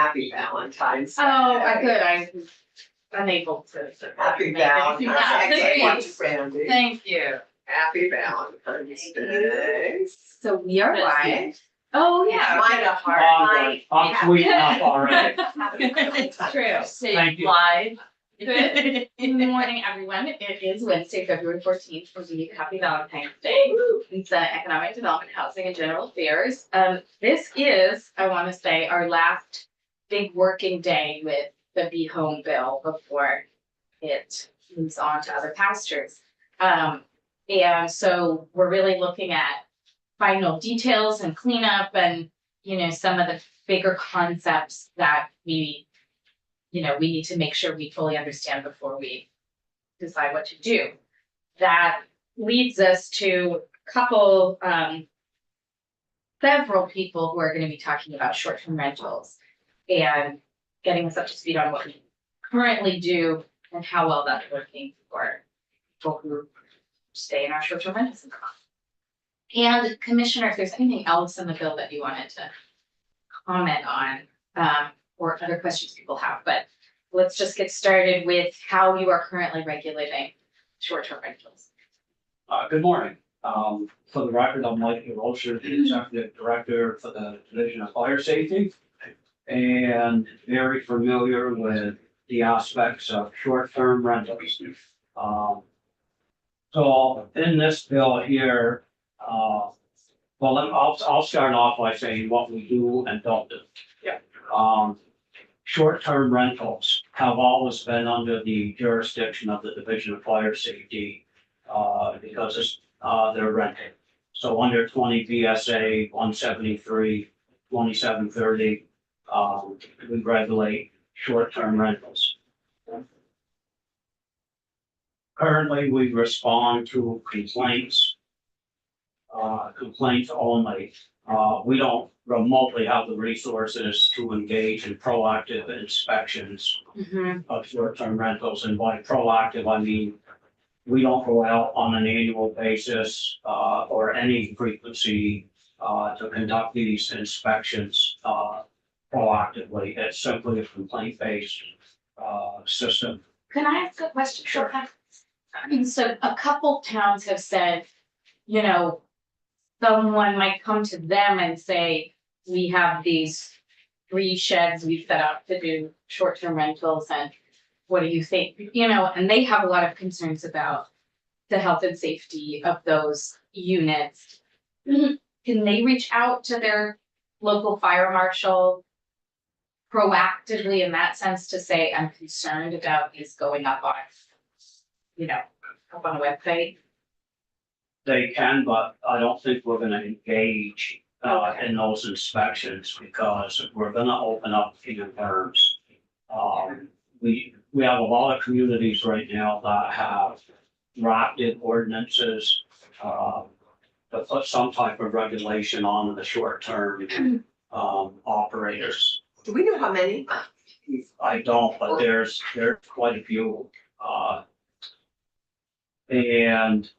happy Valentine's Day. I was unable to. Happy make it. Valentine's Day. Yeah, Thank you, Brandy. Thank you. Happy Valentine's Day. So we are live. Oh, yeah. Mine a heart. I'm sweet enough already. It's true. Thank you. Live. Good morning, everyone. It is Wednesday, February 14th. For me, happy Valentine's Day. It's Economic Development, Housing, and General Affairs. This is, I want to say, our last big working day with the Be Home bill before it moves on to other pastures. And so we're really looking at final details and cleanup and, some of the bigger concepts that we need to make sure we fully understand before we decide what to do. That leads us to a couple, several people who are going to be talking about short-term rentals and getting us up to speed on what we currently do and how well that's working for people who stay in our short-term rentals. And Commissioner, if there's anything else in the bill that you wanted to comment on, or other questions people have, but let's just get started with how you are currently regulating short-term rentals. Good morning. For the record, I'm Mike Rocher, the Executive Director for the Division of Fire Safety, and very familiar with the aspects of short-term rentals. So in this bill here, I'll start off by saying what we do and don't do. Yeah. Short-term rentals have always been under the jurisdiction of the Division of Fire Safety, because they're rented. So under 20 VSA 173, 2730, we regulate short-term rentals. Currently, we respond to complaints only. We don't remotely have the resources to engage in proactive inspections of short-term rentals. And by proactive, I mean, we don't go out on an annual basis, or any frequency, to conduct these inspections, proactively. It's simply a complaint-based, system. Can I ask a question? Sure. So a couple towns have said, someone might come to them and say, we have these 3 sheds we set up to do short-term rentals, and what do you think? And they have a lot of concerns about the health and safety of those units. Can they reach out to their local fire marshal proactively in that sense to say, I'm concerned about these going up on, up on a website? They can, but I don't think we're gonna engage Okay. in those inspections because we're gonna open up can terms. We have a lot of communities right now that have drafted ordinances to put some type of regulation on the short-term operators. Do we know how many? I don't, but there's quite a few. And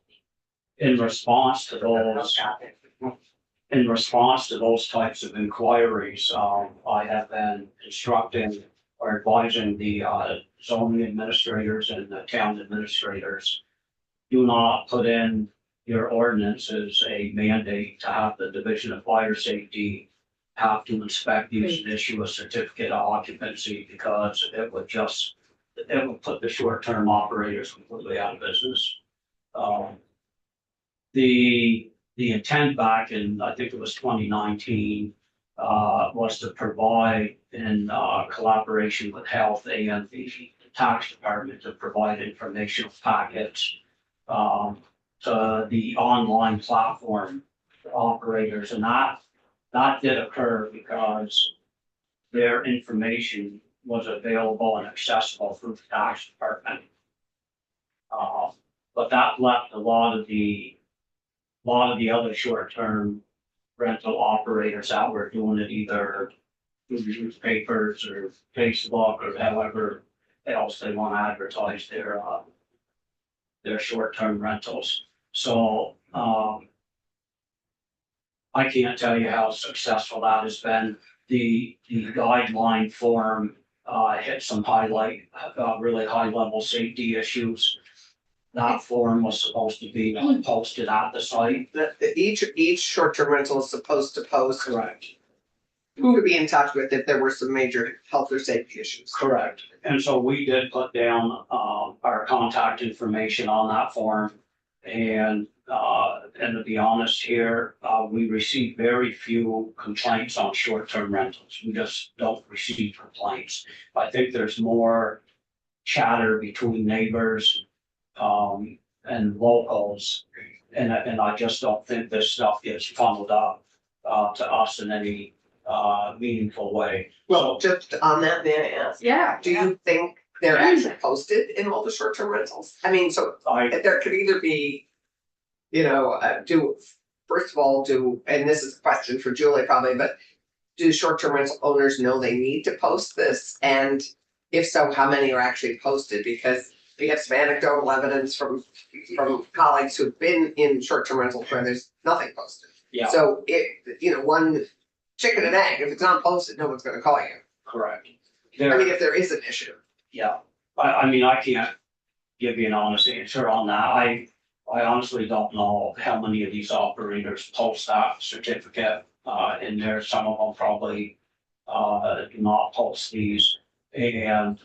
in response to those types of inquiries, I have been instructing or advising the zoning administrators and the town administrators, do not put in your ordinances a mandate to have the Division of Fire Safety have to inspect these and issue a certificate of occupancy, because it would put the short-term operators completely out of business. The intent back in, I think it was 2019, was to provide in collaboration with health and the tax department to provide informational packets to the online platform operators, and that did occur because their information was available and accessible through the tax department. But that left a lot of the other short-term rental operators out were doing it either through newspapers or Facebook or however else they want to advertise their short-term rentals. So I can't tell you how successful that has been. the guideline form, hit some really high level safety issues. That form was supposed to be posted at the site. Each short-term rental is supposed to post Correct. who to be in touch with if there were some major health or safety issues. Correct. And so we did put down, our contact information on that form. And to be honest here, we receive very few complaints on short-term rentals. We just don't receive complaints. I think there's more chatter between neighbors, and locals. And I just don't think this stuff gets funneled up, to us in any, meaningful way. Well, just on that, may I ask, Yeah. do you think they're actually posted in all the short-term rentals? I mean, so there could either be, first of all, and this is a question for Julie probably, but do short-term rental owners know they need to post this? And if so, how many are actually posted? Because we have some anecdotal evidence from colleagues who've been in short-term rentals where there's nothing posted. Yeah, So one chicken and egg, if it's not posted, no one's gonna call you. correct. I mean, There, if there is an issue. yeah, I mean, I can't give you an honest answer on that. I honestly don't know how many of these operators post that certificate, in there. Some of them probably, do not post these. And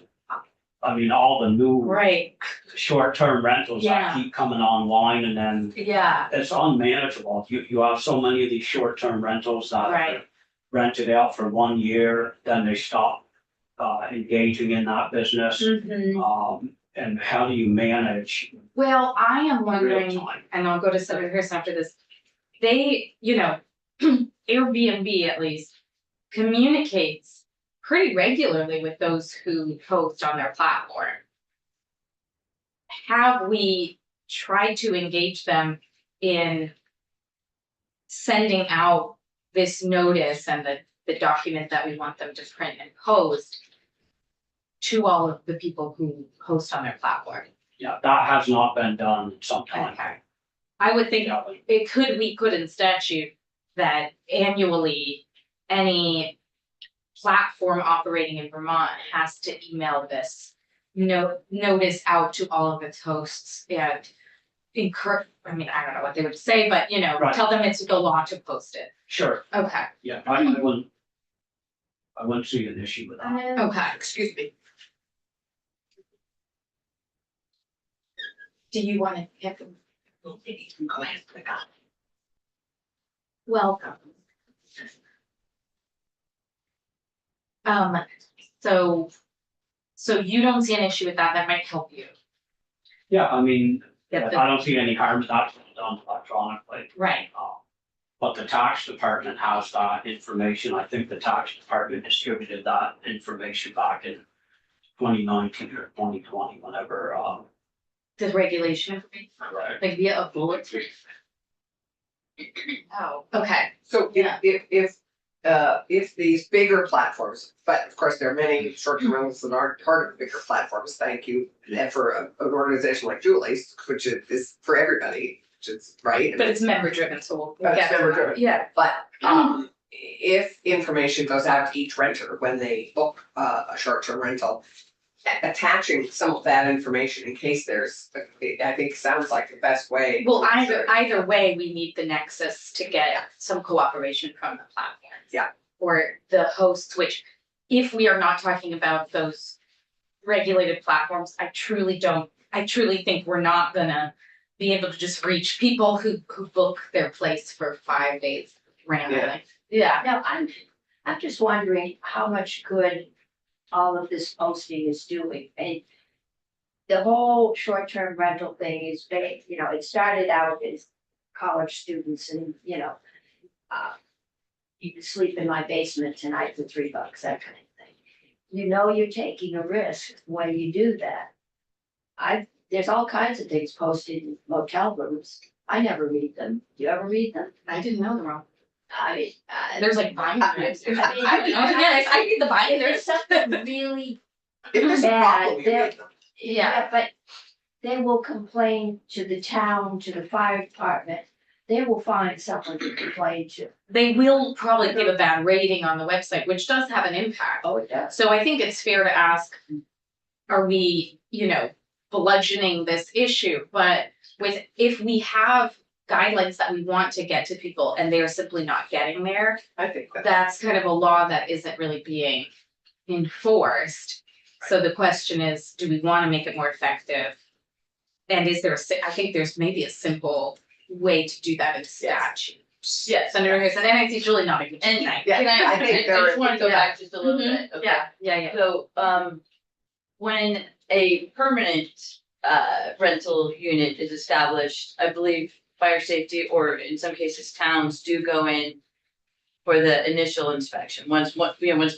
I mean, all the new Right, short-term rentals that Yeah. keep coming online, and then yeah, it's unmanageable. You have so many of these short-term rentals that Right. are rented out for 1 year, then they stop engaging in that business. Mhm. And how do you manage Well, I am real wondering, time? and I'll go to Senator Harrison after this. They, Airbnb at least communicates pretty regularly with those who post on their platform. Have we tried to engage them in sending out this notice and the document that we want them to print and post to all of the people who post on their platform? Yeah, that has not been done in some time. Okay. I would think Yeah. we could in statute that annually, any platform operating in Vermont has to email this notice out to all of its hosts and I don't know what they would say, but Right. tell them it's the law to post it. Sure, Okay, yeah, I wouldn't see an issue with that. okay. Excuse me. Do you want to pick? Go ahead, pick up. Welcome. So you don't see an issue with that, that might help you. Yeah, I mean, Get I the, don't see any harm in that being done electronically. right, But the tax department has that information. I think the tax department distributed that information back in 2019 or 2020, whenever, the regulation information, right. like via a bulletin. Oh, okay, So Yeah. if these bigger platforms, but of course there are many short-term rentals that aren't part of bigger platforms, thank you. And for an organization like Julie's, which is for everybody, which is right. but it's member driven, so we'll But it's get to member that. driven. Yeah, But if information goes out to each renter when they book a short-term rental, attaching some of that information in case there's, I think sounds like the best way. well, either way, we need the nexus to get some cooperation from the platforms. Yeah. Or the hosts, which if we are not talking about those regulated platforms, I truly think we're not gonna be able to just reach people who book their place for 5 days randomly. Yeah. Now, I'm just wondering how much good all of this posting is doing. And the whole short-term rental thing is, it started out as college students and, you can sleep in my basement tonight for $3, that kind of thing. You're taking a risk when you do that. There's all kinds of things posted in motel rooms. I never read them. Do you ever read them? I didn't know them all. I mean, There's like binders. I mean, I read the if binders. there's something really If there's a problem, you Bad, read them. Yeah. but they will complain to the town, to the fire department, they will find someone to complain to. They will probably give a bad rating on the website, which does have an impact. Oh, it does. So I think it's fair to ask, are we, bludgeoning this issue? But if we have guidelines that we want to get to people and they're simply not getting there, I think that. that's kind of a law that isn't really being enforced. So the question is, do we want to make it more effective? And is there I think there's maybe a simple way to do that in statute. Yes. Senator Harrison, and I see Julie nodding. which is And nice. Yeah, can I, I think there I just are- wanna go yeah. back just a little bit, okay? Yeah. So, when a permanent, rental unit is established, I believe fire safety, or in some cases towns do go in for the initial inspection. Once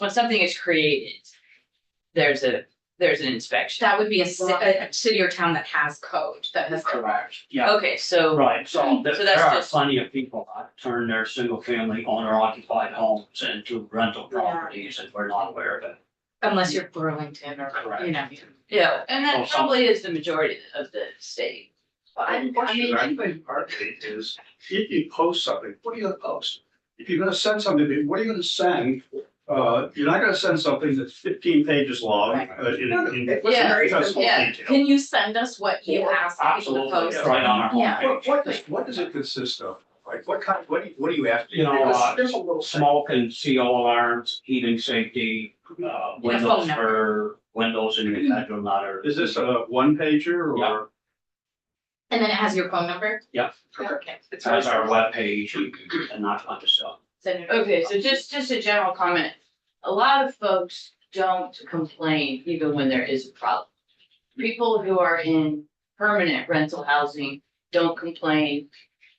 something is created, there's an inspection. That would be a city or town that has code, that has. Correct. Yeah, Okay, so, right, so there So that's are just- plenty of people that turn their single family owner occupied homes into rental properties and we're not aware of it. Unless you're Burlington or, Correct. yeah, and Oh, that some- probably is the majority of the state. I Question I mean, think part of it is, if you post something, what are you gonna post? If you're gonna send something, what are you gonna send? You're not gonna send something that's 15 pages long, Right. It was Yeah, very that's simple. yeah. detail. Can you send us what you Yeah, asked people to Absolutely, post? it's right on our Yeah. homepage. What does it consist of? Like, what do you ask? You know, There's a little Smoke and CO alarms, heating safety, windows number. for windows in your bedroom that are. Is this a one pager Yeah. or? And then it has your phone number? Yeah. Okay. It's very Has our simple. webpage and that kind of stuff. Senator- Okay, so just a general comment. A lot of folks don't complain even when there is a problem. People who are in permanent rental housing don't complain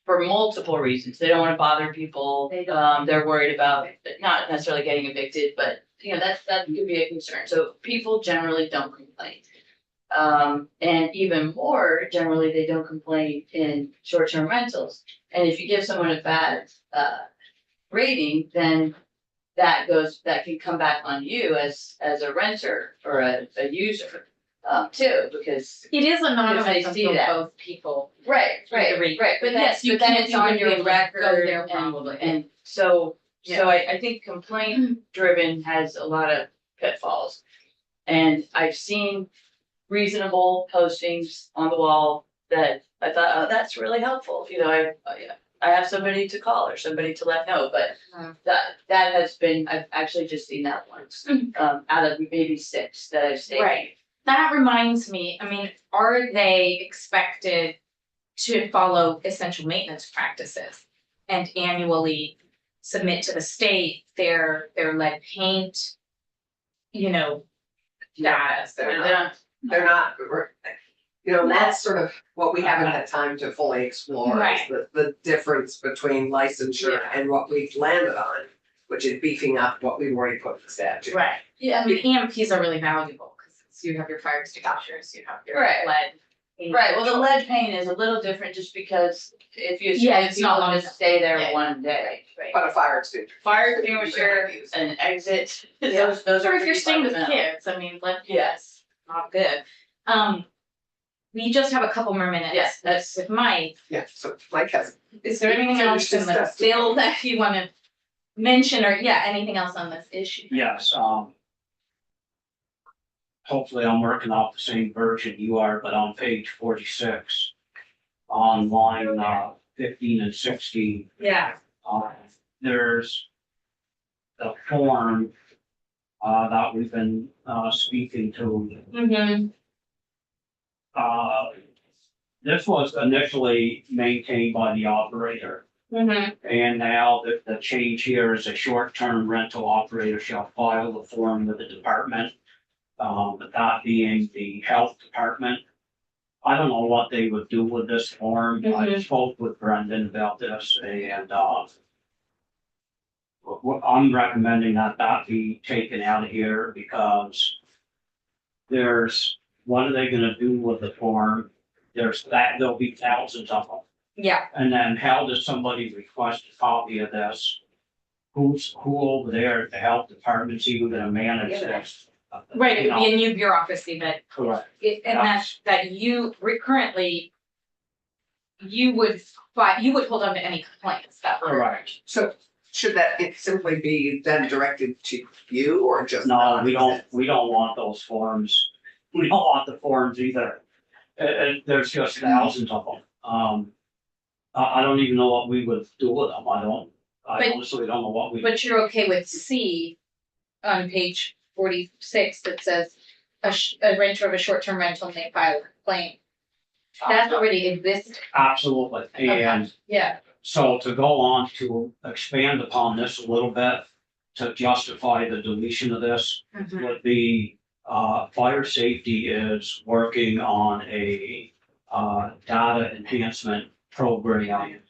for multiple reasons. They don't wanna bother people. They don't. They're worried about not necessarily getting evicted, but that could be a concern. So people generally don't complain. And even more generally, they don't complain in short-term rentals. And if you give someone a bad, rating, then that can come back on you as a renter or a user, too, because. It is Because anonymous they see until that. both people. Right, but Yes, you but then can't it's on even your really go record there probably. and so I think complaint driven has a lot of pitfalls. And I've seen reasonable postings on the wall that I thought, oh, that's really helpful, I have somebody to call or somebody to let know, but Mm. that has been, I've actually just seen that once, out of maybe 6 that I've seen. Right. That reminds me, are they expected to follow essential maintenance practices and annually submit to the state their lead paint, status? They're not, that's sort of what we haven't had time to fully explore, is Right. the difference between licensure Yeah. and what we've landed on, which is beefing up what we've already put in the statute. Right. Yeah, EMPs are really valuable because you have your fire extinguishers, you have your Right. lead. paint. right, well, the lead paint is a little different just because if you, Yeah, if it's you not don't long just enough. stay there Yeah. one day. Right. But a fire extinguisher. Fire extinguisher, an exit, those are Or if you're pretty staying with fundamental. kids, lead Yes. not good. We just have a couple more minutes. Yes, that's- With Mike. Yeah, so Mike has. Is there anything else in the bill that you wanna mention or, anything else on this issue? Yes, hopefully I'm working off the same version you are, but on page 46, on line 15 and 16, Yeah. there's the form that we've been speaking to. Mm-hmm. This was initially maintained by the operator. Mm-hmm. And now the change here is a short-term rental operator shall file the form with the department. But that being the health department. I don't know what they would do with this form. I Mhm. spoke with Brendan about this and, I'm recommending that be taken out of here because what are they gonna do with the form? There'll be thousands of them. Yeah, And then how does somebody request a copy of this? Who over there at the health department's even gonna manage this? right, it You would be know, a new bureaucracy, but Correct. and that you currently you would hold on to any complaints that were. Correct. So should that it simply be then directed to you or just? No, we don't want those forms. We don't want the forms either. There's just thousands of them. I don't even know what we would do with them. I But- honestly don't know what we. But you're okay with C on page 46 that says a renter of a short-term rental may file a complaint. That's already exists. Absolutely. And Yeah. so to go on to expand upon this a little bit, to justify the deletion of this would be, fire safety is working on a, data enhancement program.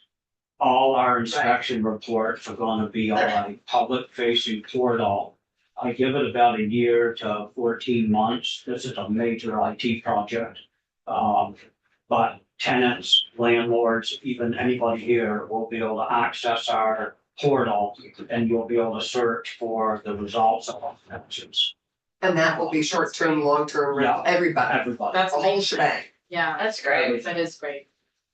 All our inspection reports are gonna be on a public facing portal. I give it about a year to 14 months. This is a major IT project. But tenants, landlords, even anybody here will be able to access our portal and you'll be able to search for the results of inspections. And that will be short-term, long-term, rental, everybody, Everybody. That's the whole amazing. shebang. Yeah, that's great. That is great.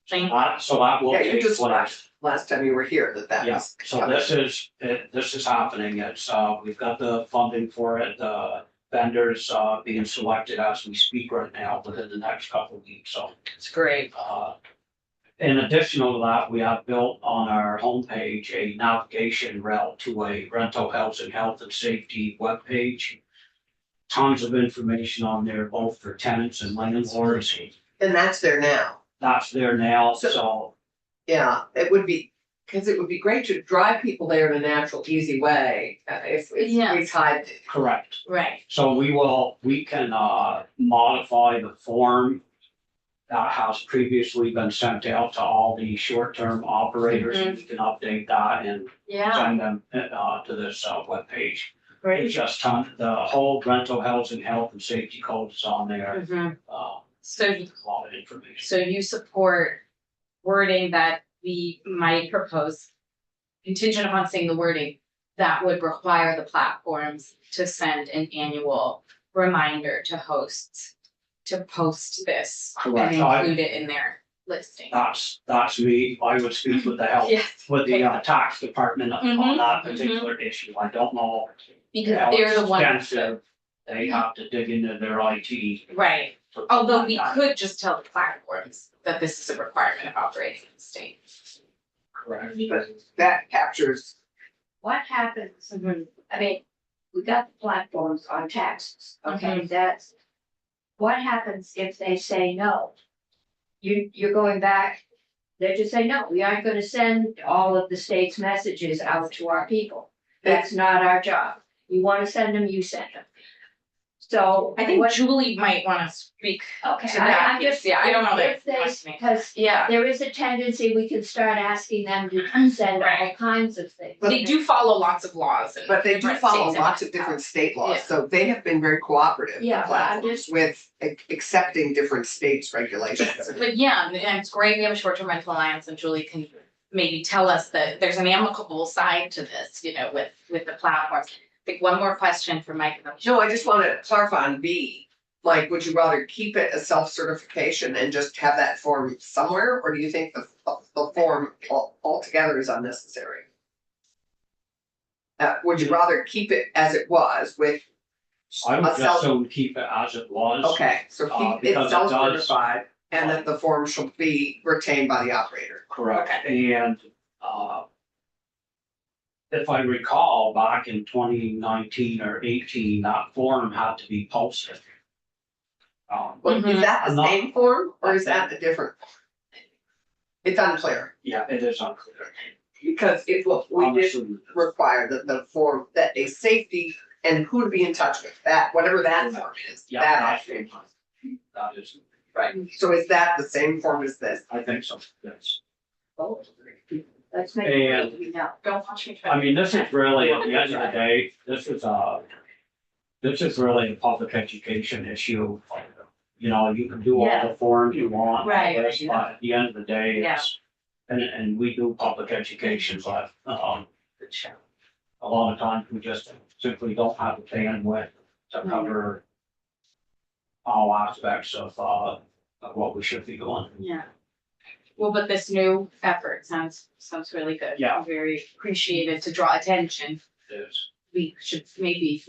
Thank So that will Yeah, be you just explained. watched last time you were here that Yeah, was. so this is happening. It's, we've got the funding for it. The vendors, being selected as we speak right now within the next couple of weeks, so. It's great. In addition to that, we have built on our homepage a navigation route to a rental housing health and safety webpage. Tons of information on there, both for tenants and landlords. And that's there now. That's there now, So- so Yeah, it would be, because it would be great to drive people there in a natural, easy way, if we Yes. tied. correct. Right. So we can modify the form that has previously been sent out to all the short-term operators. We can update that and Yeah. send them to this webpage. It's Great. just the whole rental housing health and safety code is on there. So A lot of information. So you support wording that we might propose contingent upon seeing the wording that would require the platforms to send an annual reminder to hosts to post this and Correct. include it in their listing. That's me. I would speak with the health, Yes, with the tax department on Mhm, that particular issue. I don't know. because how they're the ones, extensive They have to dig into their IT. right, for- although we could just tell the platforms that this is a requirement of operating in the state. Correct. But that captures, What happens, I mean, we got the platforms on taxes, okay, that's. What happens if they say no? You're going back, they just say, no, we aren't gonna send all of the state's messages out to our people. That's not our job. You wanna send them, you send them. So. I think what- Julie might wanna speak Okay, to that. I'm just. Yeah, I don't know that. If they, Trust me. because Yeah, there is a tendency, we can start asking them to send all Right. kinds of things. they do follow lots of laws and. but they do different follow states and lots of different state laws, Yeah. so they have been very cooperative. the Yeah, but I'm platforms, just- with accepting different states' regulations. But yeah, and it's great, we have a short-term rental alliance and Julie can maybe tell us that there's an amicable side to this, with the platforms. I think one more question for Mike. No, I just wanna clarify on B, like, would you rather keep it as self-certification and just have that form somewhere, or do you think the form altogether is unnecessary? Would you rather keep it as it was with I a would just self, so keep it as it was. okay, so keep it because it does- self-certified, and that the form shall be retained by the operator. Correct, and, if I recall, back in 2019 or 18, that form had to be posted. Well, is that the I'm not- same form, or is that a different? It's unclear, Yeah, it is unclear. because it, what we did Honestly, require that the form, that a safety and who to be in touch with, that, whatever that form is, Yeah, that that's actually. that is, Right, so is that the same form as this? I think so, yes. Let's make And- sure we know. Don't watch me. I mean, this is really, at the end of the day, this is really a public education issue. You can do all the forms you want, Right, but at the end of the day, Yeah. it's, and we do public education, but, it's, a lot of times we just simply don't have the bandwidth to cover all aspects of what we should be doing. Yeah. Well, but this new effort sounds really good. Yeah. Very appreciated to draw attention. Is, We should maybe,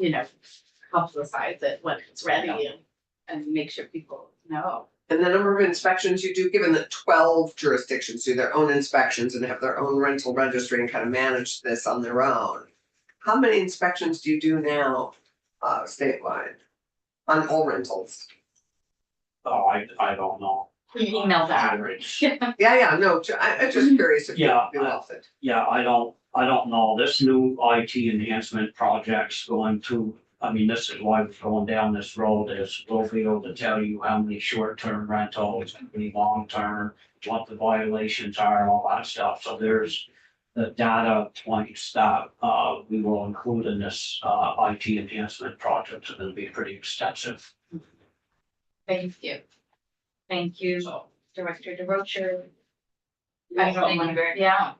publicize it when it's ready and make sure people know. And the number of inspections you do, given that 12 jurisdictions do their own inspections and have their own rental registry and kind of manage this on their own. How many inspections do you do now, statewide? On all rentals? oh, I don't know. Email that. Average. Yeah, no, I'm just curious if you Yeah, do often. Yeah, I don't know. This new IT enhancement project's going to, I mean, this is why we're going down this road is we'll be able to tell you how many short-term rentals, how many long-term, what the violations are, all that stuff. So there's the data points that, we will include in this, IT enhancement project. It's gonna be pretty extensive. Thank you. Thank you, So, Director DeRocher. Thank you very Yeah.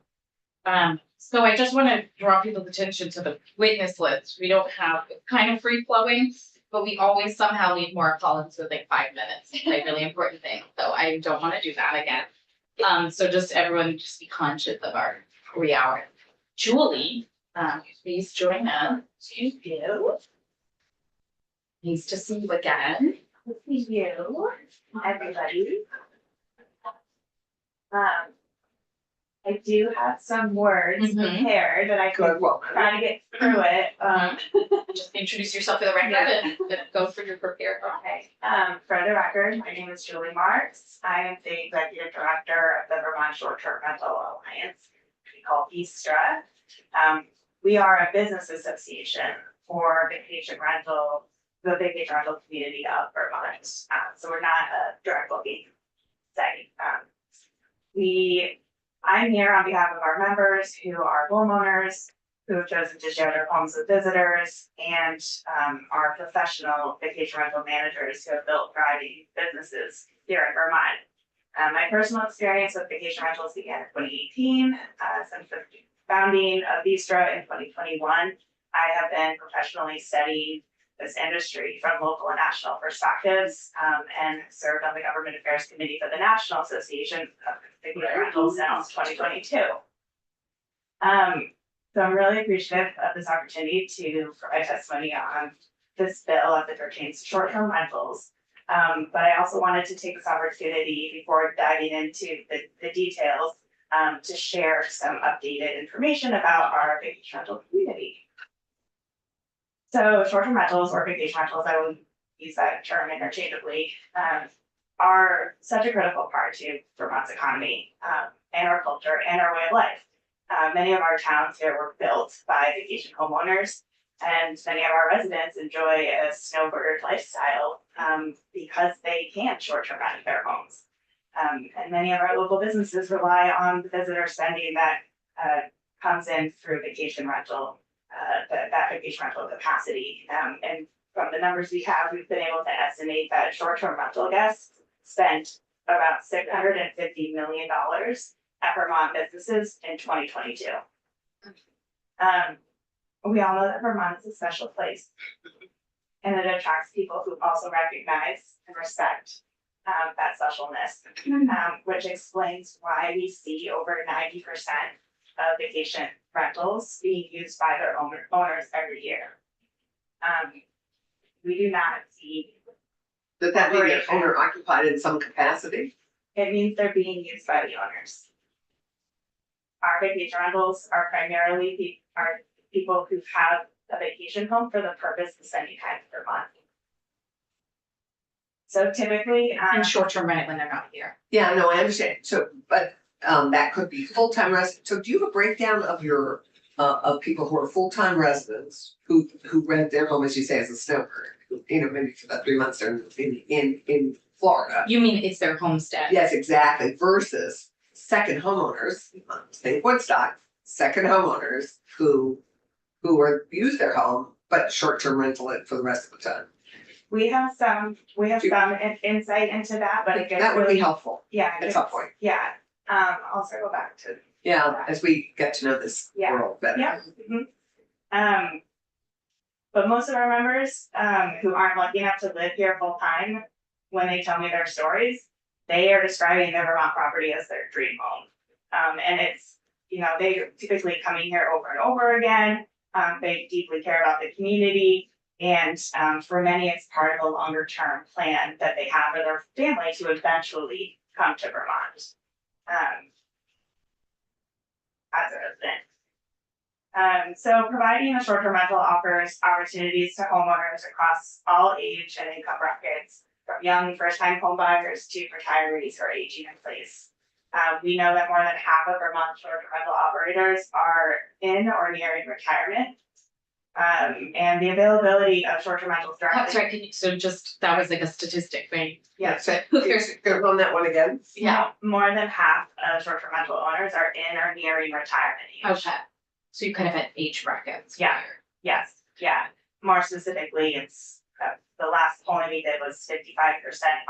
So I just want to draw people's attention to the witness list. We don't have, it's kind of free flowing, but we always somehow leave more columns with like 5 minutes, like really important things. So I don't want to do that again. So just everyone just be conscious of our 3 hour. Julie, please join us. Thank you. Nice to see you again. Thank you, everybody. I do have some words Mhm. prepared that I could Good, well, try to get through it. Just introduce yourself for the record and go through your prepared. Okay, for the record, my name is Julie Marks. I am the executive director of the Vermont Short-Term Rental Alliance, we call VSTRA. We are a business association for vacation rental, the vacation rental community of Vermont. So we're not a direct booking site. I'm here on behalf of our members who are homeowners who have chosen to share their homes with visitors and our professional vacation rental managers who have built thriving businesses here in Vermont. My personal experience with vacation rentals began in 2018, since the founding of VSTRA in 2021. I have been professionally studying this industry from local and national perspectives, and served on the Government Affairs Committee for the National Association of Vacation Rentals since 2022. So I'm really appreciative of this opportunity to provide testimony on this bill as it pertains to short-term rentals. But I also wanted to take this opportunity before diving into the details, to share some updated information about our vacation rental community. So short-term rentals or vacation rentals, I will use that term interchangeably, are such a critical part to Vermont's economy, and our culture and our way of life. Many of our towns here were built by vacation homeowners, and many of our residents enjoy a snowbird lifestyle, because they can short-term rent their homes. And many of our local businesses rely on the visitor spending that comes in through vacation rental. That vacation rental capacity. And from the numbers we have, we've been able to estimate that short-term rental guests spent about $650 million at Vermont businesses in 2022. We all know that Vermont is a special place, and it attracts people who also recognize and respect that specialness, which explains why we see over 90% of vacation rentals being used by their owners every year. We do not see. Does that mean they're owner occupied in some capacity? It means they're being used by the owners. Our vacation rentals are primarily people who have a vacation home for the purpose of spending time in Vermont. So typically, And short-term rent when they're not here. Yeah, no, I understand. So, but that could be full-time residents. So do you have a breakdown of your of people who are full-time residents who rent their home, as you say, as a snowbird? Maybe for that 3 months they're in Florida. You mean it's their homestead? Yes, exactly. Versus second homeowners, think Woodstock, second homeowners who use their home but short-term rental it for the rest of the time. we have some insight into that, but it gets That would be really, helpful yeah. at some point. Yeah, I'll circle back to. Yeah, as we get to know this Yeah. world better. Yeah. But most of our members, who aren't lucky enough to live here full time, when they tell me their stories, they are describing their Vermont property as their dream home. And it's, they're typically coming here over and over again. They deeply care about the community. And for many, it's part of a longer term plan that they have for their family to eventually come to Vermont. As a resident. So providing a short-term rental offers opportunities to homeowners across all age and income brackets, from young first-time home buyers to retirees who are aging in place. We know that more than half of Vermont short-term rental operators are in or nearing retirement. And the availability of short-term rentals That's directly. right, can you, so just, that was like a statistic thing. Yeah, So, go on that one again. yeah, more than half of short-term rental owners are in or nearing retirement age. Okay, so you kind of had age brackets. Yeah. Yes, yeah, more specifically, it's, the last polling we did was 55%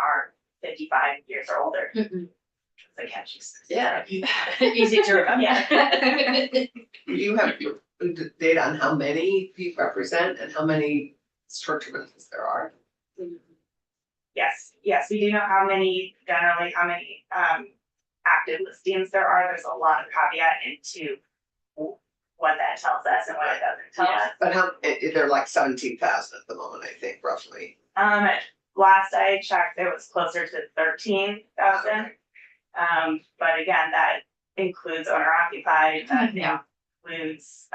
are 55 years or older. Mhm. It's a catchy. Yeah. Easy to remember. Yeah. Do you have data on how many people represent and how many short-term rentals there are? Yes, we do know how many active listings there are. There's a lot of caveat into what that tells us and what it doesn't tell Yeah. us. But they're like 17,000 at the moment, I think, roughly. Last I checked, it was closer to 13,000. But again, that includes owner occupied, that Yeah. includes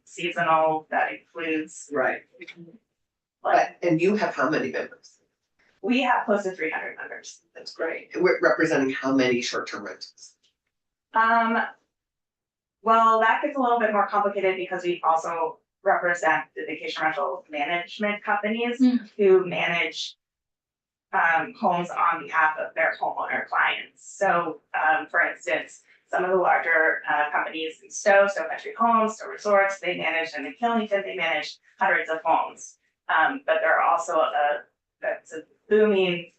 seasonal, that includes Right. like, And you have how many members? we have close to 300 members. That's great. And we're representing how many short-term rentals? Well, that gets a little bit more complicated because we also represent the vacation rental management companies Mm. who manage homes on behalf of their homeowner clients. So, for instance, some of the larger companies in Stowe Country Homes, Stowe Resorts, they manage, and in Killington, they manage hundreds of homes. But there are also that's a booming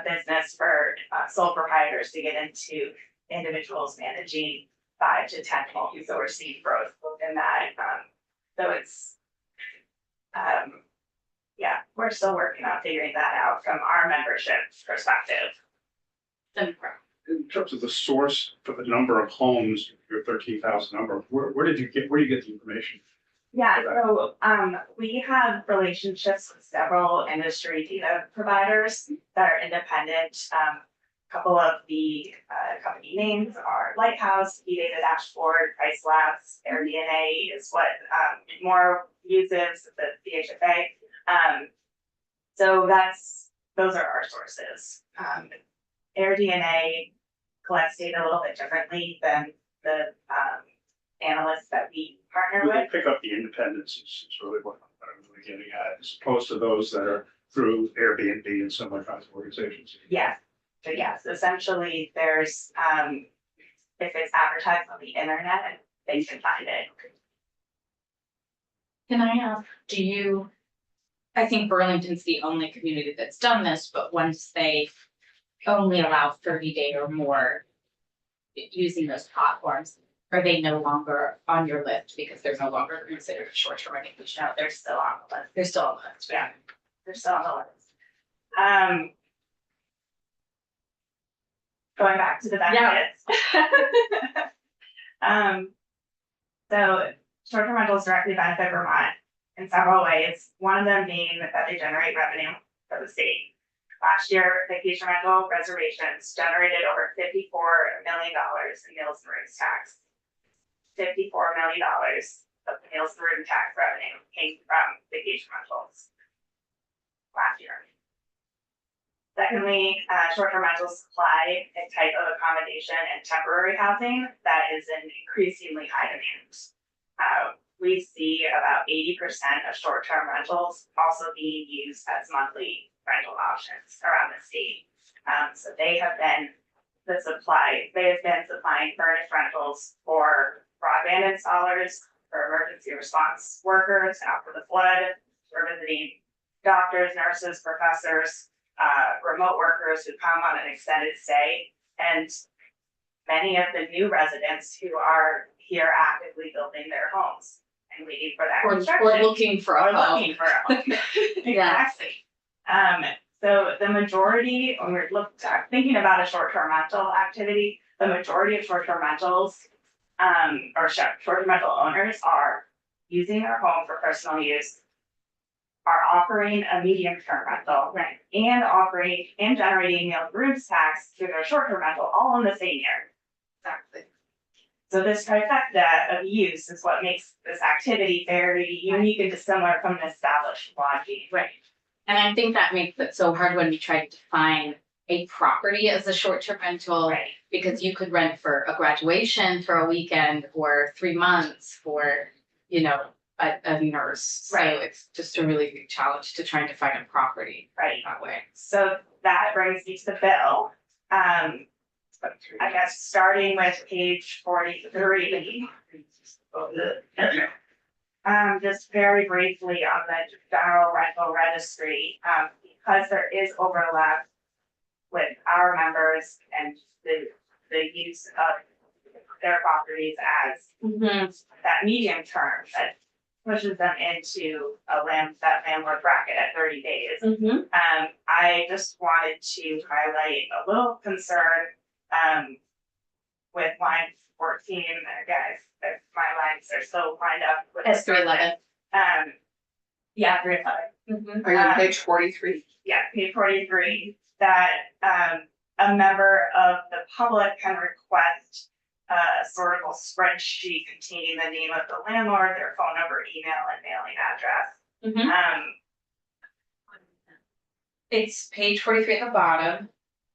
business for sole proprietors to get into individuals managing 5 to 10 homes. So we're seeing growth in that. So it's, yeah, we're still working on figuring that out from our membership perspective. In terms of the source for the number of homes, your 13,000 number, where do you get the information? Yeah, so we have relationships with several industry data providers that are independent. Couple of the company names are Lighthouse, eData Dashboard, Price Labs, AirDNA is what more uses the HFA. So those are our sources. AirDNA collects data a little bit differently than the analysts that we partner Where with. they pick up the independence is really what I'm really getting at, as opposed to those that are through Airbnb and similar kinds of organizations. Yes, so yes, essentially there's, if it's advertised on the internet, they can find it. Can I ask, I think Burlington's the only community that's done this, but once they only allow 30-day or more using those platforms, are they no longer on your list because they're no longer considered a short-term vacation? No, they're still on the list. They're still on the list. Yeah, they're still on the list. Going back to the benefits. So short-term rentals directly benefit Vermont in several ways. One of them being that they generate revenue for the state. Last year, vacation rental reservations generated over $54 million in meals and rooms tax. $54 million of meals and room tax revenue came from vacation rentals last year. Secondly, short-term rentals supply a type of accommodation and temporary housing that is in increasingly high demand. We see about 80% of short-term rentals also being used as monthly rental options around the state. So they have been supplying furnished rentals for broadband installers, for emergency response workers after the flood, for visiting doctors, nurses, professors, remote workers who come on an extended stay, and many of the new residents who are here actively building their homes and waiting for that construction. Or looking for a Or home. looking for a home. Exactly. So the majority, when we're thinking about a short-term rental activity, the majority of short-term rentals, or short-term rental owners are using their home for personal use, are offering a medium-term rental, right, and offering and generating meals rooms tax through their short-term rental all in the same year. Exactly. So this trifecta of use is what makes this activity very unique and dissimilar from an established lodging. Right. And I think that makes it so hard when we try to define a property as a short-term rental. Right. Because you could rent for a graduation for a weekend or 3 months for, you know, a nurse. So Right. it's just a really big challenge to try and define a property Right. that way. So that brings me to the bill. I guess starting with page 43. Just very briefly on the general rental registry, because there is overlap with our members and the use of their properties as that medium term that pushes them into that landlord bracket at 30 days. I just wanted to highlight a little concern with line 14, guys, if my lines are so lined up with. S311. Yeah, 311. Are you on page 43? Yeah, page 43, that a member of the public can request a sort of a spreadsheet containing the name of the landlord, their phone number, email, and mailing address. It's page 43 at the bottom.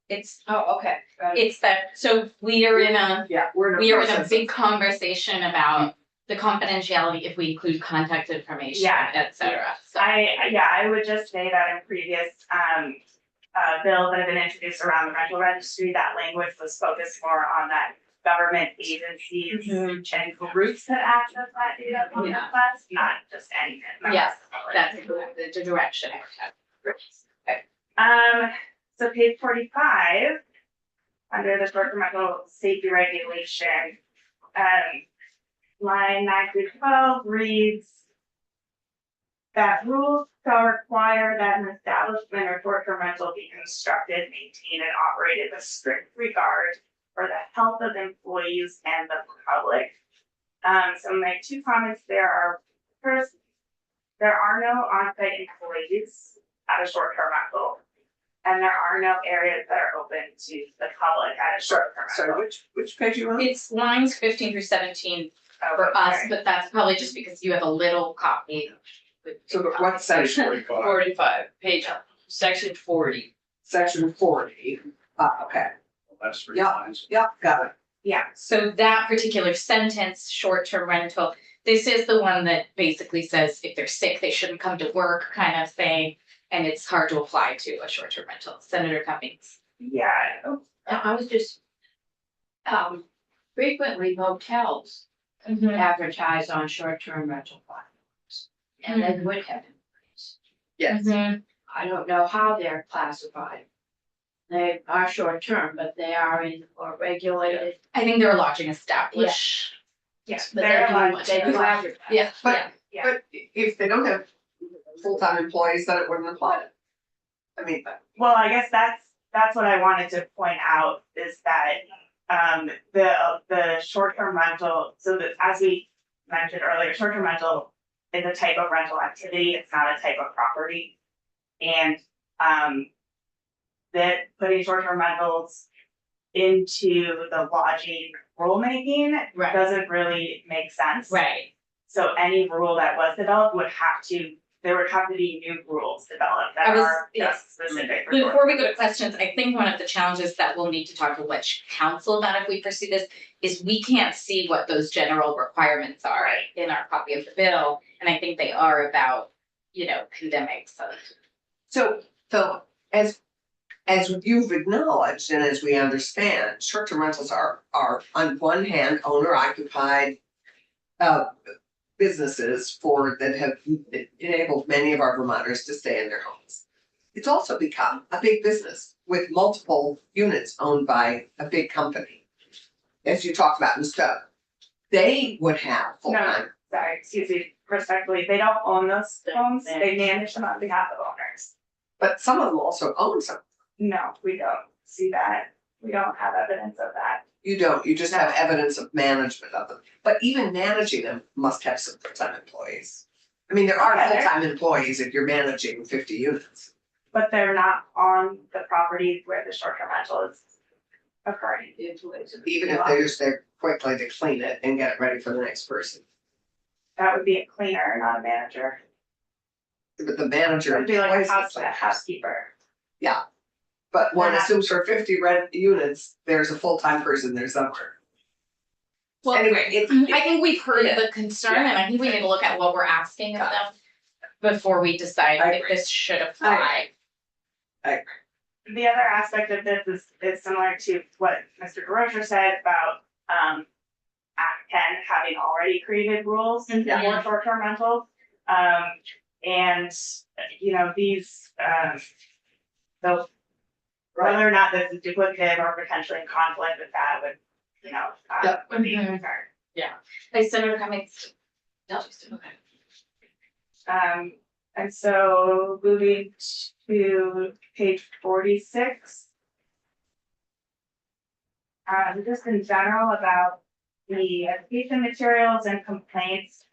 It's Okay. it's that, so we are in a we are in a process big of- conversation about the confidentiality if we include contact information, Yeah. et cetera. So I would just say that in previous bills that have been introduced around the rental registry, that language was focused more on that government agencies and groups that access that data on the Yeah. request, not just any. yes, that's the direction. So page 45, under the short-term rental safety regulation, line 9 through 12 reads that rules shall require that an establishment or short-term rental be constructed, maintained, and operated with strict regard for the health of employees and the public. So my two comments there are, first, there are no on-site employees at a short-term rental. And there are no areas that are open to the public at a short-term Sorry, rental. which page you on? It's lines 15 through 17 Oh, for us, okay. but that's probably just because you have a little copy. So what section? 45. 45, page, section 40. Section 40. Okay. Last three Yeah. lines. Yep, got it. Yeah, So that particular sentence, short-term rental, this is the one that basically says if they're sick, they shouldn't come to work kind of thing. And it's hard to apply to a short-term rental. Senator Cummings. yeah. I was just, frequently motels advertise on short-term rental platforms. And they would have employees. Yes. I don't know how they're classified. They are short-term, but they are in or regulated. I think they're lodging established. Yes, But they're they do allowed much They do to. advertise. Yeah, But- yeah. Yeah. But if they don't have full-time employees, then it wouldn't apply. I mean, Well, I guess that's what I wanted to point out is that the short-term rental, so that as we mentioned earlier, short-term rental is a type of rental activity, it's not a type of property. And that putting short-term rentals into the lodging rulemaking Right. doesn't really make sense. Right. So any rule that was developed there would have to be new rules developed that I was- are just specific. for Before we go to questions, I think one of the challenges that we'll need to talk to Letch Council about if we pursue this is we can't see what those general requirements are Right. in our copy of the bill. And I think they are about, condemning some. so Phil, as you've acknowledged and as we understand, short-term rentals are on one hand owner occupied businesses that have enabled many of our Vermonters to stay in their homes. It's also become a big business with multiple units owned by a big company. As you talked about in Stowe, they would have full-time. Sorry, excuse me, respectfully, they don't own those homes, they manage them on behalf of owners. But some of them also own some. No, we don't see that. We don't have evidence of that. You don't, you just have evidence of management of them. But even managing them must have some full-time employees. I mean, there are Yeah, there- full-time employees if you're managing 50 units. But they're not on the property where the short-term rental is occurring. Even if they're just there quickly to clean it and get it ready for the next person. That would be a cleaner, not a manager. But the manager It would be like employs a the cleaners. housekeeper. But one And that- assumes for 50 rent units, there's a full-time person there somewhere. Well, Anyway, it's. I think we've heard Yeah. the concern and I think we need to look at what we're asking of them before we decide I if agree. this should apply. The other aspect of this is similar to what Mr. DeRocher said about, Act 10 having already created rules for short-term rentals. And, you know, these, so whether or not this is duplicative or potentially in conflict with that would, you know, Yep. would be a Mhm. concern. Hey, Senator Cummings. Okay. And so moving to page 46. Just in general about the education materials and complaints,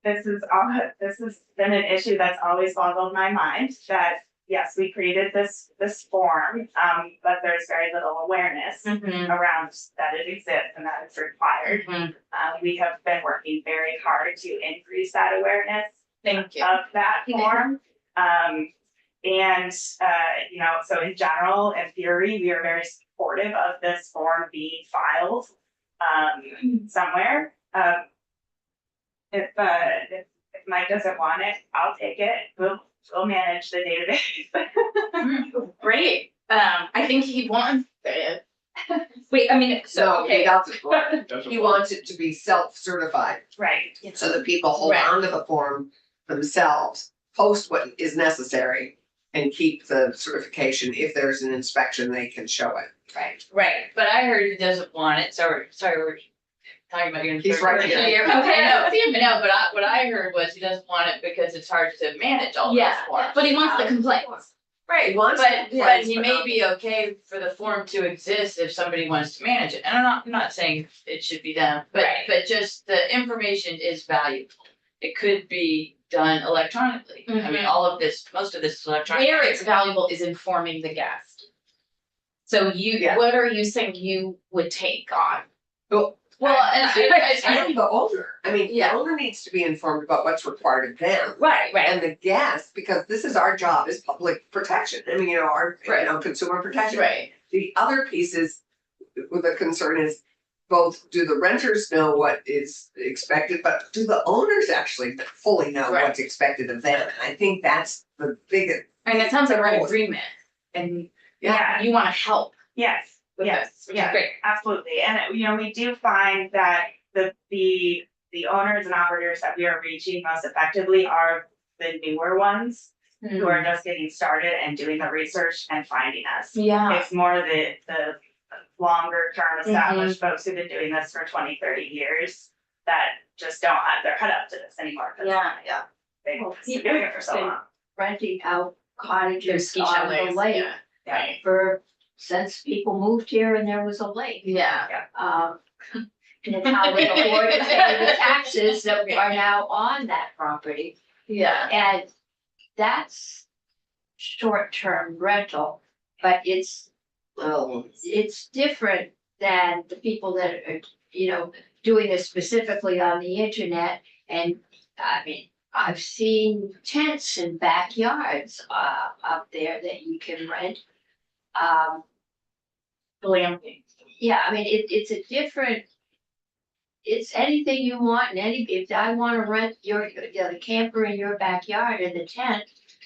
this has been an issue that's always boggled my mind, that yes, we created this form, but there's very little awareness around that it exists and that it's required. We have been working very hard to increase that awareness Thank you. of that form. You know, so in general, in theory, we are very supportive of this form being filed, somewhere. If Mike doesn't want it, I'll take it. We'll manage the database. Great. I think he wants it. Wait, I mean, so, No, he okay. doesn't. That's a He wants it to be self-certified, Right. so that people hold Right. on to the form themselves, post what is necessary, and keep the certification. If there's an inspection, they can show it. Right. Right, but I heard he doesn't want it, sorry, we're talking about you. He's right here. Okay, I know, but what I heard was he doesn't want it because it's hard to manage all those Yeah, forms. but he wants the complaints. Right, He wants but complaints, he but may not- be okay for the form to exist if somebody wants to manage it, and I'm not saying it should be them, but Right. just the information is valuable. It could be done electronically, I mean, Mhm. most of this is electronic. Where it's valuable is informing the guest. So Yeah. what are you saying you would take on? Well, and And the owner, I mean, the Yeah. owner needs to be informed about what's required of them. Right, And the guest, because this is our job, is public protection. I mean, you know, our, Right. consumer protection. Right. The other piece is, the concern is both, do the renters know what is expected, but do the owners actually fully know Right. what's expected of them? And I think that's the biggest, And it sounds like we're in agreement and Yeah. you wanna help Yes. with Yes. this, which is Yeah. great. Absolutely, and you know, we do find that the owners and operators that we are reaching most effectively are the newer ones who are just getting started and doing the research and finding us. Yeah. It's more the longer term established folks who've been doing this for 20, 30 years that just don't have their head up to this anymore. 'Cause Yeah. They've Well, been doing it for so people- long. renting out cottages There's ski on the chalets, lake yeah. Right. since people moved here and there was a lake. Yeah. And how they afford to pay the taxes that are now on that property. Yeah. And that's short-term rental, but it's different than the people that are, doing this specifically on the internet. And I mean, I've seen tents in backyards, up there that you can rent. Glamping. Yeah, I mean, it's anything you want and if I wanna rent the camper in your backyard in the tent,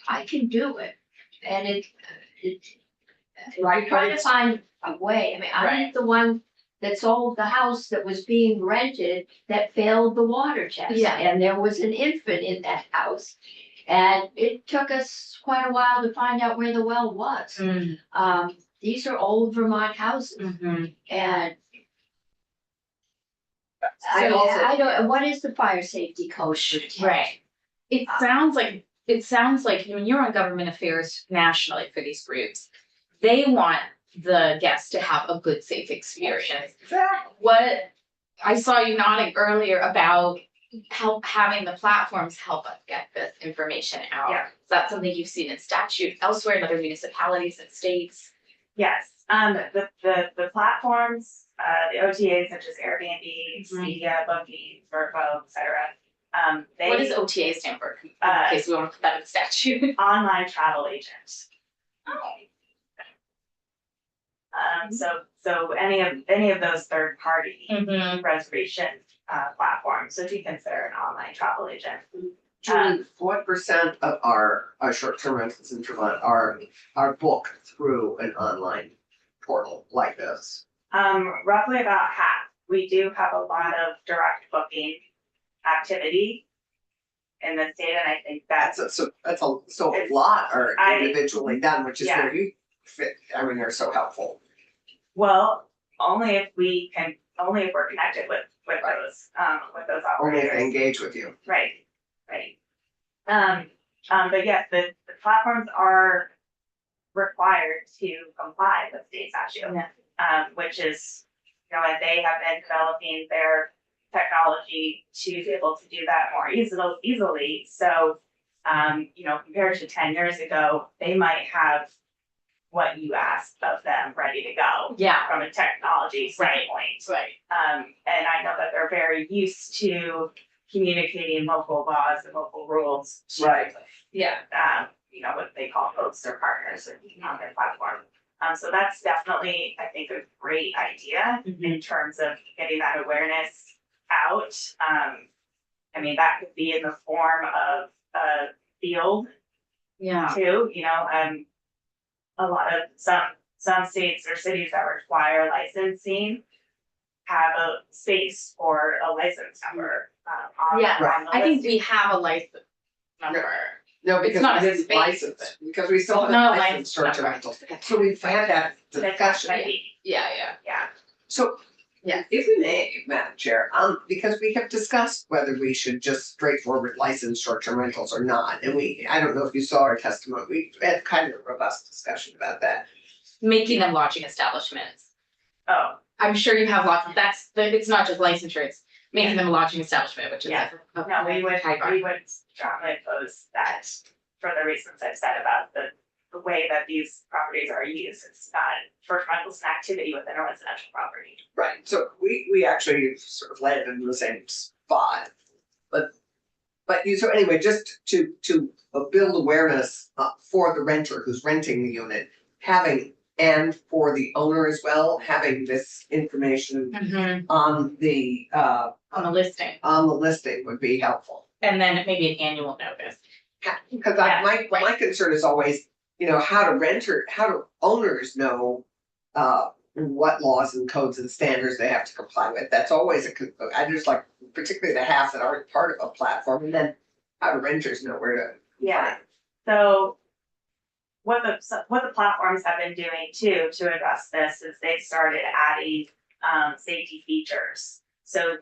I can do it. And I'm trying to find a way. I mean, I'm the one that sold the house that was being rented that failed the water test. Yeah. And there was an infant in that house. And it took us quite a while to find out where the well was. These are old Vermont houses and I also- I don't, what is the fire safety code for tents? Right. It sounds like it sounds like when you're on government affairs nationally for these groups, they want the guests to have a good, safe experience. Exactly. What I saw you nodding earlier about having the platforms help us get this information out. Yeah. Is that something you've seen in statute elsewhere in other municipalities and states? Yes, the platforms, the OTAs such as Airbnb, Expedia, Booking, Vrbo, et cetera. They. What does OTA stand for? In Uh, case we want to put that in statute. Online travel agent. Oh. So any of those third party Mm-hmm. reservation platforms, so if you consider an online travel agent. Julie, what percent of our short-term rentals in Vermont are booked through an online portal like this? Roughly about half. We do have a lot of direct booking activity in the state, and I think that's So a lot are I- individually done, which is Yeah. where you fit, I mean, they're so helpful. well, only if we're connected with those Only if operators. they engage with you. Right. But yes, the platforms are required to comply with state statute. Yeah. Which is, and they have been developing their technology to be able to do that more easily. So, compared to 10 years ago, they might have what you asked of them ready to go Yeah. from a technology standpoint. Right. And I know that they're very used to communicating local laws and local rules to, Right. Yeah. what they call hosts or partners on their platform. So that's definitely, I think, a great idea in terms of getting that awareness out. That could be in the form of a field Yeah. too, a lot of some states or cities that require licensing have a space for a license number. Yeah, on the I think listing. we have a license number. No, because not we a didn't space, license, because we still Well, haven't not a licensed license short-term number. rentals. So we've had that discussion. Yeah. Yeah, So, Yeah. if we may, Madam Chair, because we have discussed whether we should just straightforward license short-term rentals or not, and I don't know if you saw our testimony, we had kind of a robust discussion about that. Making them lodging establishments. oh, I'm sure you have lots of, it's not just licensure, it's making them a lodging establishment, which is. Yeah. no, we would strongly oppose that for the reasons I've said about the way that these properties are used. It's not short rentals an activity within a residential property. Right, so we actually sort of landed in the same spot. So anyway, just to build awareness for the renter who's renting the unit, and for the owner as well, having this information Mhm. on the On the listing, would be helpful. and then maybe an annual notice. Because Yeah, my concern is always, how do owners know what laws and codes and standards they have to comply with? That's always I just like, particularly the half that aren't part of a platform, and then how do renters know where to? Yeah, so what the platforms have been doing too to address this is they've started adding safety features. So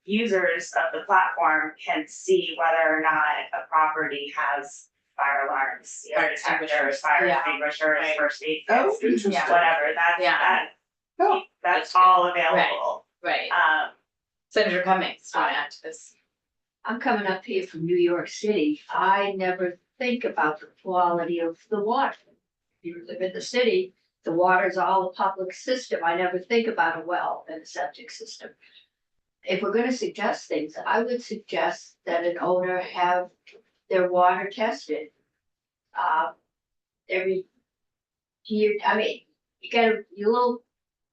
users of the platform can see whether or not a property has fire alarms, Fire detectors, extinguishers. fire Yeah. extinguishers, Right. first aid Oh, kits, interesting. whatever, Yeah. Oh, that's all available. Right. Um, Senator Cummings, do you want to add to this? I'm coming up here from New York City. I never think about the quality of the water. You live in the city, the water's all a public system. I never think about a well and a septic system. If we're gonna suggest things, I would suggest that an owner have their water tested. Every year, you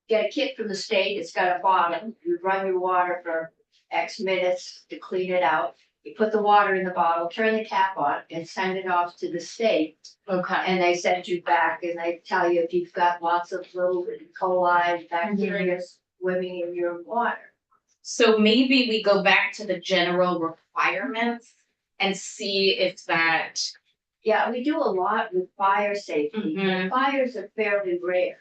get a kit from the state, it's got a bottle, you run your water for X minutes to clean it out. You put the water in the bottle, turn the tap on and send it off to the state. Okay. And they send you back and they tell you if you've got lots of little E. coli, bacteria swimming in your water. So maybe we go back to the general requirements and see if that. Yeah, we do a lot with fire safety. Mhm. Fires are fairly rare,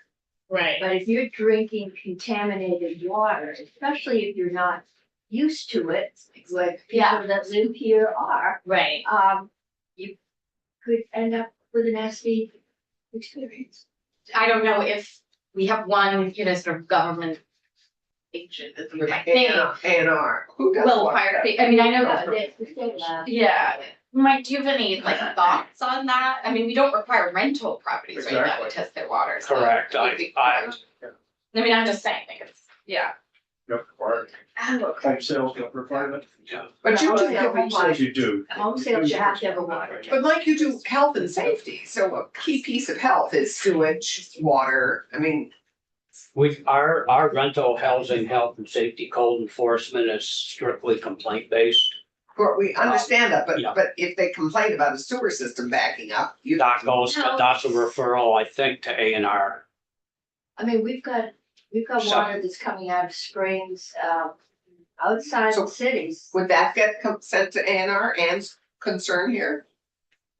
Right. but if you're drinking contaminated water, especially if you're not used to it, like Yeah. people that live here are, Right. you could end up with a nasty experience. I don't know if we have one, sort of government agent, is the right thing. A&R, who does Well, what? fire, I mean, I know that, The state lab. yeah. Mike, do you have any like thoughts on that? I mean, we don't require rental properties right now to Exactly. test their water. so Correct. it would be hard. I mean, I'm just saying, it's, yeah. Yep, or home sales don't require it. But you do Yeah, have, Home sales you do. Home sales, you have to have a water. but Mike, you do health and safety, so a key piece of health is sewage, water, I mean, Our rental housing, health and safety code enforcement is strictly complaint based. we understand that, yeah. but if they complain about a sewer system backing up, you. That's a referral, I think, to A&R. I mean, we've got So- water that's coming out of springs, outside So- the cities. Would that get sent to A&R and concern here?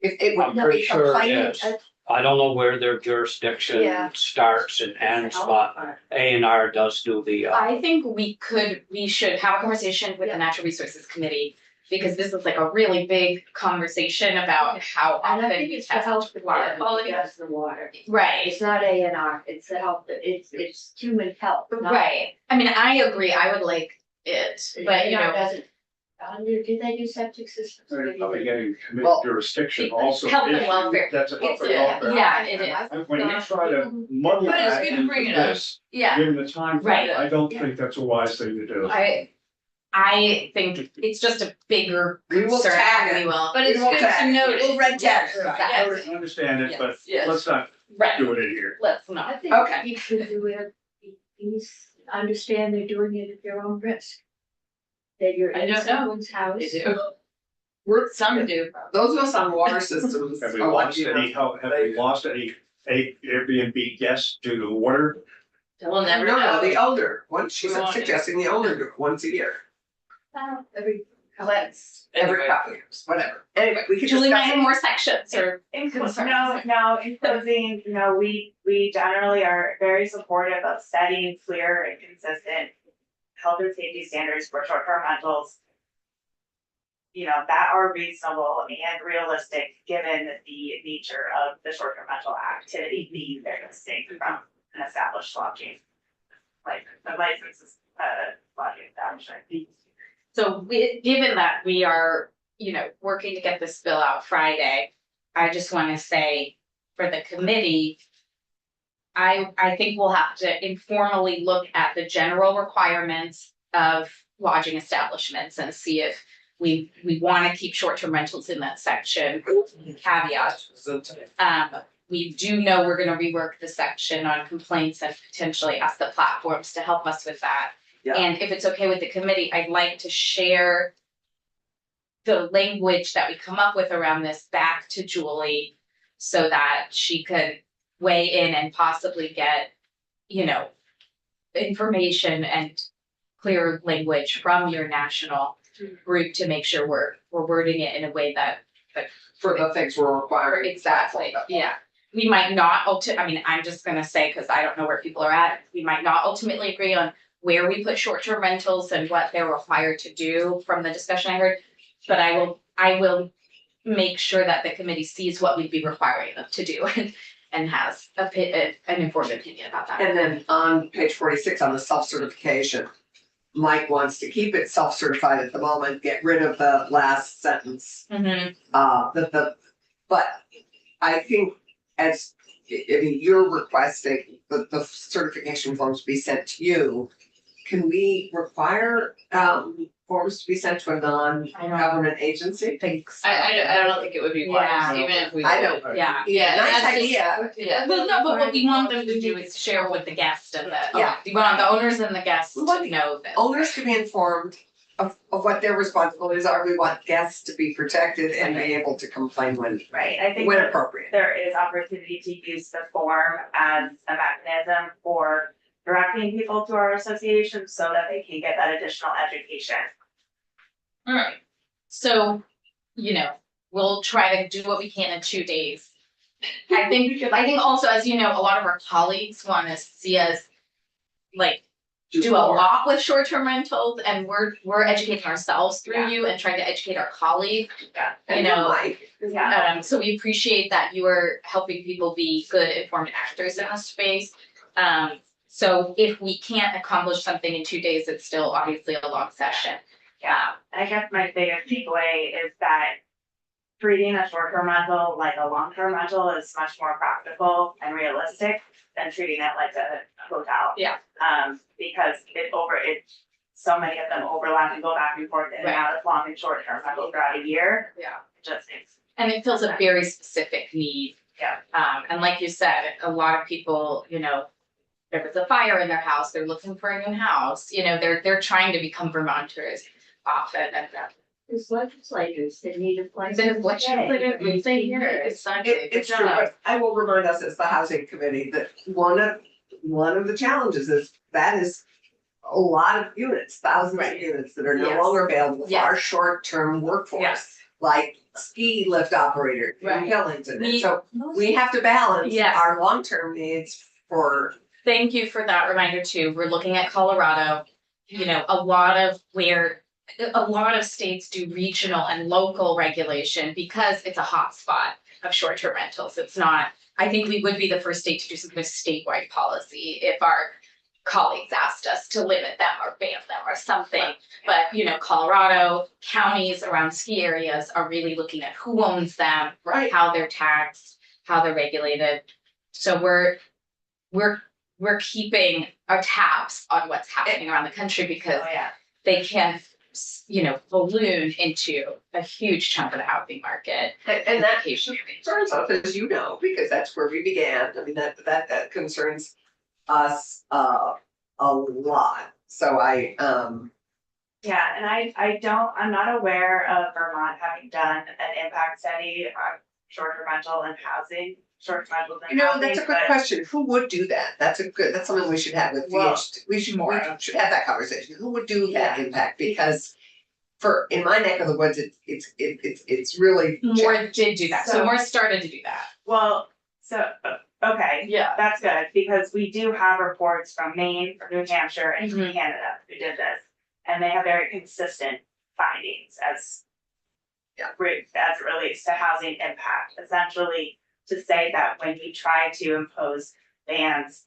If it would I'm pretty be sure it complaining, is. I don't know where their jurisdiction Yeah. starts and ends, but A&R does do the, I think we should have a conversation with the Natural Resources Committee, because this is like a really big conversation about how And I often think we it's the test health water department quality. that does the water. Right, It's not A&R, it's the health, it's human health. not- right. I mean, I agree, I would like it, but A&R doesn't, do they do septic systems? They're probably getting committee Well, jurisdiction also. health and issue. welfare. That's a health It's and a- welfare. Yeah, it is. And when you try to muddy But it's that good to bring into it up. this, Yeah, given the time, Right. I don't think that's a wise thing to do. I think it's just a bigger We will concern, tag we it. will. But it's We will good tag to it. note. We'll red tag it. I understand it, but Yes. let's not Right, do it in here. let's I not. think Okay. you should do it, these understand they're doing it at their own risk. That you're I in don't know. someone's house. They do. we're, Some do. those of us on water systems. Have we are lost lucky any, enough. have we lost any Airbnb guests due to water? We'll never No, know. the owner, she's We won't- suggesting the owner do it once a year, Every, every Anyway. couple years, whatever. Anyway, we could Julie might discuss have it. more sections or In concerns. in closing, we generally are very supportive of setting clear and consistent health and safety standards for short-term rentals. That are reasonable and realistic, given the nature of the short-term rental activity being very distinct from an established lodging. Like, the license is, lodging establishment. So given that we are, working to get this bill out Friday, I just wanna say for the committee. I think we'll have to informally look at the general requirements of lodging establishments and see if we wanna keep short-term rentals in that section. Caveat, we do know we're gonna rework the section on complaints and potentially ask the platforms to help us with that. Yeah. And if it's okay with the committee, I'd like to share the language that we come up with around this back to Julie so that she could weigh in and possibly get, information and clear language from your national group to make sure we're wording it in a way that For the things we're requiring. exactly, yeah. We might not I'm just gonna say, cause I don't know where people are at, we might not ultimately agree on where we put short-term rentals and what they're required to do from the discussion I heard. But I will make sure that the committee sees what we'd be requiring them to do and has an informed opinion about that. And then on page 46 on the self-certification, Mike wants to keep it self-certified at the moment, get rid of the last sentence. Mhm. But I think you're requesting the certification forms be sent to you. Can we require forms to be sent to a non-government agency? Thanks. I don't think it would be wise, Yeah. even if we. I don't. Yeah. Yeah, Nice that's just- idea. Yeah. Well, no, but what we want them to do is share with the guest and Yeah. we want the owners and the guests We to want know this. Owners to be informed of what their responsibilities are. We want guests to be protected and be able to complain when Right, I think when appropriate. there is opportunity to use the form as a mechanism for directing people to our association so that they can get that additional education. Alright, so, we'll try to do what we can in 2 days. I think also, as you know, a lot of our colleagues wanna see us like do a lot with short-term rentals, and we're educating ourselves through Yeah. you and trying to educate our colleagues. Yeah. And You know, Mike, Yeah. So we appreciate that you are helping people be good informed actors in this space. So if we can't accomplish something in 2 days, it's still obviously a long session. Yeah, I guess my biggest takeaway is that treating a short-term rental like a long-term rental is much more practical and realistic than treating it like a hotel. Yeah. Because so many of them overlap and go back and forth in and out of long and short-term rentals throughout a year. Yeah. It just is. And it fills a very specific need. Yeah. And like you said, a lot of people, you know, if it's a fire in their house, they're looking for a new house, you know, they're trying to become Vermonters often, and There's legislators that need a place. then to what stay. you say here is Sunday. it's true, but I will remind us as the housing committee that one of the challenges is that is a lot of units, thousands of Right. units that are no Yes. longer available for Yes. our short-term workforce. Yes. Like ski lift operators in Right. Killington, and We- so we have to balance Yes. our long-term needs for. Thank you for that reminder too. We're looking at Colorado. You know, a lot of states do regional and local regulation because it's a hot spot of short-term rentals. It's not, I think we would be the first state to do some kind of statewide policy if our colleagues asked us to limit them or ban them or something. But, you know, Colorado, counties around ski areas are really looking at who owns them, Right. how they're taxed, how they're regulated. So we're keeping our tabs on what's happening around the country because Oh, yeah. they can, you know, balloon into a huge chunk of the housing market. And that Vacation. concerns us, as you know, because that's where we began. I mean, that concerns us a lot. So Yeah, and I'm not aware of Vermont having done an impact study on short-term rental and housing, short-term rentals and you know, housing, that's a good but- question. Who would do that? That's something we should have with Well, VH. We should more. have that conversation. Who would do that Yeah. impact? Because in my neck of the woods, it's really. More did do that. So So- more started to do that. Well, so, okay, Yeah. that's good, because we do have reports from Maine, from New Hampshire, and from Mhm. Canada who did this. And they have very consistent findings as as it relates to housing impact, essentially to say that when you try to impose bans,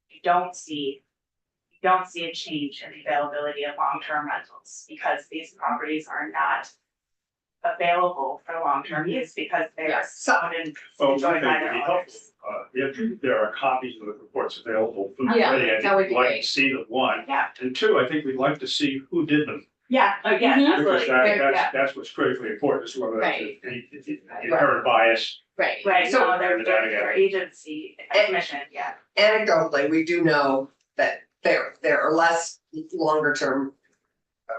you don't see a change in the availability of long-term rentals, because these properties are not available for long-term use because they are Yes. sold and Well, one enjoyed thing by would their be helpful, owners. if there are copies of the reports available Yeah, already, I that think would we'd be like great. to see them, one. Yeah. And two, I think we'd like to see who did them. Yeah, oh, yeah, Mhm. absolutely. Because Yeah. that's what's critically important, is whether Right. the inherent bias. Right. Right, So- so their agency commission, yeah. Anecdotally, we do know that there are less longer term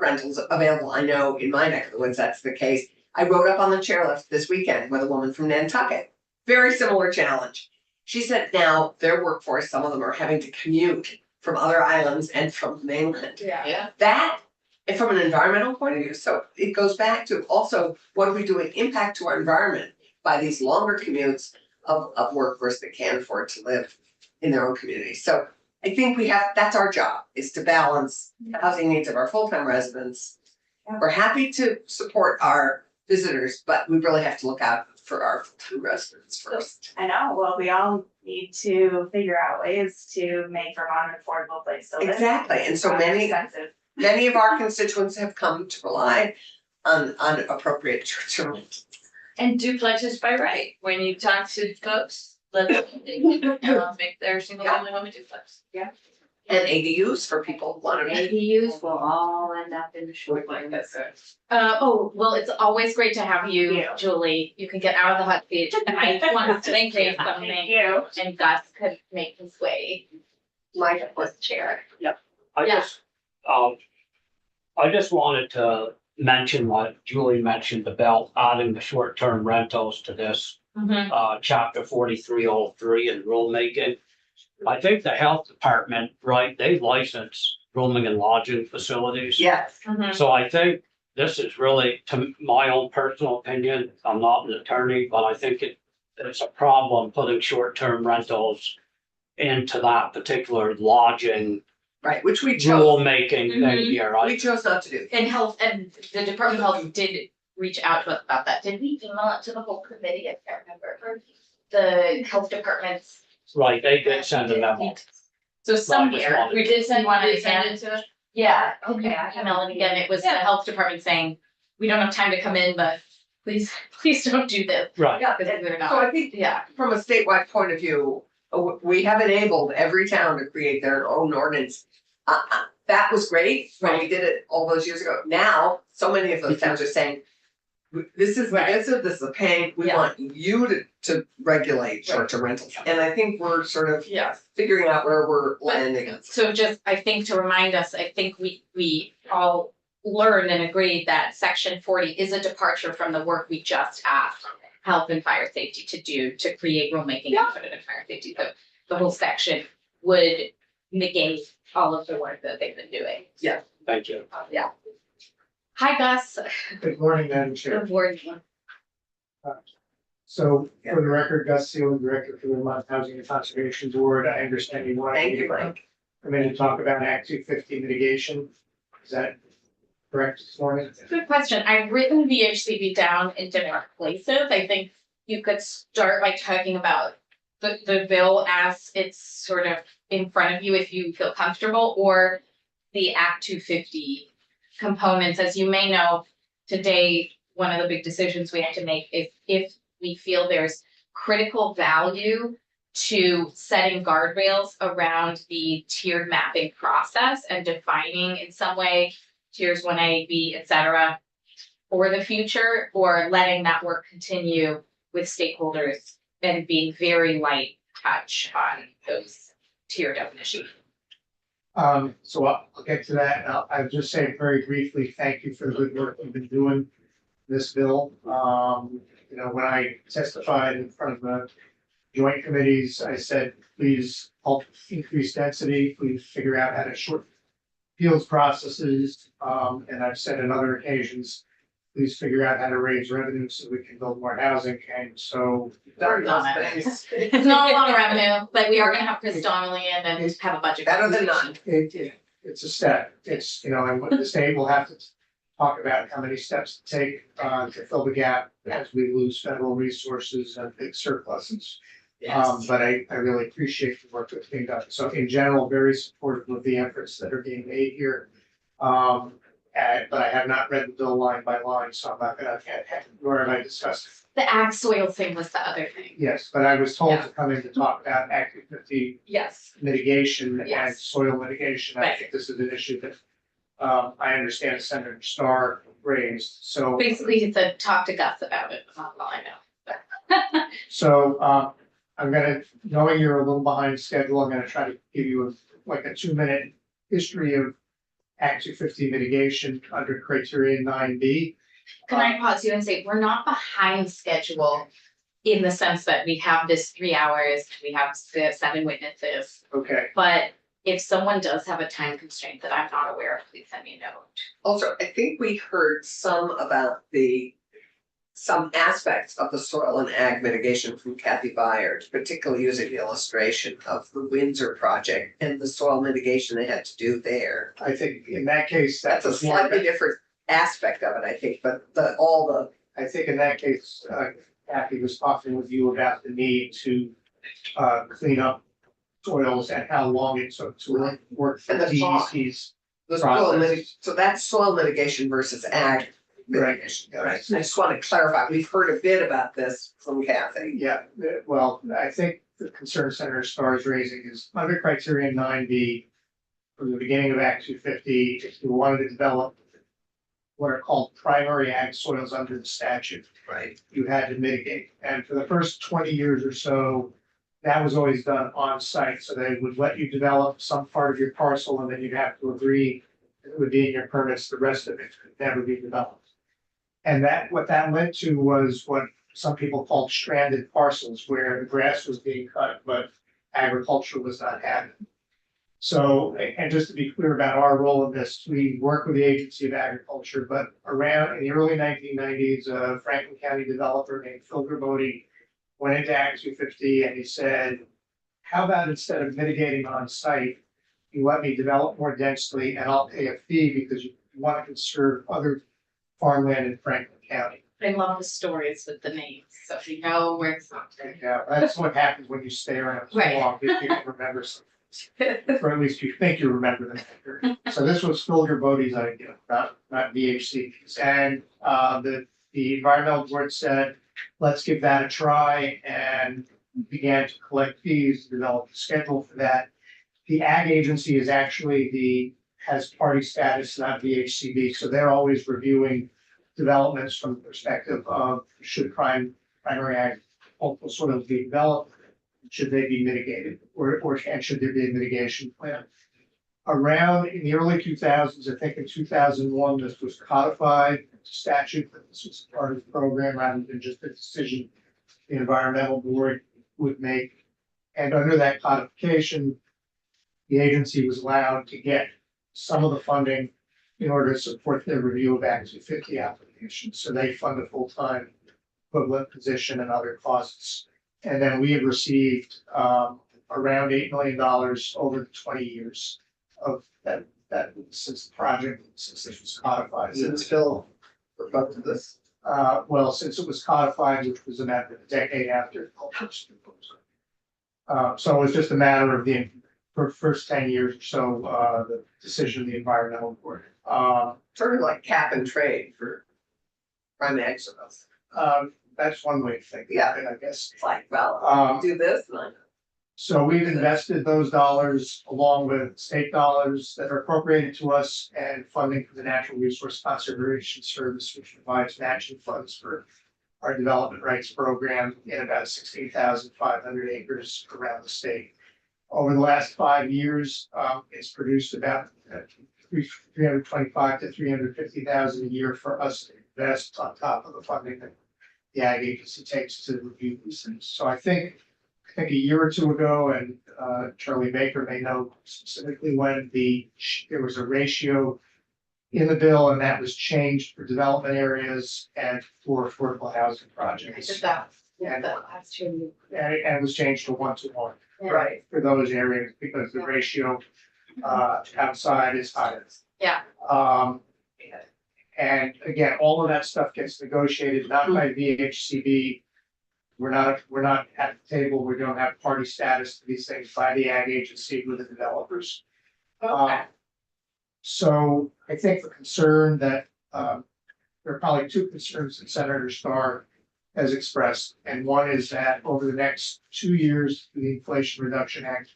rentals available. I know in my neck of the woods, that's the case. I rode up on the chairlift this weekend with a woman from Nantucket. Very similar challenge. She said now their workforce, some of them are having to commute from other islands and from the mainland. Yeah. That, and from an environmental point of view, so it goes back to also what are we doing impact to our environment by these longer commutes of workforce that can't afford to live in their own community. So I think that's our job, is to balance the housing needs of our full-time residents. Yeah. We're happy to support our visitors, but we really have to look out for our full-time residents first. I know, well, we all need to figure out ways to make Vermont an affordable place to live. Exactly, and so It's many- expensive. Many of our constituents have come to rely on appropriate short-term rentals. And duplexes by right, when you talk to folks, let them make their single family home a duplex. And ADUs for people who want to. ADUs will all end up in the short term. Well, it's always great to have you, Yeah. Julie. You can get out of the hot seat. And I want to say Thank something, you. and Gus could make his way. Mike This chair. I Yeah. just wanted to mention what Julie mentioned about adding the short-term rentals to this chapter 4303 in rulemaking. I think the health department, right, they license rooming and lodging facilities. Yes, So I think this is really, to my own personal opinion, I'm not an attorney, but I think it's a problem putting short-term rentals into that particular lodging Right, which we chose, rulemaking thing Mhm. here, we right? chose not to do. And health, and the Department of Health did reach out to us about that. Did we email it to the whole committee? I can't remember. The health departments. Right, they did send a memo. So somewhere, responded. we did send one, We and send again, it to us. yeah, Okay, I email it again. It was the health department saying, we don't have time to come in, but please, please don't do this. Right, Yeah, Because they're so not, I think yeah. from a statewide point of view, we have enabled every town to create their own ordinance. That was great when we did it all those years ago. Now, so many of those towns are saying, this is Right. this is a pain, we Yeah. want you to regulate short-term rentals. And I think we're sort of figuring out where we're landing. So just, I think to remind us, I think we all learned and agreed that section 40 is a departure from the work we just asked health and fire safety to do to create rulemaking and put it in fire safety. So the whole section would negate all of the work that they've been doing. thank you. Yeah. Hi, Gus. Good morning, Madam Chair. Good morning. So for the record, Gus Seal, Director for the Vermont Housing and Conservation Board. I understand you want Thank you, to Mike. come in and talk about Act 250 mitigation. Is that correct this morning? Good question. I've written VHCB down in different places. I think you could start by talking about the bill as it's sort of in front of you if you feel comfortable, or the Act 250 components. As you may know, today, one of the big decisions we have to make is if we feel there's critical value to setting guardrails around the tiered mapping process and defining in some way tiers 1A, B, et cetera, for the future, or letting that work continue with stakeholders and being very light touch on those tier definitions. So I'll get to that. I'll just say very briefly, thank you for the good work you've been doing this bill. You know, when I testified in front of the joint committees, I said, please help increase density, please figure out how to shorten fields processes. And I've said on other occasions, please figure out how to raise revenue so we can build more housing. And so Done those on it. things. It's not a lot of revenue, but we are gonna have Chris Donnelly in and have a budget. Better than conversation. it's a step. It's, you know, and what the state will have to talk about how many steps to take to fill the gap as we lose federal resources and big surpluses. But I really appreciate the work that's being done. So in general, very supportive of the efforts that are being made here. But I have not read the bill line by line, so I'm not gonna, nor have I discussed it. The ag soil thing was the other thing. Yes, but I was told to come in to talk about Act 250 Yes. mitigation and Yes. soil mitigation. I Right. think this is an issue that I understand Senator Starr raised. So Basically, he said, talk to Gus about it, that's all I know. So I'm gonna, knowing you're a little behind schedule, I'm gonna try to give you a 2-minute history of Act 250 mitigation under criteria 9B. Can I pause you and say, we're not behind schedule in the sense that we have this 3 hours, we have 7 witnesses, Okay, but if someone does have a time constraint that I'm not aware of, please send me a note. Also, I think we heard some about some aspects of the soil and ag mitigation from Kathy Byers, particularly using the illustration of the Windsor project and the soil mitigation they had to do there. I think in that case, That's a slightly different aspect of it, I think, but I think in that case, Kathy was talking with you about the need to clean up soils and how long it took to work And the the cost. DEC's the soil process. so that's soil mitigation versus ag mitigation. Right. Right. I just want to clarify, we've heard a bit about this from Kathy. Yeah, well, I think the concern Senator Starr is raising is under criteria 9B, from the beginning of Act 250, if you wanted to develop what are called primary ag soils under the statute, Right. you had to mitigate. And for the first 20 years or so, that was always done on site. So they would let you develop some part of your parcel and then you'd have to agree it would be in your permits, the rest of it could never be developed. And what that led to was what some people called stranded parcels, where the grass was being cut, but agriculture was not happening. So, and just to be clear about our role in this, we work with the Agency of Agriculture, but around in the early 1990s, a Franklin County developer named Phil Grimodi went into Act 250 and he said, how about instead of mitigating on site, you let me develop more densely and I'll pay a fee because you want to conserve other farmland in Franklin County. I love the stories with the names, so you know where it's not. Yeah, that's what happens when you stay around so Right. long, if you can remember something. Or at least you think you remember them. So this was Phil Gerbodi's idea, not VHC's. And the environmental board said, let's give that a try, and began to collect fees, develop a schedule for that. The ag agency is actually has party status, not VHCB, so they're always reviewing developments from the perspective of should primary ag sort of be developed, should they be mitigated, and should there be a mitigation plan? Around in the early 2000s, I think in 2001, this was codified statute, that this was part of the program rather than just a decision the environmental board would make. And under that codification, the agency was allowed to get some of the funding in order to support their review of Act 250 applications. So they fund a full-time equivalent position and other costs. And then we had received around $8 million over the 20 years of that since the project, since this was codified. Since Phil proposed this. Well, since it was codified, which was about a decade after. So it was just a matter of the first 10 years or so, the decision of the environmental board. Sort of like cap and trade for prime ag service. That's one way to think. Yeah. I guess. It's like, well, Um, do this, and I- So we've invested those dollars along with state dollars that are appropriated to us and funding for the Natural Resource Conservation Service, which provides matching funds for our development rights program in about 16,500 acres around the state. Over the last 5 years, it's produced about 325 to 350,000 a year for us to invest on top of the funding that the ag agency takes to review these things. So I think a year or two ago, and Charlie Baker may know specifically when there was a ratio in the bill, and that was changed for development areas and for affordable housing I projects. did that. And- The last two. And it was changed to 1-to-1 right, for those areas because the ratio outside is higher. Yeah. And again, all of that stuff gets negotiated not by VHCB. We're not at the table. We don't have party status to these things by the ag agency with the developers. Okay. So I think the concern that, there are probably two concerns that Senator Starr has expressed. And one is that over the next 2 years, through the Inflation Reduction Act,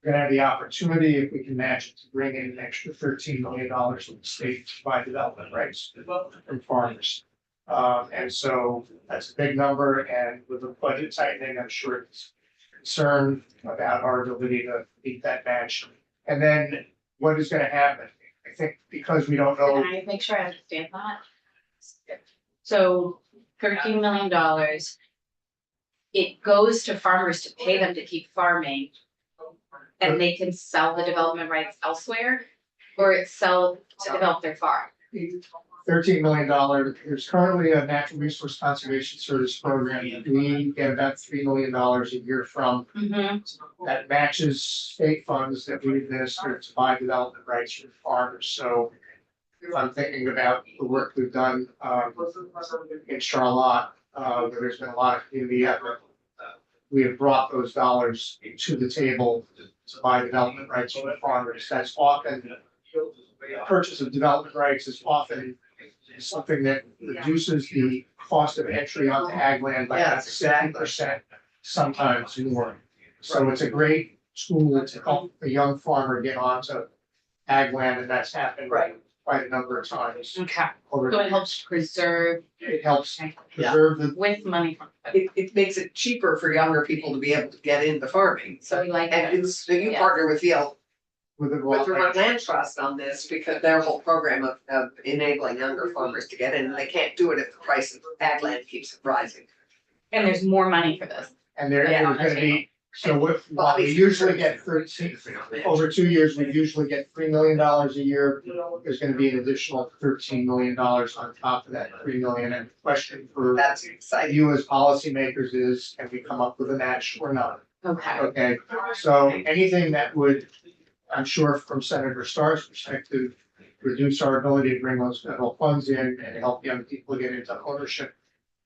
we're gonna have the opportunity, if we can match it, to bring in an extra $13 million from the state to buy development rights from farmers. And so that's a big number, and with the budget tightening, I'm sure it's concern about our ability to meet that match. And then what is gonna happen? I think because we don't know. Can I make sure I understand that? So $13 million. It goes to farmers to pay them to keep farming. And they can sell the development rights elsewhere, or it's sell to develop their farm. $13 million. There's currently a natural resource conservation service program that we get about $3 million a year from that matches state funds that we administer to buy development rights from farmers. So if I'm thinking about the work we've done in Charlotte, where there's been a lot of community effort. We have brought those dollars to the table to buy development rights from farmers. That's often, purchase of development rights is often something that reduces the cost of entry onto ag land by about Yes, 70%, sometimes more. So it's a great tool to help a young farmer get onto ag land, and that's happened right. quite a number of times. Okay, over so the it helps preserve It helps preserve the, with money from. It makes it cheaper for younger people to be able to get into farming, So so. we like And it. it's, so you Yeah. partner with Yale, with the with the raw. Vermont Land Trust on this, because their whole program of enabling younger farmers to get in, and they can't do it if the price of ag land keeps rising. And there's more money for this. And there Yeah. is gonna be, so what, while we Bobby's usually concerned. get 13, over 2 years, we usually get $3 million a year. There's gonna be an additional $13 million on top of that 3 million, and the question for That's exciting. you as policymakers is, can we come up with a match or not? Okay. Okay, so anything that would I'm sure from Senator Starr's perspective, reduce our ability to bring those federal funds in and help young people get into ownership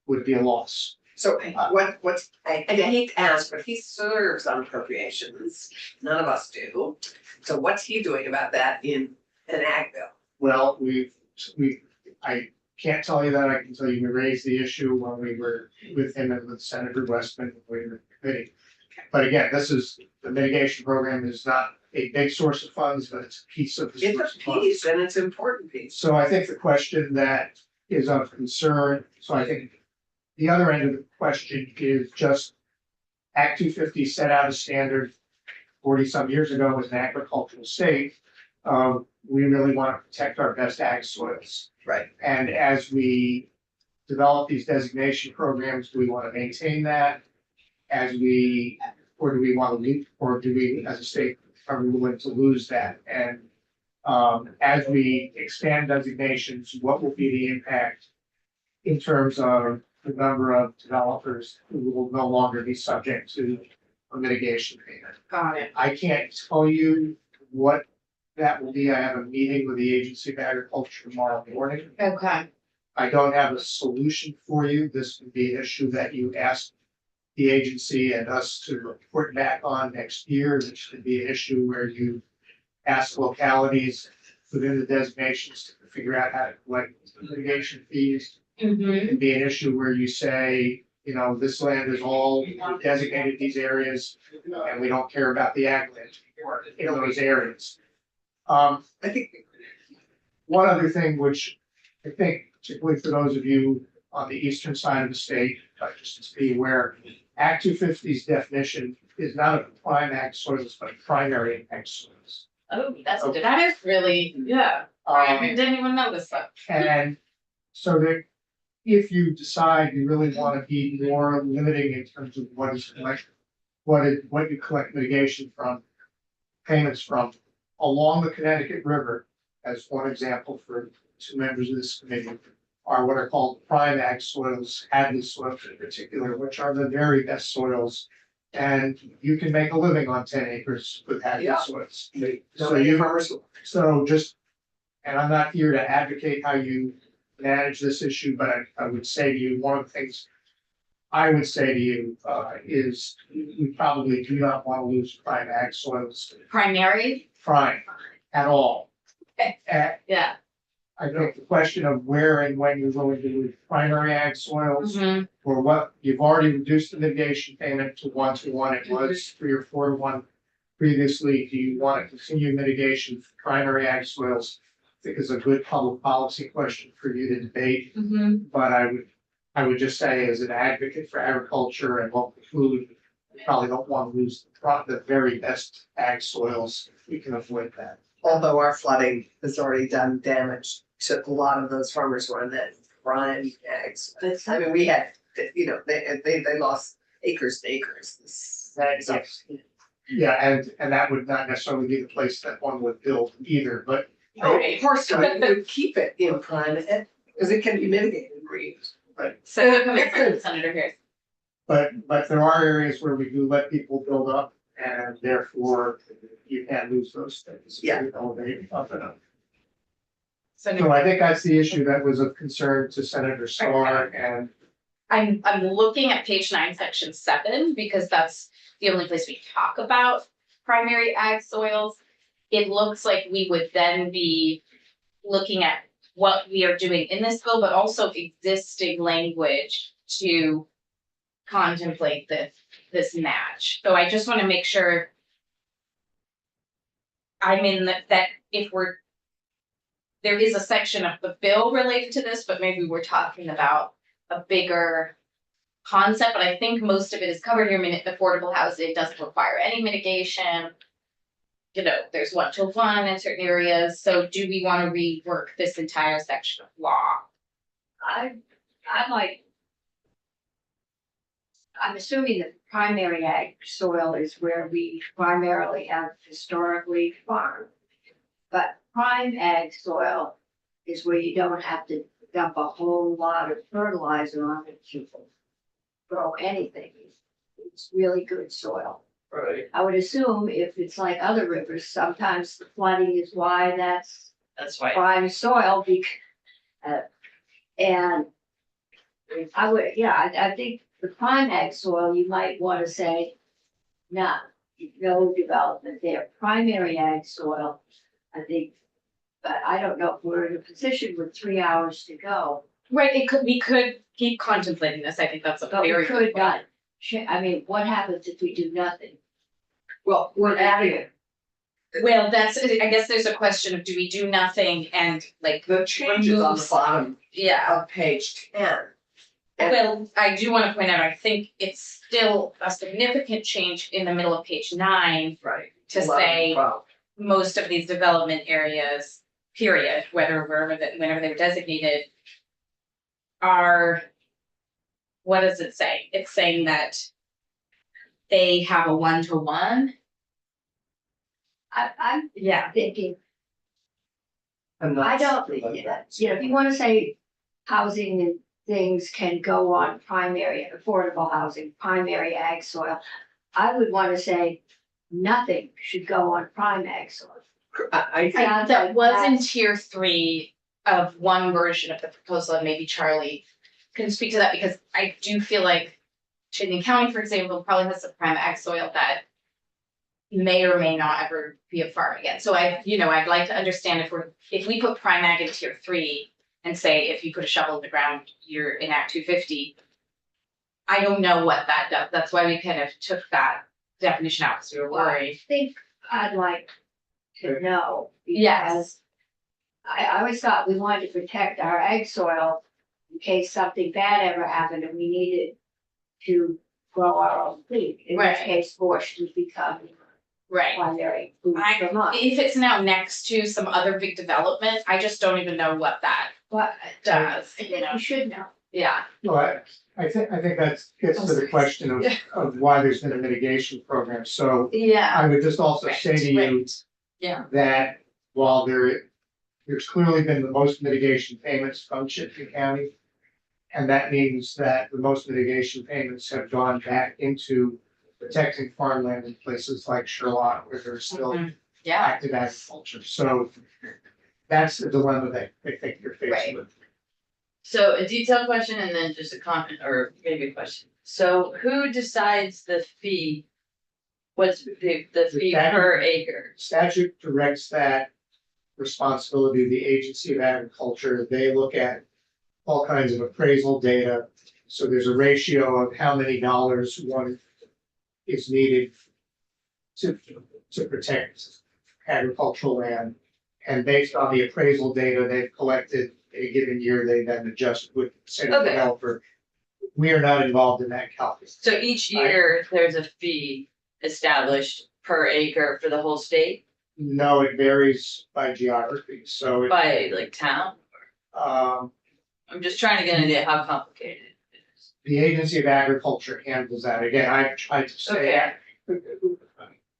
would be a loss. So I hate to ask, but he serves on appropriations. None of us do. So what's he doing about that in an ag bill? Well, I can't tell you that. I can tell you we raised the issue when we were with him and with Senator Westman, when we were in the committee. But again, the mitigation program is not a big source of funds, but it's a piece of the It's source a of funds. piece and it's an important piece. So I think the question that is of concern, so I think the other end of the question is just Act 250 set out a standard 40-some years ago as an agricultural state. We really want to protect our best ag soils. Right. And as we develop these designation programs, do we want to maintain that? Or do we want to leave, or do we, as a state, are we willing to lose that? And as we expand designations, what will be the impact in terms of the number of developers who will no longer be subject to a mitigation payment? Got it. I can't tell you what that will be. I have a meeting with the Agency of Agriculture tomorrow morning. Okay. I don't have a solution for you. This would be an issue that you ask the agency and us to report back on next year. This should be an issue where you ask localities within the designations to figure out how to collect mitigation fees. Mm-hmm. It can be an issue where you say, you know, this land is all designated these areas and we don't care about the ag land in those areas. I think One other thing, which I think particularly for those of you on the eastern side of the state, just to be aware, Act 250's definition is not of prime ag soils, but primary ag soils. Oh, that's a Okay. different. That is really, yeah. I didn't even know this stuff. And so that if you decide you really want to be more limiting in terms of what is collect, what you collect mitigation from, payments from, along the Connecticut River, as one example for two members of this committee, are what are called prime ag soils, Hadley soils in particular, which are the very best soils. And you can make a living on 10 acres with Hadley Yeah. soils. so So many you, farmers. so just, and I'm not here to advocate how you manage this issue, but I would say to you, one of the things I would say to you, is we probably do not want to lose prime ag soils, Primary? prime at all. Okay. Yeah. I think the question of where and when you're willing to lose primary ag soils, Mm-hmm. or what, you've already reduced the mitigation payment to 1-to-1, it was 3 or 4-to-1 previously. Do you want to continue mitigation for primary ag soils? I think is a good public policy question for you to debate, Mm-hmm. but I would just say as an advocate for agriculture and local food, we probably don't want to lose the very best ag soils if we can avoid that. Although our flooding has already done damage to a lot of those farmers who are in that prime ags. I mean, we had, you know, they lost acres and acres. So, Yeah, and that would not necessarily be the place that one would build either, but Okay, horse. so you would keep it in prime because it can be mitigated and reused. So, Senator Harris. But there are areas where we do let people build up and therefore you can't lose those things. Yeah. You elevate up and up. So So I think that's the issue that was of concern to Senator Starr and I'm looking at page 9, section 7, because that's the only place we talk about primary ag soils. It looks like we would then be looking at what we are doing in this bill, but also existing language to contemplate this match. So I just want to make sure I'm in that if there is a section of the bill related to this, but maybe we're talking about a bigger concept, but I think most of it is covered here. I mean, affordable housing doesn't require any mitigation. You know, there's 1-to-1 in certain areas, so do we want to rework this entire section of law? I like. I'm assuming that primary ag soil is where we primarily have historically farmed. But prime ag soil is where you don't have to dump a whole lot of fertilizer on it to grow anything. It's really good soil. Right. I would assume if it's like other rivers, sometimes the flooding is why that's That's why. prime soil and I would, yeah, I think the prime ag soil, you might wanna say, no, no development there, primary ag soil, I think. But I don't know if we're in a position with 3 hours to go, Right, we could keep contemplating this, I think that's a but we very could good point. not. I mean, what happens if we do nothing? Well, we're adding it. Well, that's, I guess there's a question of do we do nothing and like, The changes on the Removes- bottom yeah. of page 10. And- Well, I do wanna point out, I think it's still a significant change in the middle of page 9 Right. to 11, say 12. most of these development areas, period, whenever they were designated, are, what does it say? It's saying that they have a 1-to-1. I'm Yeah. thinking, I'm not I don't, sure about that. you know, if you wanna say housing and things can go on primary, affordable housing, primary ag soil, I would wanna say nothing should go on prime ag soil. I think Sounds That like was in that's- tier 3 of one version of the proposal, and maybe Charlie can speak to that, because I do feel like Chittenden County, for example, probably has some prime ag soil that may or may not ever be a farm again. So I'd like to understand if we put prime ag in tier 3 and say if you put a shovel in the ground, you're in Act 250. I don't know what that does. That's why we kind of took that definition out, because we were worried. I think I'd like to know. Yes. Because I always thought we wanted to protect our ag soil in case something bad ever happened and we needed to grow our own food. In which Right. case borscht would become Right. primary food I- for us. If it's now next to some other big development, I just don't even know what that But does, I you think know? we should know. Yeah, Well, I think that gets to the question of, Yeah. of why there's been a mitigation program. So yeah. I would just also say to you Yeah. that while there's clearly been the most mitigation payments from Chittenden County. And that means that the most mitigation payments have gone back into protecting farmland in places like Sherlock, where there's still Mhm. Yeah, active agriculture. So that's the dilemma that I think you're faced Right. with. So a detailed question and then just a comment or maybe a question. So who decides the fee? What's the fee statute. per acre? Statute directs that responsibility of the Agency of Agriculture. They look at all kinds of appraisal data. So there's a ratio of how many dollars one is needed to protect agricultural land. And based on the appraisal data they've collected a given year, they then adjust with the city Okay. developer. We are not involved in that calculus. So each year, there's a fee established per acre for the whole state No, it varies by geography. So it, by like town? um, I'm just trying to get an idea how complicated it is. the Agency of Agriculture handles that. Again, I've tried to say.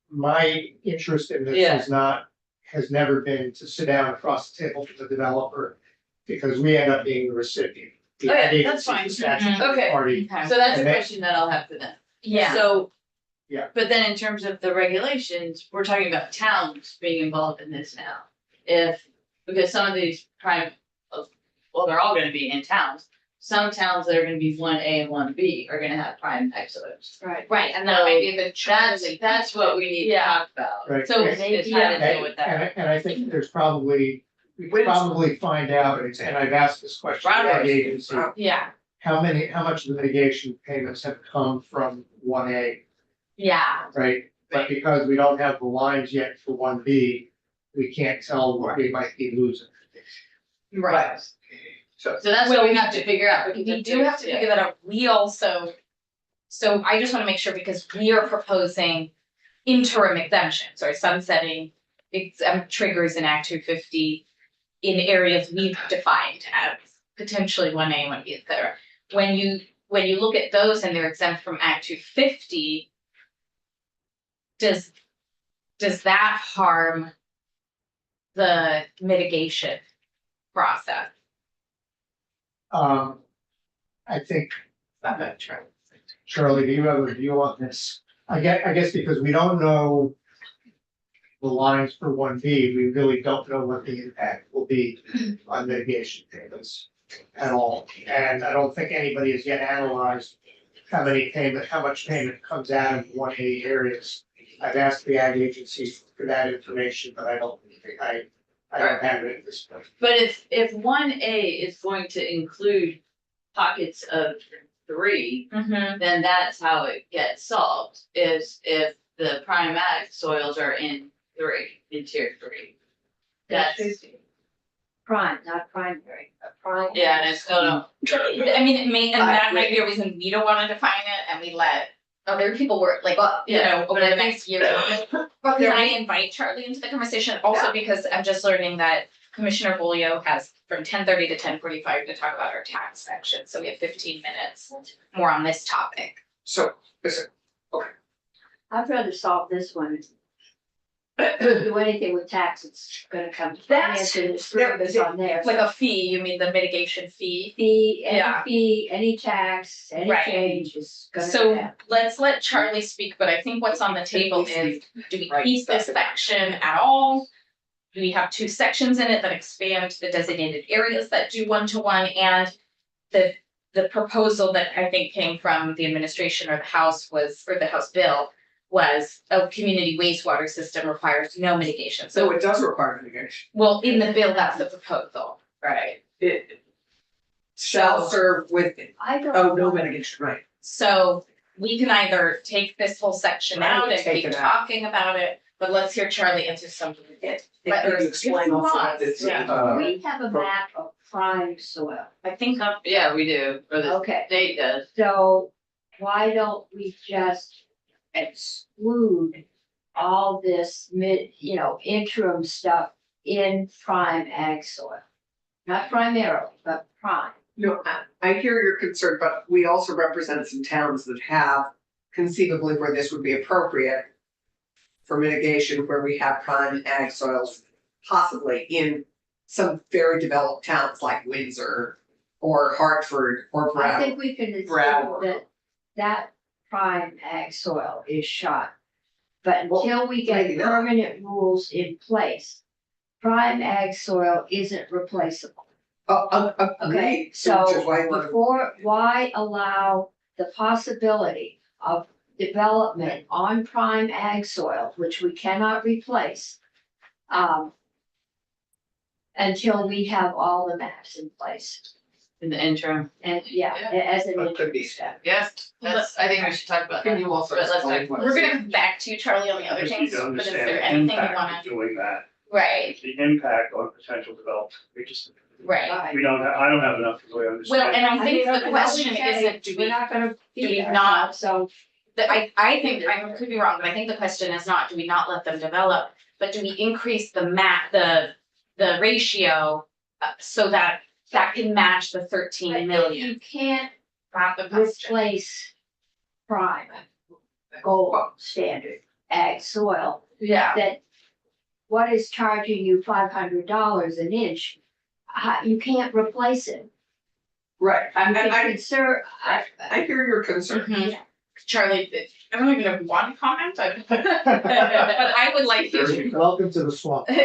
My interest in this Yeah. has never been to sit down across the table with the developer, because we end up being the recipient. The Okay, ag agency that's is the fine. statutory Okay. party. okay, So that's a And then- question that I'll have for them. yeah, So. Yeah. But then in terms of the regulations, we're talking about towns being involved in this now. Because some of these well, they're all gonna be in towns. Some towns that are gonna be 1A and 1B are gonna have prime ag soils. Right. right, and that might be the Charlie. That's what we need to talk about. Right. So And- it's how to deal with that. And I think there's probably, we When's- probably find out, and I've asked this question to Right. the agency, Yeah, how much of the mitigation payments have come from 1A, yeah, right? But because we don't have the lines yet for 1B, we can't tell what we might be losing. right. So So that's what we have to figure out. because We if do have there's- to figure that out. We also, so I just wanna make sure, because we are proposing interim exemptions or sunsetting triggers in Act 250 in areas we've defined as potentially 1A, 1B, et cetera. When you look at those and they're exempt from Act 250, does that harm the mitigation process? I think, Charlie, do you have a view on this? I guess because we don't know the lines for 1B, we really don't know what the impact will be on mitigation payments at all. And I don't think anybody has yet analyzed how much payment comes out of 1A areas. I've asked the ag agencies for that information, but I don't have it at this point. But if 1A is going to include pockets of 3, Mhm. then that's how it gets solved, is if the prime ag soils are in 3, in tier 3. That's, Prime, not primary, prime. yeah, and I still don't, I mean, it may, and I that might be a reason we don't wanna define it and we let other people work, like, you yeah, know, over but the I think- next year. But can I invite Charlie into the conversation also because I'm just learning that Commissioner Bolio has from 10:30 to 10:45 to talk about our tax section, so we have 15 minutes more on this topic. So, listen, I'd rather solve this one. Do anything with tax, it's gonna come to That's- finance and it's three of us on there. Like a fee, you mean the mitigation fee? Yeah. Any fee, any tax, any Right. change is gonna So happen. let's let Charlie speak, but I think what's on the table is, do we Right. keep this section at all? Do we have 2 sections in it that expand the designated areas that do one-to-one and the proposal that I think came from the administration or the House was, or the House bill was a community wastewater system requires no mitigation. so So, it does require mitigation. well, in the bill, that's the proposal, right? It shall serve with, I don't. oh, no want- mitigation, right? So we can either take this whole section I out would and take keep it out. talking about it, but let's hear Charlie answer something. Let me explain also what this is. Yeah. We have a map of prime soil, I think of, yeah, we do, or the okay, state does. so why don't we just exclude all this interim stuff in prime ag soil? Not primarily, but prime. No, I hear your concern, but we also represent some towns that have conceivably where this would be appropriate for mitigation, where we have prime ag soils, possibly in some very developed towns like Windsor or Hartford or I Brattleboro. think we can assume Brattleboro. that prime ag soil is shot. But Well, until we maybe get not. permanent rules in place, prime ag soil isn't replaceable. Okay, Agreed, so which is why we're, why allow the possibility of development on prime ag soil, which we cannot replace? Until we have all the maps in place, In the interim. and Yeah. as an That could be. interim step. Yes, I think we should talk about Can that. you also But let's explain talk- what? we're gonna come back to you, Charlie, on the other I just things, need to but is understand there the anything you impact wanna? of doing that, Right, the impact on potential development. right. I don't have enough to really understand. Well, and I think mean, the question isn't, do We're we, not gonna do we feed not- ourselves, so I think, I could be wrong, but I think the question is not, do we not let them develop? But do we increase the the ratio, so that can match the 13 million? you can't Not the question. replace prime, gold standard ag soil, Yeah, that what is charging you $500 an inch, you can't replace it. Right, You and can I consider, I hear your concern. Mhm. Charlie, I don't even know if you want to comment, but I would like you to. Welcome to the swamp. But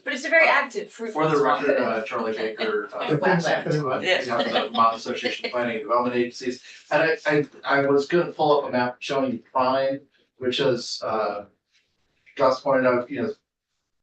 it's a very active fruit. For the record, Charlie Baker, the Vermont Association of Planning and Development Agencies. And I was gonna pull up a map showing you prime, which is, Gus pointed out,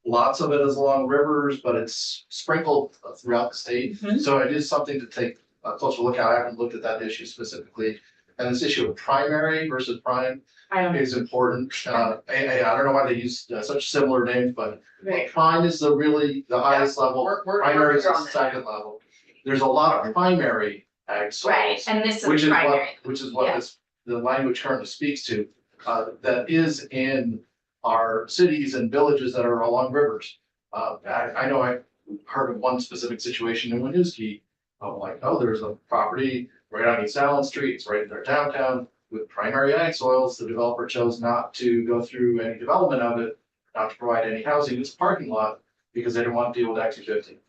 lots of it is along rivers, but it's sprinkled throughout the state. Mhm. So it is something to take a closer look at. I haven't looked at that issue specifically. And this issue of primary versus prime I don't know. is important. I don't know why they use such similar names, but Right. prime is the highest level. We're Primary is clear the on that. second level. There's a lot of primary ag soils. Right, and this Which is is primary. what Yeah. the language currently speaks to, that is in our cities and villages that are along rivers. I know I heard of one specific situation in Winooski, there's a property right on East Allen Street, it's right in their downtown with primary ag soils. The developer chose not to go through any development of it, not to provide any housing, it's a parking lot, because they didn't want to deal with Act 250.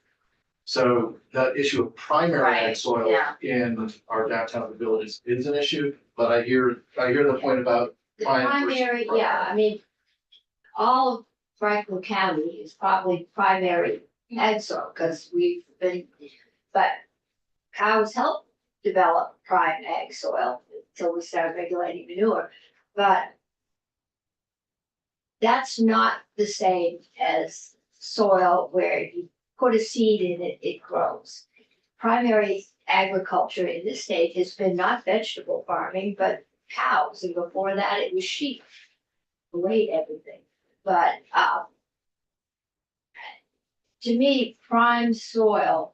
So the issue of primary Right, ag soil yeah. in our downtown villages is an issue, but I hear the point about The prime versus primary, yeah, I mean, all of Franklin County is probably primary ag soil, because we've been, but cows help develop prime ag soil until we start regulating manure, but that's not the same as soil where you put a seed in it, it grows. Primary agriculture in this state has been not vegetable farming, but cows, and before that it was sheep. Who ate everything, but, to me, prime soil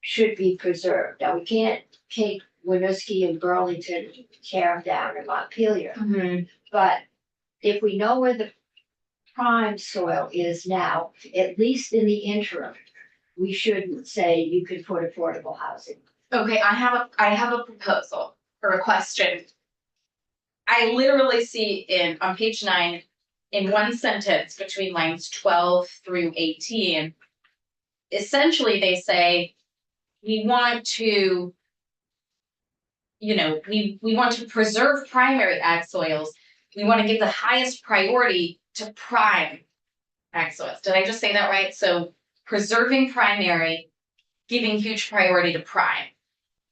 should be preserved. Now, we can't take Winooski and Burlington, tear them down, and Montpelier. But if we know where the prime soil is now, at least in the interim, we shouldn't say you can put affordable housing. Okay, I have a proposal or a question. I literally see on page 9, in one sentence between lines 12 through 18. Essentially, they say, we want to, we want to preserve primary ag soils. We want to give the highest priority to prime ag soils. Did I just say that right? So preserving primary, giving huge priority to prime.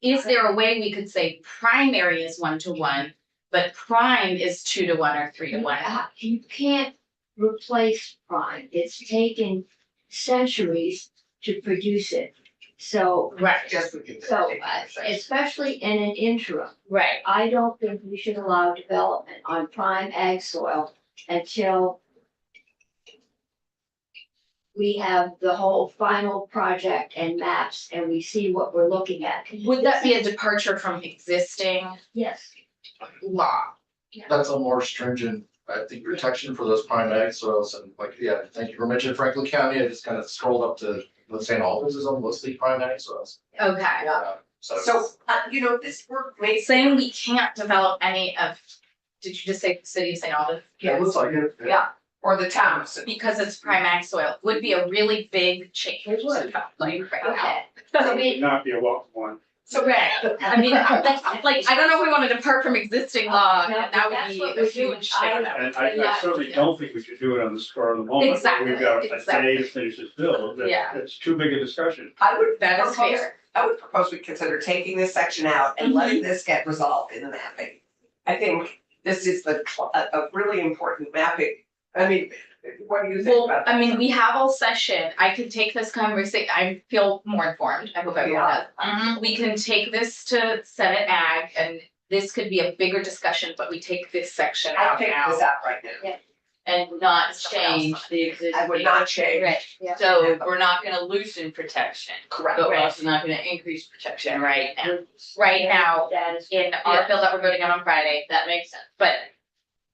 Is there a way we could say primary is 1-to-1, but prime is 2-to-1 or 3-to-1? You can't replace prime. It's taken centuries to produce it. So, Right, Just. especially in an interim, right. I don't think we should allow development on prime ag soil until we have the whole final project and maps and we see what we're looking at. Would that be a departure from existing Yes. law? That's a more stringent, I think, protection for those prime ag soils and thank you for mentioning Franklin County. I just kind of scrolled up to the St. Albans is on mostly prime ag soils. Okay. So, this work may Saying we can't develop any of, did you just say the city of St. Albans? It looks like it. Yeah. or the towns. Because it's prime ag soil, would be a really big change. It would. Like right now. Okay. I mean, Would not be a welcome one. So, right, I mean, that's like, I don't know if we wanna depart from existing law, and that would That's be what a we're doing. huge I thing. know. And I Yeah. certainly don't think we should do it on the spur of the moment. Exactly, We've got a exactly. day to finish this bill. Yeah. It's too big a discussion. I would That is propose, fair. I would propose we consider taking this section out and letting this get resolved in the mapping. I think this is a really important mapping. I mean, what do you think Well, about that? I mean, we have all session, I could take this conversation, I feel more informed, I hope everyone does. We can take this to Senate Ag, and this could be a bigger discussion, but we take this section I'll out take now. this out right now. And not Someone else. change the existing. I would not change. Right, So we're not gonna loosen protection, Correct. but we're also not gonna increase protection. right now, right now, that is. in our bill that we're voting on Friday, That makes sense. but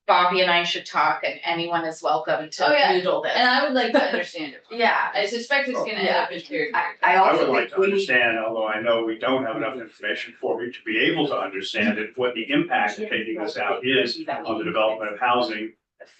Bobby and I should talk, and anyone is welcome to Oh, yeah. noodle this. And I would like to understand it. Yeah, I suspect it's gonna end up in peer. I I also would like think to we need, understand, although I know we don't have enough information for me to be able to understand it, what the impact of taking this out is on the development of housing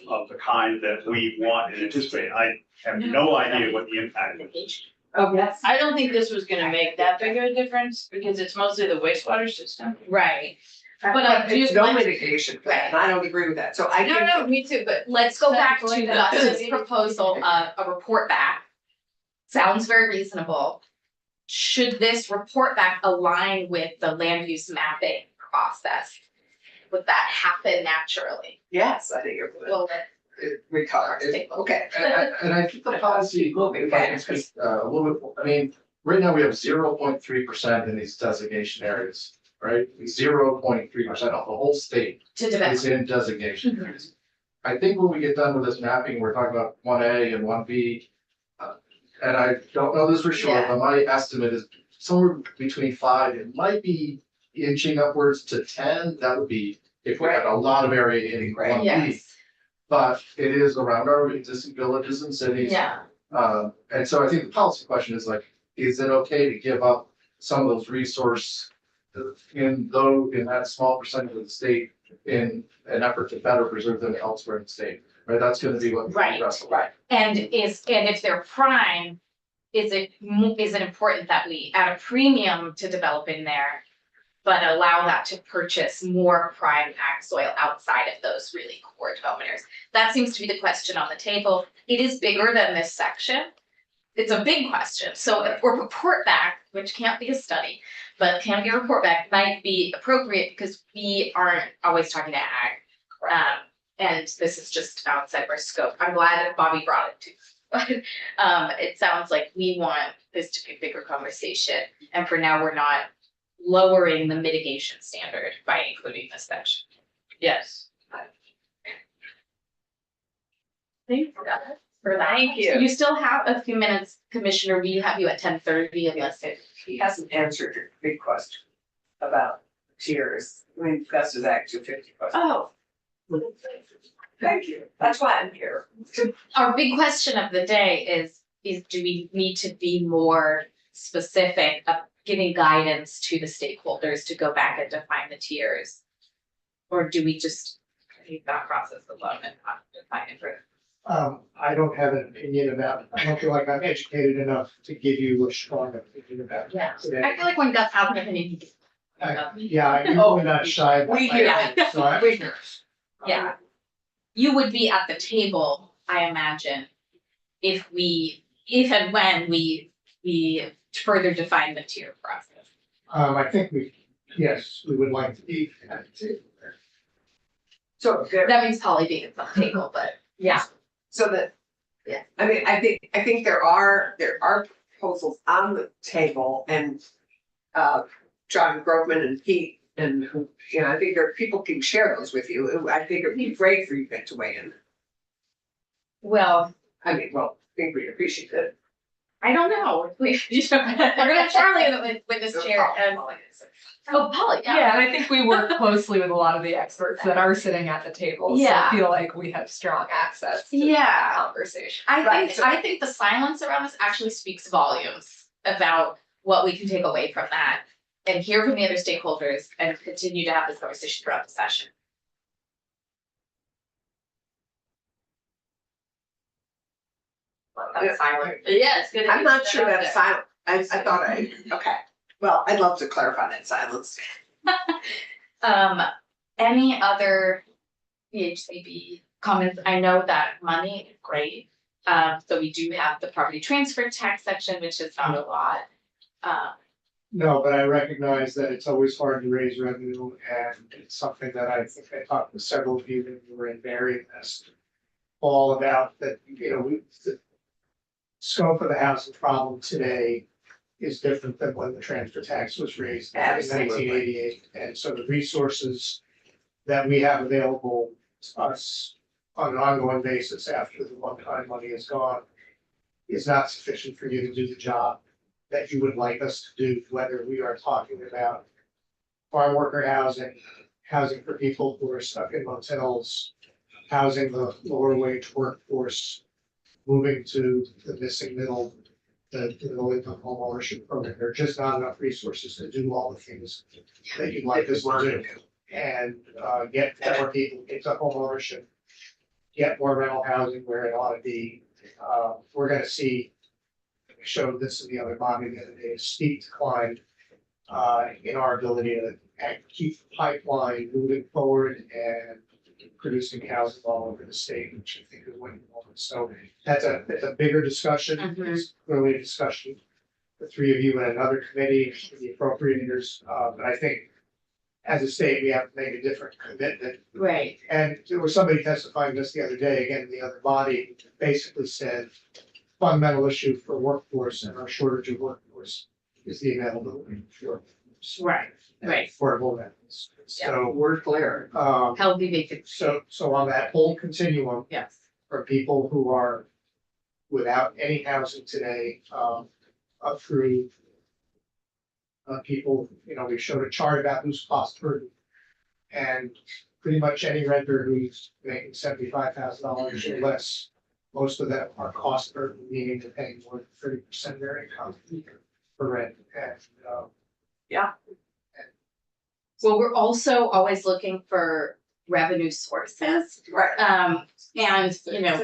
of the kind that we want and anticipate. I have no idea what the impact is. yes. I don't think this was gonna make that big of a difference because it's mostly the wastewater system. right. But I do, It's no let's- mitigation plan, and I don't agree with that, so I think. No, me too, but let's go back to Going Gus's proposal of a report back. Sounds very reasonable. Should this report back align with the land use mapping process? Would that happen naturally? Yes, I think you're. Well, Recover, okay. And I think the policy, if I can speak a little bit, I mean, right now we have 0.3% in these designation areas, right? 0.3% of the whole state to develop. is in designation areas. I think when we get done with this mapping, we're talking about 1A and 1B. And I don't know this for sure, Yeah. but my estimate is somewhere between 5, it might be inching upwards to 10. That would be if we had a lot of area in Right. 1B. Yes, But it is around our existing villages and cities. yeah, And so I think the policy question is like, is it okay to give up some of those resources in that small percentage of the state in an effort to better preserve them elsewhere in the state? Right, that's gonna be what. we Right, wrestle with. right. and if they're prime, is it important that we add a premium to developing there, but allow that to purchase more prime ag soil outside of those really core development areas? That seems to be the question on the table. It is bigger than this section. It's a big question. So if or report back, which can't be a study, but can be a report back, might be appropriate because we aren't always talking to ag. And this is just outside of our scope. I'm glad that Bobby brought it to. But it sounds like we want this to be a bigger conversation. And for now, we're not lowering the mitigation standard by including this section. Yes. Thank you. You still have a few minutes, Commissioner. We have you at 10:30 unless it. He hasn't answered your big question about tiers. We discussed his Act 250 question. Oh, Thank you. That's why I'm here. our big question of the day is do we need to be more specific of giving guidance to the stakeholders to go back and define the tiers? Or do we just leave that process alone and not define it further? I don't have an opinion about, I don't feel like I'm educated enough to give you a strong opinion about Yeah. it today. I feel like when Gus has an opinion, he gets. Yeah, I'm usually not shy. about We my hear opinion, so I'm We curious. Yeah. You would be at the table, I imagine, if and when we further define the tier process. I think yes, we would like to be at the table there. So there, That means Polly being at the table, but yeah. so that. Yeah. I mean, I think there are proposals on the table and John Grobman and Pete and who, I think people can share those with you. I think it'd be great for you to weigh in. Well, I mean, well, I think we'd appreciate it. I don't know. We're gonna have Charlie in the witness chair and Polly, Yeah, and I think we work closely with a lot of the experts that are sitting at the table. Yeah. So I feel like we have strong access to Yeah. the conversation. I think the silence around this actually speaks volumes about what we can take away from that and hear from the other stakeholders and continue to have this conversation throughout the session. That's silent. Yeah, it's good. I'm not sure that's silent. I thought okay. Well, I'd love to clarify that silence. Any other VHCB comments? I know that money is great. So we do have the property transfer tax section, which is not a lot. No, but I recognize that it's always hard to raise revenue and it's something that I think I talked to several of you when you were in Barry this all about that, the scope of the housing problem today is different than when the transfer tax was raised in Absolutely. 1988. And so the resources that we have available to us on an ongoing basis after the one-time money is gone is not sufficient for you to do the job that you would like us to do, whether we are talking about farm worker housing, housing for people who are stuck in motels, housing the lower wage workforce, moving to the missing middle, the middle income home ownership program. There are just not enough resources to do all the things that you'd like us to do. And get more people into home ownership, get more rental housing where it ought to be. We're gonna see, we showed this in the other body the other day, a steep decline in our ability to keep the pipeline moving forward and producing housing all over the state, which I think is what you want. So that's a bigger discussion. Mhm. It's clearly a discussion, the three of you and another committee, the appropriators, but I think as a state, we have to make a different commitment. Right. And there was somebody testifying this the other day, again, in the other body, who basically said fundamental issue for workforce and our shortage of workforce is the availability of workforce. Right. Right. Affordable rentals. Yeah. So, We're clear. Healthy vacancy. so on that whole continuum, Yes. for people who are without any housing today, up through people, we showed a chart about who's cost burden. And pretty much any renter who's making $75,000 or less, most of them are cost burden, meaning they're paying more than 30% of their income for rent. And, Well, we're also always looking for revenue sources. Right. And,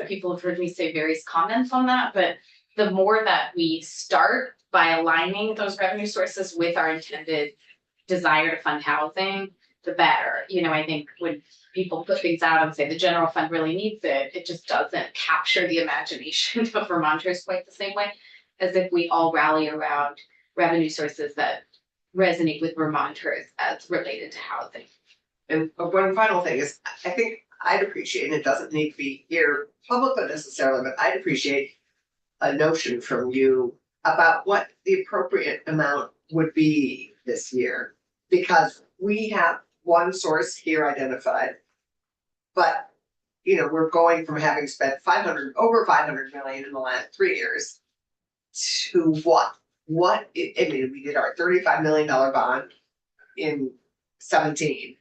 people have heard me say various comments on that, but the more that we start by aligning those revenue sources with our intended desire to fund housing, the better. You know, I think when people put things out and say the general fund really needs it, it just doesn't capture the imagination of Vermonters quite the same way as if we all rally around revenue sources that resonate with Vermonters as related to housing. And one final thing is, I think I'd appreciate, and it doesn't need to be here publicly necessarily, but I'd appreciate a notion from you about what the appropriate amount would be this year. Because we have one source here identified. But, you know, we're going from having spent over 500 million in the last 3 years to what? I mean, we did our $35 million bond in 17.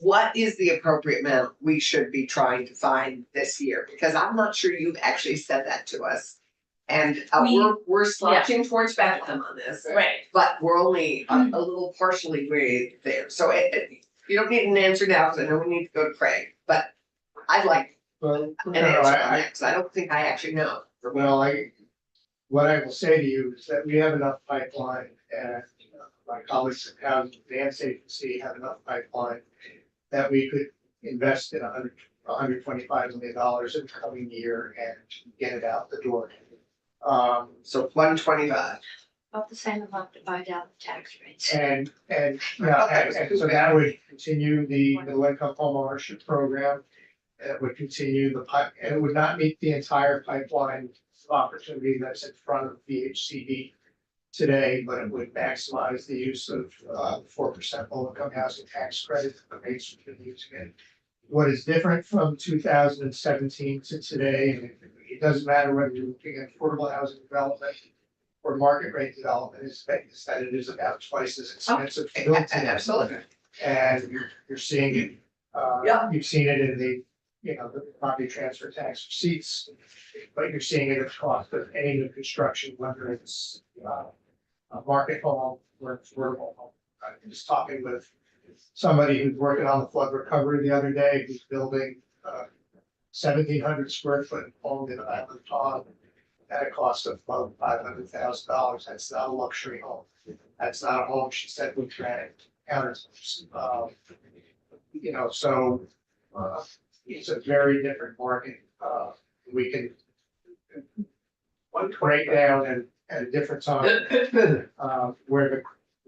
What is the appropriate amount we should be trying to find this year? Because I'm not sure you've actually said that to us. And we're slouching towards Bethlehem on this, Right. but we're only a little partially way there. So you don't need an answer now, because I know we need to go to Craig, but I'd like Well, an answer on that, because I don't think I actually know. what I will say to you is that we have enough pipeline, and my colleagues at Housing Finance Agency have enough pipeline that we could invest in $125 million in the coming year and get it out the door. So 125. About the same amount to buy down the tax rates. And thought that was so that would continue the middle income home ownership program. It would continue and it would not meet the entire pipeline of opportunity that's in front of VHCD today, but it would maximize the use of 4% low income housing tax credit. The rates we've been using it. What is different from 2017 to today, and it doesn't matter whether you're looking at affordable housing development or market rate development, is that it is about twice as expensive to build today. Absolutely. And you're seeing it, Yeah. you've seen it in the property transfer tax receipts, but you're seeing it at the cost of any new construction, whether it's a market home or affordable home. I'm just talking with somebody who's working on the flood recovery the other day, who's building 1,700 square foot home in Island Pond at a cost of about $500,000. That's not a luxury home. That's not a home, she said, with granite countertops. So it's a very different market. We can break down at a different time where the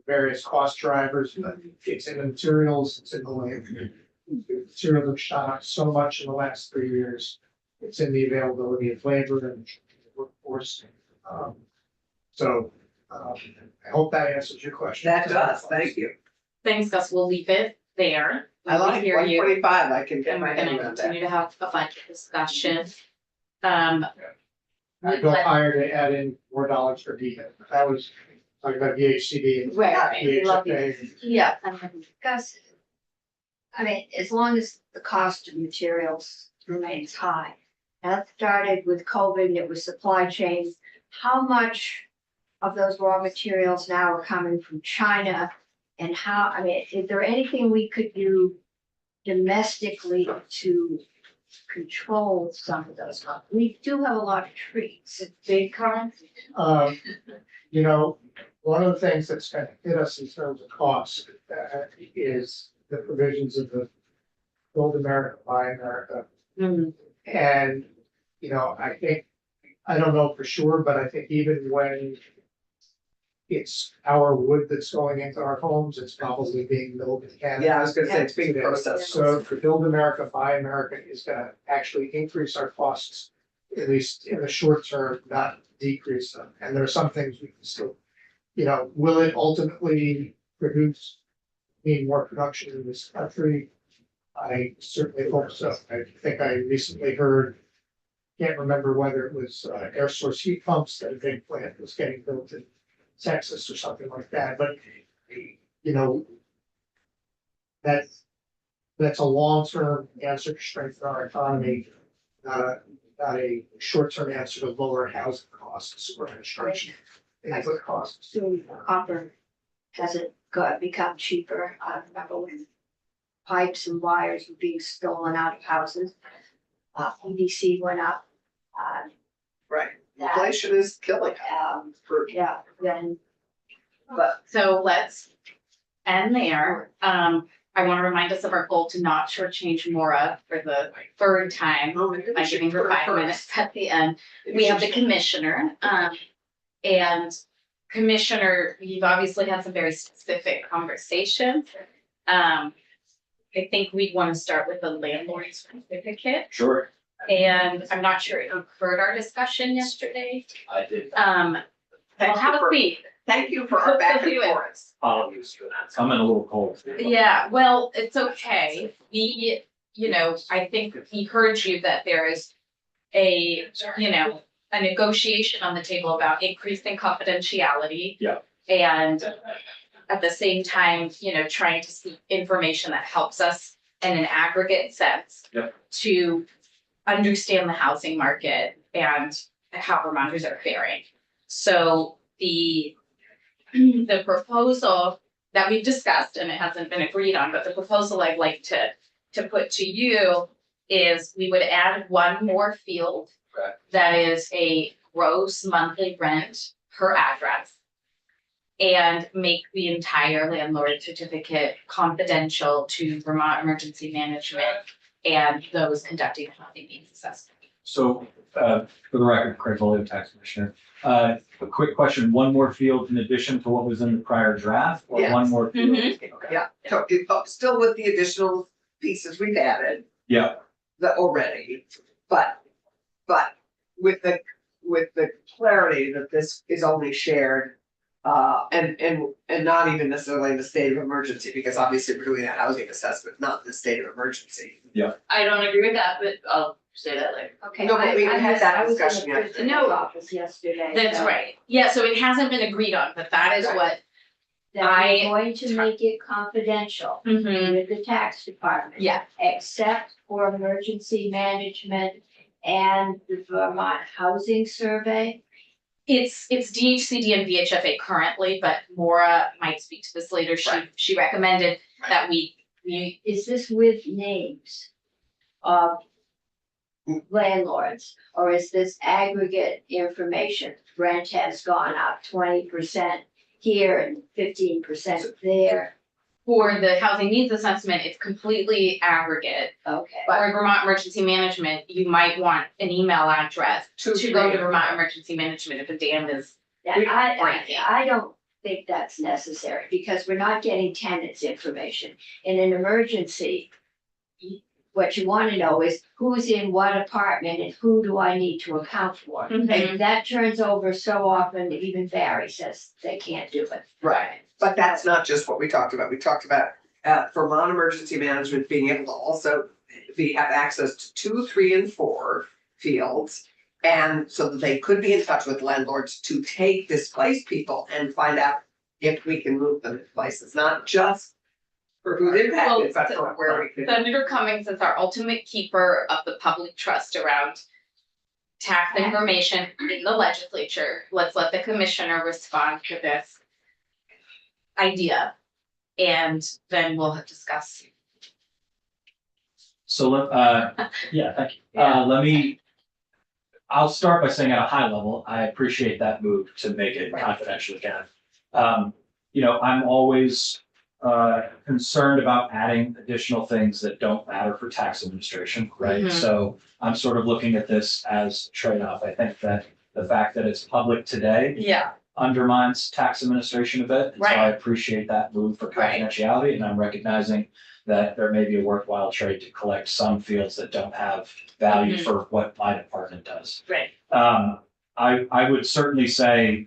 various cost drivers, but it's in the materials, it's in the labor. The materials have shot up so much in the last 3 years. It's in the availability of labor and workforce. I hope that answers your question. That does, thank you. Thanks, Gus. We'll leave it there. I like Hear you. 125, I can get And my we're head gonna around that. continue to have a fun discussion. I go higher to add in more dollars for DHEC. That was talking about VHCD and Right, we love you. VHFA. Yeah, Gus, I mean, as long as the cost of materials remains high. That started with COVID and it was supply chain. How much of those raw materials now are coming from China? And is there anything we could do domestically to control some of those? We do have a lot of trees. Big current. One of the things that's going to hit us in terms of cost is the provisions of the Build America, Buy America. And, I don't know for sure, but I think even when it's our wood that's going into our homes, it's probably being milled in Canada. Yeah, I was gonna say, it's being processed. So for Build America, Buy America is gonna actually increase our costs, at least in the short term, not decrease them. And there are some things we can still, will it ultimately mean more production in this country? I certainly hope so. I think I recently heard, can't remember whether it was air source heat pumps that a big plant was getting built in Texas or something like that, but that's a long-term answer to strengthen our economy, not a short-term answer to lower housing costs or construction input costs. So copper hasn't become cheaper. I remember when pipes and wires were being stolen out of houses. PVC went up. Right. that, Inflation is killing us. yeah, then So let's end there. I want to remind us of our goal to not shortchange Maura for the third time by giving her 5 minutes at the end. We have the commissioner, and commissioner, you've obviously had some very specific conversations. I think we'd want to start with the landlord certificate, Sure, and I'm not sure if you heard our discussion yesterday. I did. Well, have a seat. Thank you for our back and forth. Apologies for that. I'm in a little cold. Yeah, well, it's okay. We, I think we heard you that there is a negotiation on the table about increasing confidentiality. Yeah. And at the same time, trying to seek information that helps us in an aggregate sense. Yep. To understand the housing market and how Vermonters are faring. So the proposal that we've discussed, and it hasn't been agreed on, but the proposal I'd like to put to you is we would add one more field. Okay. That is a gross monthly rent per address. And make the entire landlord certificate confidential to Vermont Emergency Management and those conducting housing needs assessment. So, for the record, Craig Foley, Tax Commissioner, a quick question, one more field in addition to what was in the prior draft? Or one Yes. more field? Mhm. Okay. Yeah, so still with the additional pieces we've added. Yeah, Already, but with the clarity that this is only shared. And not even necessarily in the state of emergency, because obviously we're doing a housing assessment, not in the state of emergency. I don't agree with that, but I'll say that later. okay. No, but we I had that was in the discussion yesterday. principal's No. office yesterday. That's so right. Yeah, so it hasn't been agreed on, but that is what. That I- we're going to make it confidential Mhm. with the tax department. Yeah. Except for emergency management and the Vermont Housing Survey. It's DHCD and VHFA currently, but Maura might speak to this later. She recommended that we Is this with names of landlords, or is this aggregate information? Rent has gone up 20% here and 15% there. for the housing needs assessment, it's completely aggregate. Okay. For Vermont Emergency Management, you might want an email address to go to Vermont Emergency Management if a dam is. Yeah, I don't think that's necessary, because we're not getting tenants' information. In an emergency, what you wanna know is who's in what apartment and who do I need to account for? Mhm. And that turns over so often, that even Barry says they can't do it. Right, but that's not just what we talked about. We talked about Vermont Emergency Management being able to also have access to 2, 3, and 4 fields. And so that they could be in touch with landlords to take displaced people and find out if we can move them to places, not just for who's impacted, but for where we could. Senator Cummings is our ultimate keeper of the public trust around tax information in the legislature. Let's let the commissioner respond to this idea. And then we'll discuss. so, yeah, thank you. I'll start by saying at a high level, I appreciate that move to make it confidential again. I'm always concerned about adding additional things that don't matter for tax administration, right? Mhm. So I'm sort of looking at this as a trade-off. I think that the fact that it's public today Yeah. undermines tax administration a bit. And so I Right. appreciate that move for Right. confidentiality, and I'm recognizing that there may be a worthwhile trade to collect some fields that don't have value Mhm. for what my department does. Right. I would certainly say,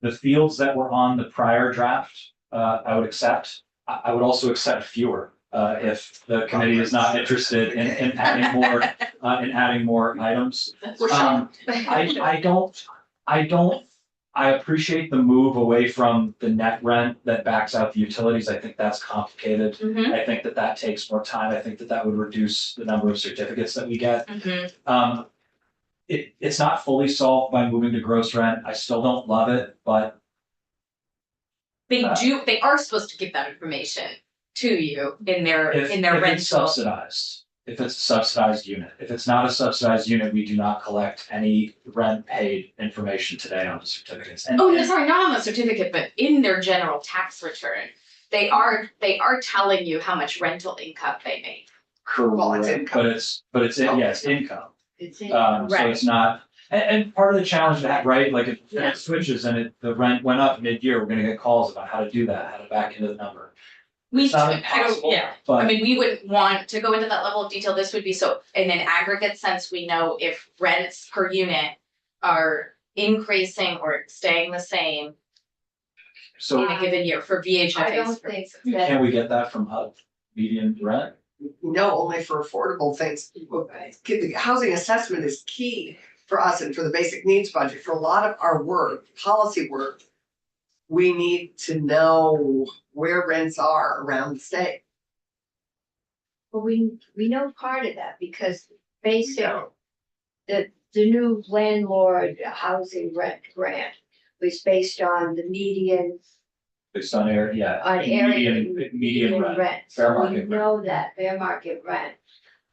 the fields that were on the prior draft, I would accept. I would also accept fewer, if the committee is not interested in adding more items. I appreciate the move away from the net rent that backs out the utilities. I think that's complicated. Mhm. I think that takes more time. I think that would reduce the number of certificates that we get. Mhm. It's not fully solved by moving to gross rent. I still don't love it, but They are supposed to give that information to you in their if it's rental. subsidized, if it's a subsidized unit. If it's not a subsidized unit, we do not collect any rent paid information today on the certificates. And- Oh, no, sorry, not on the certificate, but in their general tax return, they are telling you how much rental income they make. Well, it's Correct, income. but it's, yeah, it's income. It's in. So Right. it's not, and part of the challenge of that, right, like if it switches and the rent went up mid-year, we're gonna get calls about how to do that, how to back into the number. We, It's not I don't, impossible, yeah, I but mean, we wouldn't want to go into that level of detail, this would be so, in an aggregate sense, we know if rents per unit are increasing or staying the same so in a given year for I VHFA's don't think purposes. that, can we get that from HUD, median rent? No, only for affordable things. The housing assessment is key for us and for the basic needs budget. For a lot of our work, policy work, we need to know where rents are around the state. but we know part of that because basic, the new landlord housing rent grant was based on the median, Based on area, yeah. on area. Median rent, So fair we market rent. know that fair market rent.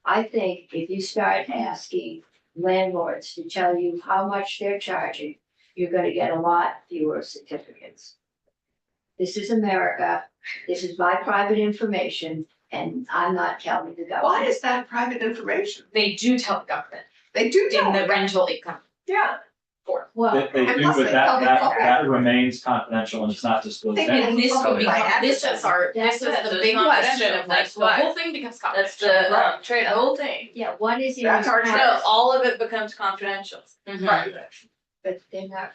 I think if you start asking landlords to tell you how much they're charging, you're gonna get a lot fewer certificates. This is America, this is my private information, and I'm not telling the government. Why is that private information? They do tell the government They do tell in the me. rental income. Yeah. Well, They And do, plus but they that, tell the that, public. that remains confidential and it's not disclosed. They anywhere. And this would be, Public this is our, this is That's the it, big so it's question of confidential, like, that's the why. whole thing becomes That's confidential. the trade, the whole thing. yeah, one is in That's our your choice. No, house, all of it becomes confidential. Mhm. but they're not,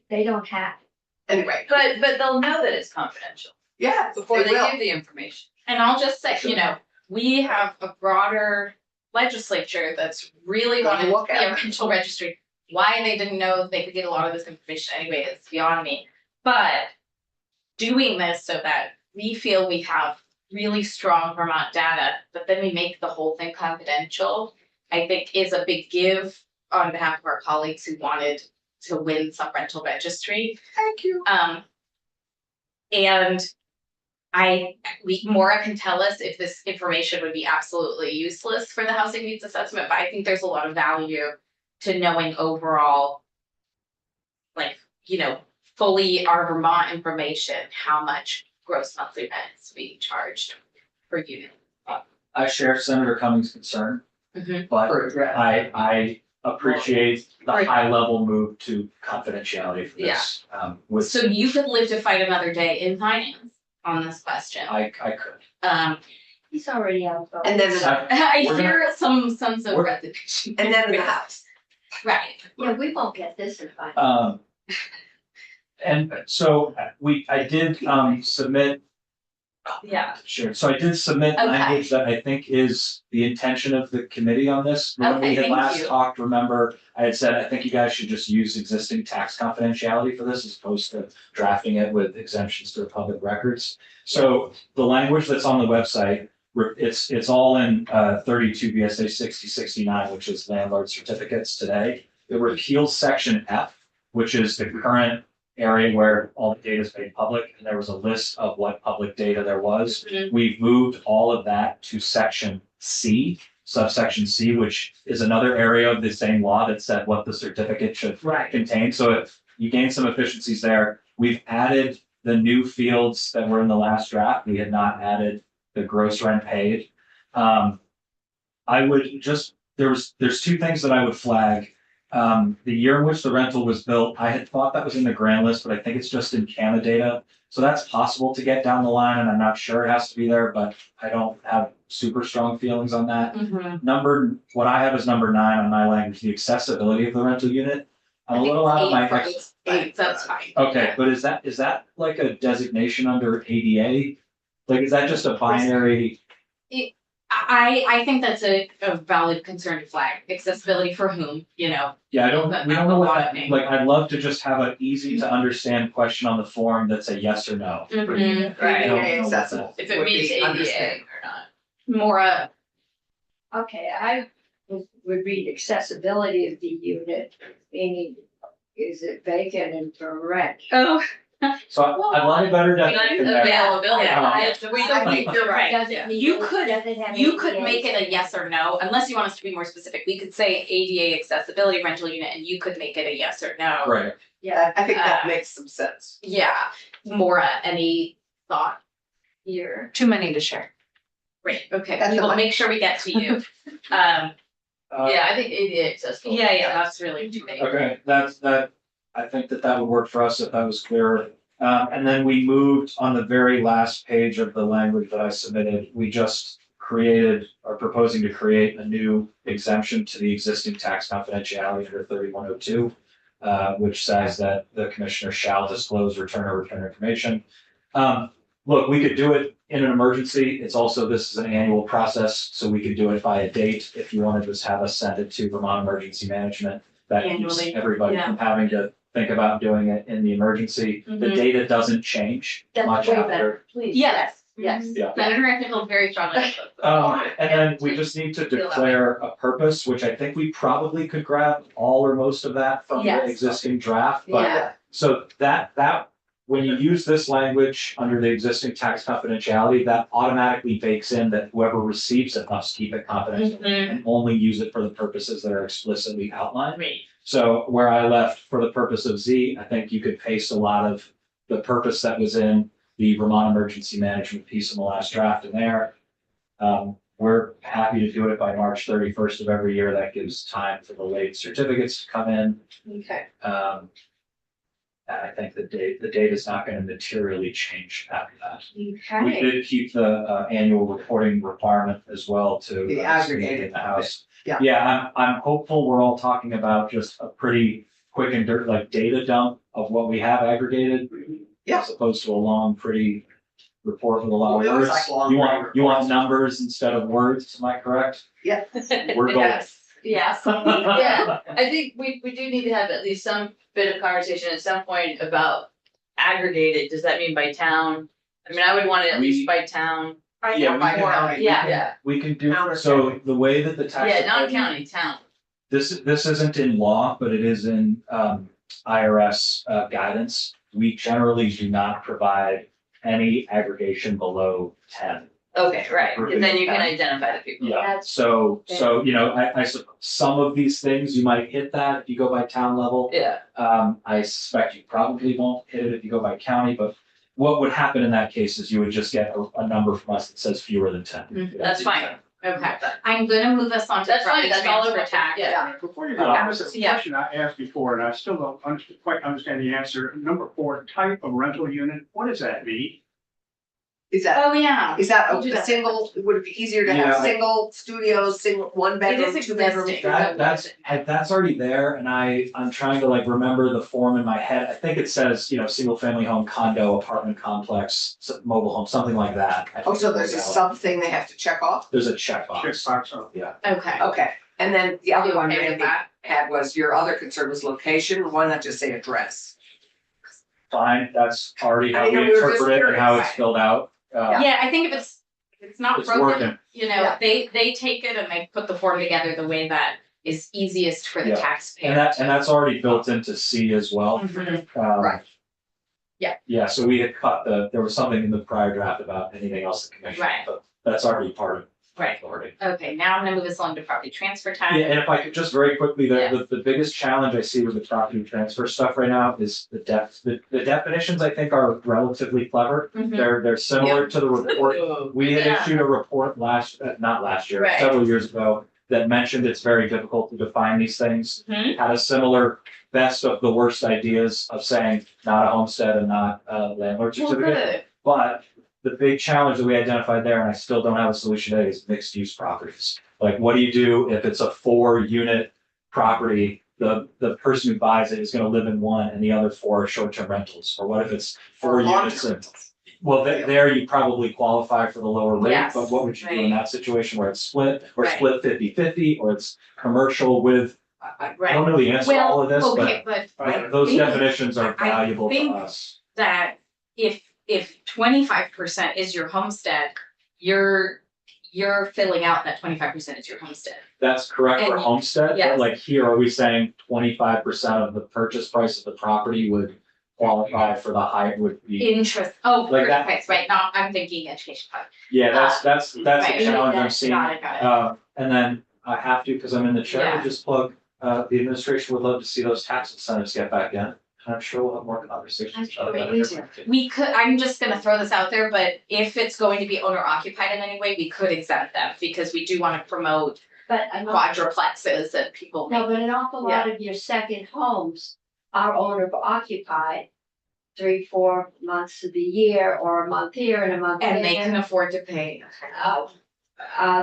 they don't have. Anyway, But they'll know that it's confidential yeah, before they will. give the information. And I'll just say, you know, we have a broader legislature that's really Gonna wanted to look be at a it. rental registry. Why they didn't know they could get a lot of this information anyway is beyond me. But doing this so that we feel we have really strong Vermont data, but then we make the whole thing confidential, I think is a big give on behalf of our colleagues who wanted to win some rental registry. Thank you. And Maura can tell us if this information would be absolutely useless for the housing needs assessment, but I think there's a lot of value to knowing overall, like, you know, fully our Vermont information, how much gross monthly rent is being charged per unit. I share Senator Cummings' concern, Mhm. but For address. I appreciate the Right. high level move to confidentiality for this. With, So you could live to fight another day in finance on this question. I could. He's already out. And then, I We're gonna- hear some sense of we're- resignation. and then in the house. Right. Yeah, we won't get this in finance. And so I did submit. Yeah. Sure, so I did submit Okay. language that I think is the intention of the committee on this. When Okay, we had thank last you. talked, remember, I had said, I think you guys should just use existing tax confidentiality for this as opposed to drafting it with exemptions to the public records. So the language that's on the website, it's all in 32 BSA 6069, which is landlord certificates today. It repeals section F, which is the current area where all the data is made public, and there was a list of what public data there was. Mhm. We've moved all of that to section C, subsection C, which is another area of the same law that said what the certificate should Right. contain. So if you gain some efficiencies there, we've added the new fields that were in the last draft. We had not added the gross rent paid. I would just, there's two things that I would flag. The year in which the rental was built, I had thought that was in the grand list, but I think it's just in Canada data. So that's possible to get down the line, and I'm not sure it has to be there, but I don't have super strong feelings on that. What I have is number 9 on my language, the accessibility of the rental unit. I'm a little out of my. Eight, that's fine. Okay, but is that like a designation under ADA? Like, is that just a binary? I think that's a valid concern to flag, accessibility for whom, you know. Yeah, we don't know what that, Lot of like, I'd love to just have an easy to understand question on the form that's a yes or no. for Mhm, unit. I right. don't know ADA what accessible. If it would meets be ADA understood. or not. Maura, Okay, I would read accessibility of the unit, meaning is it vacant and for rent? oh, So I want a better definition there. Availability. Yeah. We I don't think need- you're right. Does it meet- You could- does it have You could ADA? make it a yes or no, unless you want us to be more specific. We could say ADA accessibility rental unit and you could make it a yes or no. Right. Yeah, I think that makes some sense. Yeah, Maura, any thought here? Too many to share. Great, okay, That's we will fine. make sure we get to you. Um, Yeah, I think ADA accessible. yeah, that's really too big. Okay, I think that would work for us if that was clearer. And then we moved on the very last page of the language that I submitted, we just are proposing to create a new exemption to the existing tax confidentiality under 3102, which says that the commissioner shall disclose return information. Look, we could do it in an emergency. This is an annual process, so we could do it by a date. If you want to just have us send it to Vermont Emergency Management, that keeps Annually, everybody yeah. from having to think about doing it in the emergency. The Mhm. data doesn't change that's much way after. better, please. Yes. Yes. Yeah. Senator Rankine feels very strongly. And then we just need to declare a purpose, which I think we probably could grab all or most of that from the Yes. existing draft, but Yeah, so that, when you use this language under the existing tax confidentiality, that automatically bakes in that whoever receives it must keep it confidential Mhm. and only use it for the purposes that are explicitly outlined. Great. So where I left for the purpose of Z, I think you could paste a lot of the purpose that was in the Vermont Emergency Management piece in the last draft in there. We're happy to do it by March 31st of every year. That gives time for the late certificates to come in. Okay. And I think the date is not going to materially change after that. We Okay. did keep the annual reporting requirement as well to. The aggregated in the house. yeah. Yeah, I'm hopeful we're all talking about just a pretty quick and dirt like data dump of what we have aggregated. Yeah. As opposed to a long, pretty report with a lot We of always words. like long, You pretty want reports. numbers instead of words, am I correct? Yeah. We're gold. Yes. Yeah, I think we do need to have at least some bit of conversation at some point about aggregated. Does that mean by town? I mean, I would want it at least by town. Yeah, we can- Yeah, We can do, Counter so the way that the tax. yeah, not county, town. This isn't in law, but it is in IRS guidance. We generally do not provide any aggregation below 10. Okay, right, and then you can identify the people. Yeah, That's so, you know, some of these things you might hit that if you go by town level. Yeah, I suspect you probably won't hit it if you go by county, but what would happen in that case is you would just get a number from us that says fewer than 10. that's fine. Okay, I'm gonna move us on to That's fine, property that's all I transfer want. tax. Yeah. Before you go, Yeah. this is a Yeah. question I asked before, and I still don't quite understand the answer. Number 4, type of rental unit, what does that mean? Is that, Oh, yeah. is that We'll do a that. single, would it be easier to Yeah, have I- single studios, single, one bedroom, is 2 bedroom? existing. That's already there, and I'm trying to like remember the form in my head. I think it says, you know, single family home, condo, apartment complex, mobile home, something like that. I Oh, think so there's a it's something they have to check off? There's a checkbox. Checkbox on. Okay. Okay, and then the other You one okay with Randy that? had was your other concern was location, why not just say address? Fine, that's already how I know, we we were just interpret it and how it's curious. filled out. Yeah, I think if it's not It's broken, working. you know, Yeah. they take it and they put the form together the way that is easiest for the Yeah. taxpayer. And that's already built into C as well. Mhm. Right. Yeah. Yeah, so we had cut there was something in the prior draft about anything else the commission, Right. but that's already part of Right. authority. Okay, now I'm gonna move us along to property transfer tax. Yeah, and if I could just very quickly, Yeah. the biggest challenge I see with the property transfer stuff right now is the definitions I think are relatively clever. Mhm. They're similar to the report. We had Yeah. issued a report not last year, Right. several years ago, that mentioned it's very difficult to define these things. Mhm. Had a similar best of the worst ideas of saying not a homestead and not a landlord Well, certificate. good. But the big challenge that we identified there, and I still don't have a solution today, is mixed use properties. Like, what do you do if it's a 4-unit property? The person who buys it is gonna live in one and the other 4 are short-term rentals, or what if it's 4 Or units long-term and well, there you probably qualify for the lower rate, Yes, but what would you do in right. that situation where it's split, or Right. split 50-50, or it's commercial with, I don't know the answer to all Well, of this, okay, but but those think- definitions are I valuable to think- us. that if 25% is your homestead, you're filling out that 25% is your homestead. That's correct for And- homestead, but yes. like here, are we saying 25% of the purchase price of the property would qualify for the high would be. Interest, oh, Like that- okay, right, now I'm thinking education fund. Yeah, that's Right, the challenge I'm that's seeing. Got it. And then I have to, because I'm in the chair, Yeah. just plug, the administration would love to see those tax incentives get back in. And I'm sure we'll have more conversations about that. we do. We could, I'm just gonna throw this out there, but if it's going to be owner occupied in any way, we could exempt them because we do wanna promote But I'm not, quadruplexes and people. no, but an awful lot of your second homes are owner occupied. 3-4 months of the year, or a month here and a month there. And they can afford to pay.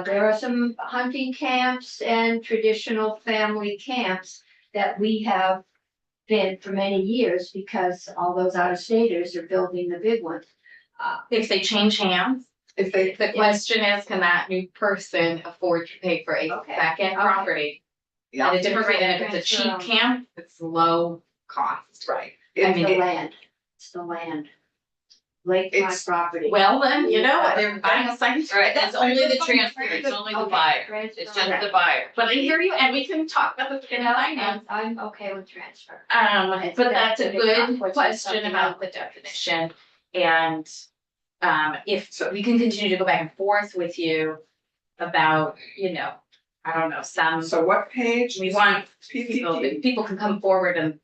There are some hunting camps and traditional family camps that we have been for many years because all those out-of-staters are building the big ones. If they change hands, If they, the question is, can that new person afford to pay for a Okay. second property yeah, at a different rate? And if it's a cheap Transfer. camp, it's low cost. right. I It's mean, the land, it's the land. Lakefront It's- property. Well, then, you know, they're buying a second. Right, it's only the transfer, it's only the Okay, buyer, transfer. it's just the buyer. But I hear you, and we can talk about this in finance. I'm okay with transfer. But that's a It's good conflict with question something about the definition, and if we can continue to go back and forth with you about, you know, I don't know, some, So what page? we want people, PTT. people can come forward and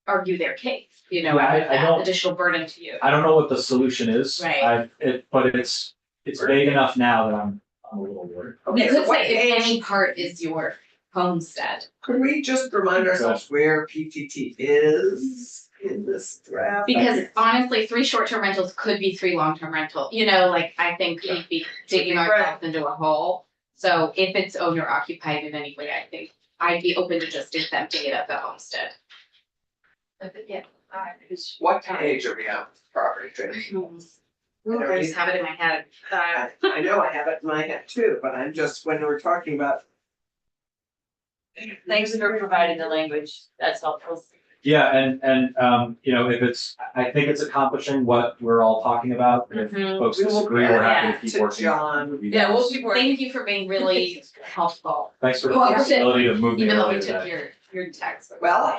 argue their case, you know, Yeah, I add don't- additional burden to you. I don't know what the solution is. Right. But it's vague enough now that I'm a little worried. We Okay, so could what say if page, any part is your homestead. could we just remind ourselves where PTT is in this draft? Because honestly, 3 short-term rentals could be 3 long-term rental, you know, like, I think we'd be digging ourselves into a hole. So if it's owner occupied in any way, I think I'd be open to just exempting it at the homestead. Yeah. What page are we on, property transfer? I just have it in my head. I know I have it in my head too, but I'm just, when we're talking about. Thanks for providing the language, that's helpful. Yeah, and, you know, if it's, I think it's accomplishing what we're all talking about. If Mhm. folks We will disagree, we're happy yeah, to keep to working. John. Yeah, we'll keep working. Thank you for being really helpful, Thanks for the Well, flexibility to move me even though we earlier took today. your text. Well,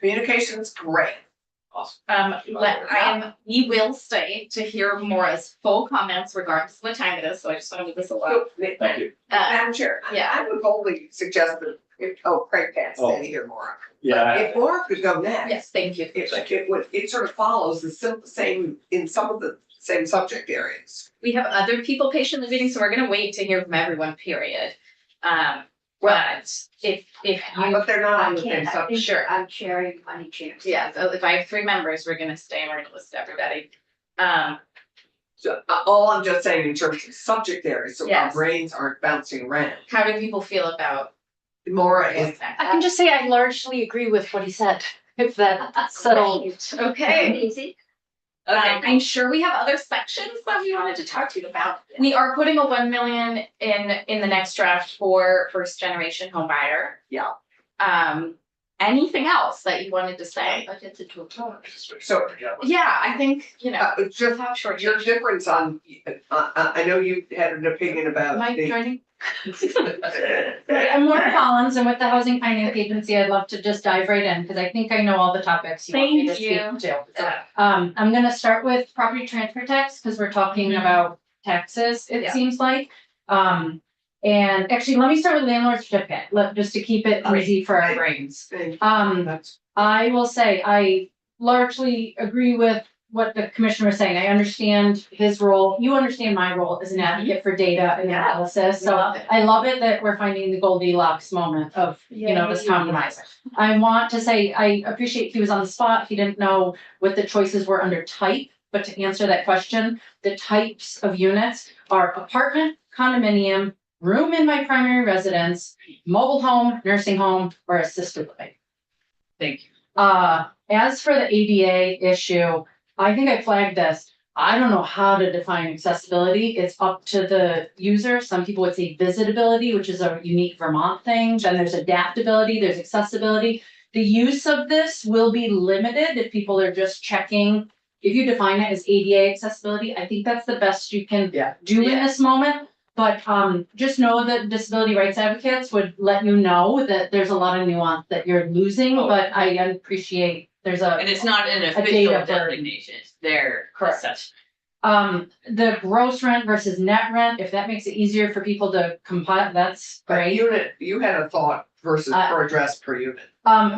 communication's great. We will stay to hear Maura's full comments regardless of what time it is, so I just want to move this along. Thank you. Madam Chair, yeah. I would boldly suggest that, Craig can't Oh. stay here more. Yeah, If Maura could go next. Yes, thank you. It sort of follows the same, in some of the same subject areas. We have other people patiently waiting, so we're gonna wait to hear from everyone, period. But if you, But they're not on I the same can't, I subject. think Sure. I'm chairing money chairs. yeah, so if I have 3 members, we're gonna stay and we're gonna list everybody. So, all I'm just saying in terms of subject areas, so our Yes. brains aren't bouncing around. How do people feel about Maura is, what's next? I can just say I largely agree with what he said, if that's settled. Okay. Easy. I'm sure we have other sections that we wanted to talk to you about. We are putting a 1 million in the next draft for first generation home buyer. Yeah. Anything else that you wanted to say? But it's a two part. so, Yeah, I think, you know, just how short. your difference on, I know you had an opinion about Am I the. joining? I'm Laura Collins, and with the Housing Finance Agency, I'd love to just dive right in, because I think I know all the topics you want me to Thank speak you. to. I'm gonna start with property transfer tax, because we're talking about taxes, it Yeah. seems like. And actually, let me start with landlord certificate, just to keep it easy for our brains. That's- I will say, I largely agree with what the commissioner was saying. I understand his role. You understand my role as an advocate for data and Yeah. analysis. So Love it. I love it that we're finding the Goldilocks moment of, you know, this compromise. I want to say, I appreciate he was on the spot. He didn't know what the choices were under type. But to answer that question, the types of units are apartment, condominium, room in my primary residence, mobile home, nursing home, or assisted living. Thank you. As for the ADA issue, I think I flagged this. I don't know how to define accessibility. It's up to the user. Some people would say visitability, which is a unique Vermont thing. Then there's adaptability, there's accessibility. The use of this will be limited if people are just checking. If you define it as ADA accessibility, I think that's the best you can Yeah. do in this moment. But just know that disability rights advocates would let you know that there's a lot of nuance that you're losing, but I appreciate there's a. And it's not an data official burden. designation, it's their Correct. assessment. The gross rent versus net rent, if that makes it easier for people to compile, that's But great. you had a thought versus per address per unit.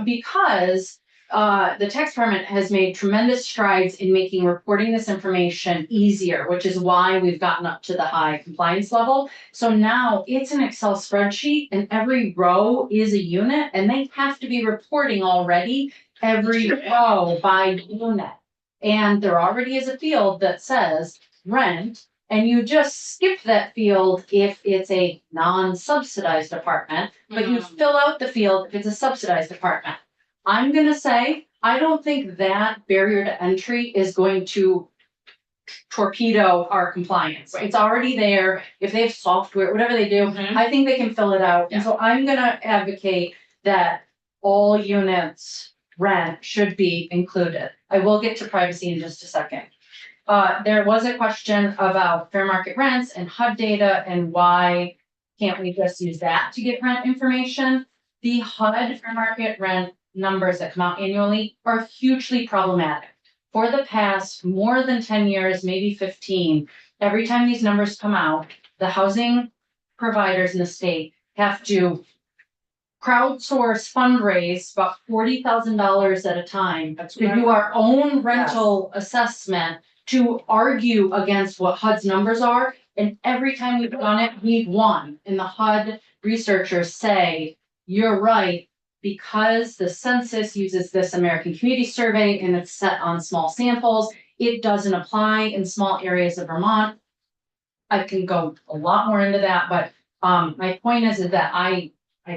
Because the tax department has made tremendous strides in making reporting this information easier, which is why we've gotten up to the high compliance level. So now it's an Excel spreadsheet and every row is a unit and they have to be reporting already every row by unit. And there already is a field that says rent, and you just skip that field if it's a non-subsidized apartment, but you fill out the field if it's a subsidized apartment. I'm gonna say, I don't think that barrier to entry is going to torpedo our compliance. Right. It's already there. If they have software, whatever they do, Mhm. I think they can fill it out. Yeah. And so I'm gonna advocate that all units rent should be included. I will get to privacy in just a second. There was a question about fair market rents and HUD data and why can't we just use that to get rent information? The HUD fair market rent numbers that come out annually are hugely problematic. For the past more than 10 years, maybe 15, every time these numbers come out, the housing providers in the state have to crowdsource fundraise about $40,000 at a time to do our own rental assessment to argue against what HUD's numbers are. And every time we've done it, we've won. And the HUD researchers say, you're right, because the census uses this American Community Survey and it's set on small samples, it doesn't apply in small areas of Vermont. I can go a lot more into that, but my point is that I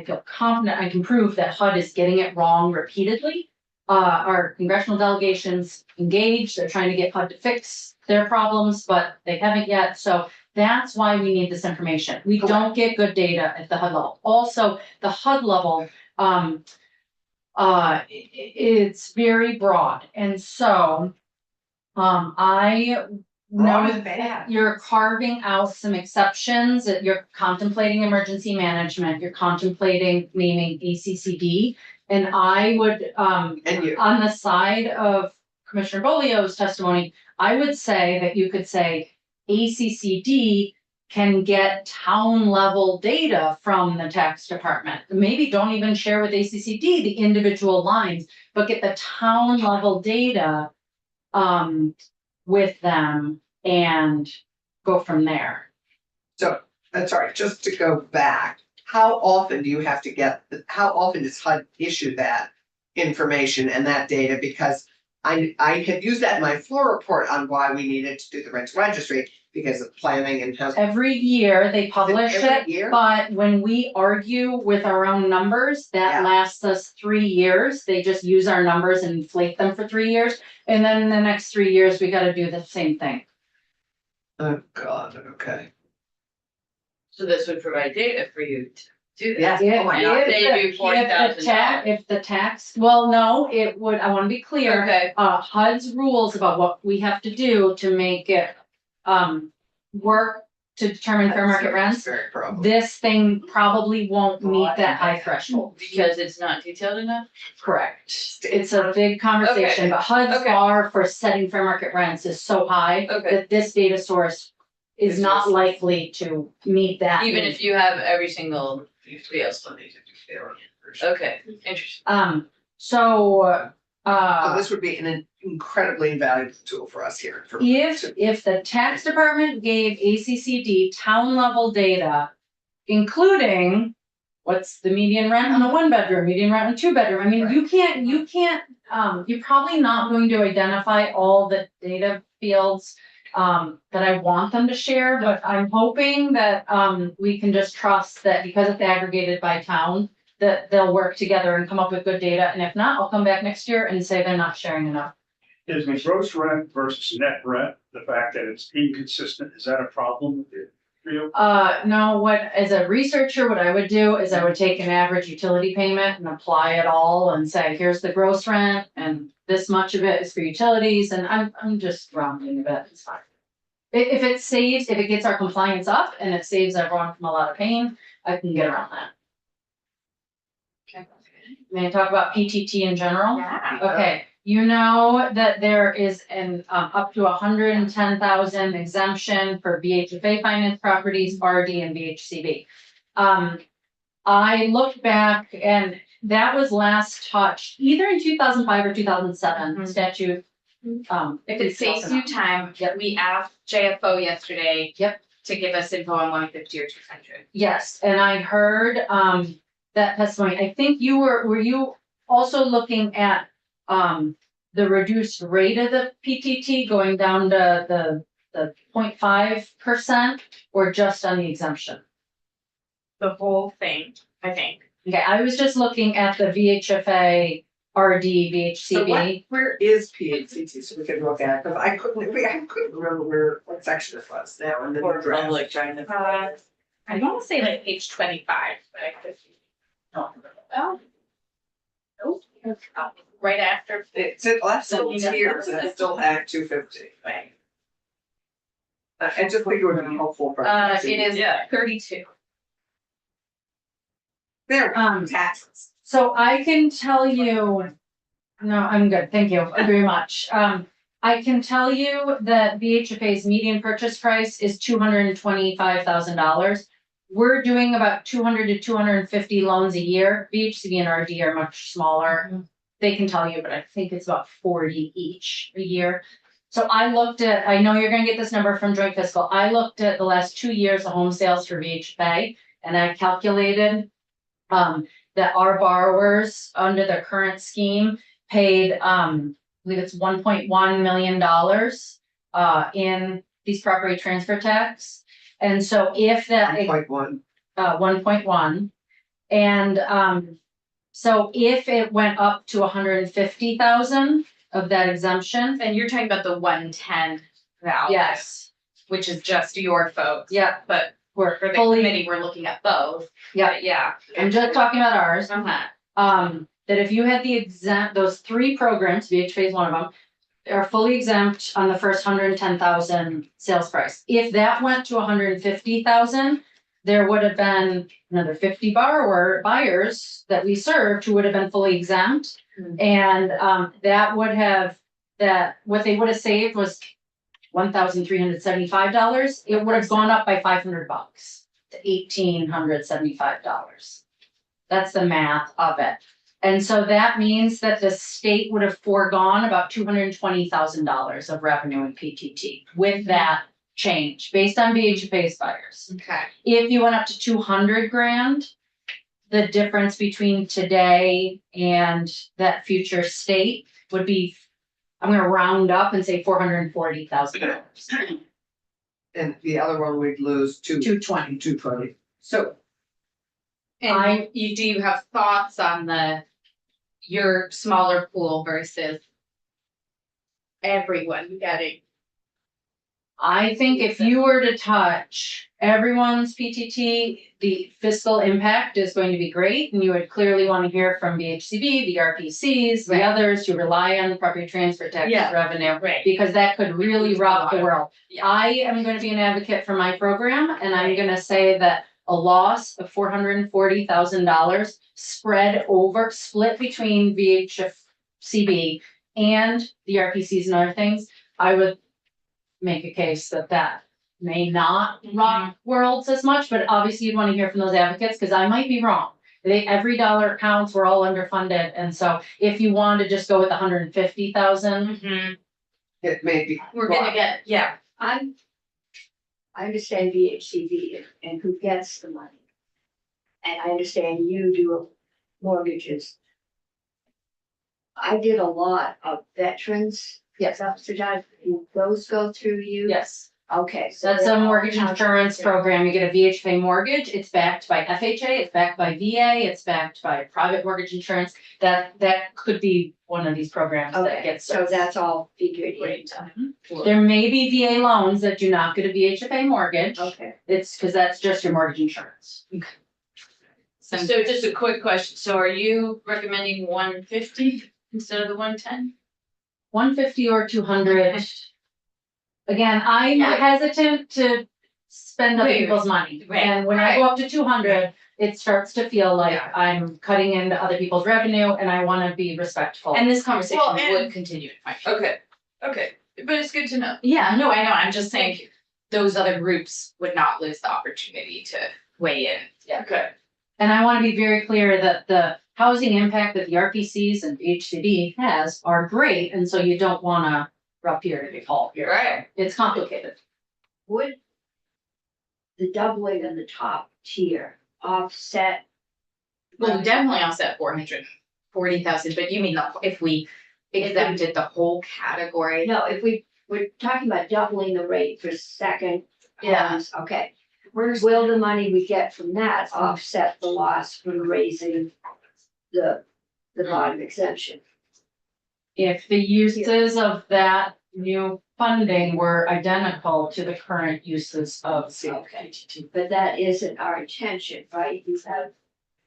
feel confident I can prove that HUD is getting it wrong repeatedly. Our congressional delegations engaged, they're trying to get HUD to fix their problems, but they haven't yet. So that's why we need this information. We don't get good data at the HUD level. Also, the HUD level, it's very broad. And so I Broad know and bad. that you're carving out some exceptions, that you're contemplating emergency management, you're contemplating naming ACCD. And I would, And you, on the side of Commissioner Bolio's testimony, I would say that you could say ACCD can get town level data from the tax department. Maybe don't even share with ACCD the individual lines, but get the town level data with them and go from there. so, sorry, just to go back, how often do you have to get, how often does HUD issue that information and that data? Because I had used that in my floor report on why we needed to do the rental registry because of planning and housing. Every year they publish Every it, year? but when we argue with our own numbers, that Yeah. lasts us 3 years. They just use our numbers and inflate them for 3 years. And then in the next 3 years, we gotta do the same thing. Oh, God, okay. So this would provide data for you to do that. Yes, oh my God. And save you $40,000. If the tax, well, no, it would, I wanna be clear. Okay, HUD's rules about what we have to do to make it, work to determine fair market rents. Very probably. This thing probably won't meet that high threshold. because it's not detailed enough? Correct. It's a big conversation, Okay. but HUD's Okay. bar for setting fair market rents is so high Okay. that this data source is It's not just- likely to meet that. Even need. if you have every single field. Okay, interesting. So, So this would be an incredibly invaluable tool for us here. if the tax department gave ACCD town level data, including what's the median rent on a 1-bedroom, median rent on a 2-bedroom, I mean, you can't, you're probably not going to identify all the data fields that I want them to share, but I'm hoping that we can just trust that because it's aggregated by town, that they'll work together and come up with good data, and if not, I'll come back next year and say they're not sharing enough. Is the gross rent versus net rent, the fact that it's inconsistent, is that a problem for you? No, as a researcher, what I would do is I would take an average utility payment and apply it all and say, here's the gross rent and this much of it is for utilities, and I'm just rounding a bit, it's fine. If it gets our compliance up and it saves everyone from a lot of pain, I can get around that. Okay. May I talk about PTT in general? Yeah. Okay, You know that there is an up to 110,000 exemption for VHFA finance properties, RD and VHCB. I looked back and that was last touched either in 2005 or 2007 Mhm. statute. If it saves you time, we asked JFO yesterday. Yep. To give us info on 150 or 200. Yes, and I heard that testimony. I think were you also looking at the reduced rate of the PTT going down to the 0.5% or just on the exemption? The whole thing, I think. Okay, I was just looking at the VHFA, RD, So VHCB. where is PHCT, so we can look at, because I couldn't remember what section it was now in the new draft. trying to. I want to say like page 25, but I could. Oh. Nope. Right after. It's at last little tiers and it's still Act 250. Right. I just think it would be helpful for. It is 32. There, taxes. So I can tell you, no, I'm good, thank you very much. I can tell you that VHFA's median purchase price is $225,000. We're doing about 200 to 250 loans a year. VHCB and RD are much smaller. They can tell you, but I think it's about 40 each a year. So I looked at, I know you're gonna get this number from Joint Fiscal. I looked at the last 2 years of home sales for VHFA and I calculated that our borrowers under the current scheme paid, I believe it's $1.1 million in these property transfer tax. And so if that. 1.1. 1.1. And so if it went up to 150,000 of that exemption. And you're talking about the 110 value. Yes. Which is just your folks. Yeah, But we're for the fully, committee, we're looking at both. Yeah. But yeah. I'm just talking about ours. Uh-huh. That if you had those 3 programs, VHFA is one of them, are fully exempt on the first 110,000 sales price. If that went to 150,000, there would have been another 50 buyers that we served who would have been fully exempt. And that would have, what they would have saved was $1,375. It would have gone up by $500 to $1,875. That's the math of it. And so that means that the state would have foregone about $220,000 of revenue in PTT with that change based on VHFA's buyers. Okay. If you went up to 200 grand, the difference between today and that future state would be, I'm gonna round up and say $440,000. And the other one we'd lose 220. So And do you have thoughts on your smaller pool versus everyone getting? I think if you were to touch everyone's PTT, the fiscal impact is going to be great. And you would clearly want to hear from VHCB, the RPCs, the Right. others who rely on property transfer tax Yeah. revenue. Right. Because that could really rock the world. Yeah. I am going to be an advocate for my program and I'm going to say that a loss of $440,000 split between VHCB and the RPCs and other things, I would make a case that may not rock worlds as much, but obviously you'd want to hear from those advocates because I might be wrong. Every dollar counts, we're all underfunded, and so if you want to just go with 150,000, it may be. We're gonna get, yeah. I understand VHCB and who gets the money. And I understand you do mortgages. I did a lot of veterans. Yes. Subsidized, those go through you? yes. Okay, so. That's they're a all mortgage insurance counted. program. You get a VHFA mortgage, it's backed by FHA, it's backed by VA, it's backed by private mortgage insurance. That could be one of these programs that Okay, gets. so that's all figured in. Great. There may be VA loans that do not get a VHFA mortgage. Okay. It's because that's just your mortgage insurance. So just a quick question. So are you recommending 150 instead of the 110? 150 or 200. Again, I'm hesitant to spend other Right. people's money. Right. And when I go up to 200, it starts to feel like Yeah. I'm cutting into other people's revenue and I wanna be respectful. And this conversation Well, and- would continue. in my opinion. Okay, but it's good to know. Yeah, no, I know, I'm just saying, those other groups would not lose the opportunity to weigh in. Okay. And I wanna be very clear that the housing impact that the RPCs and HCD has are great, and so you don't wanna rough here to be fall here. Right. It's complicated. Would the doubling in the top tier offset? Well, we definitely offset 440,000, but you mean if we exempted the whole category? No, if we're talking about doubling the rate for second Yeah. homes, okay. Will the money we get from that offset the loss from raising the bottom exemption? If the uses of that new funding were identical to the current uses of Okay. But that isn't our intention, right? You have,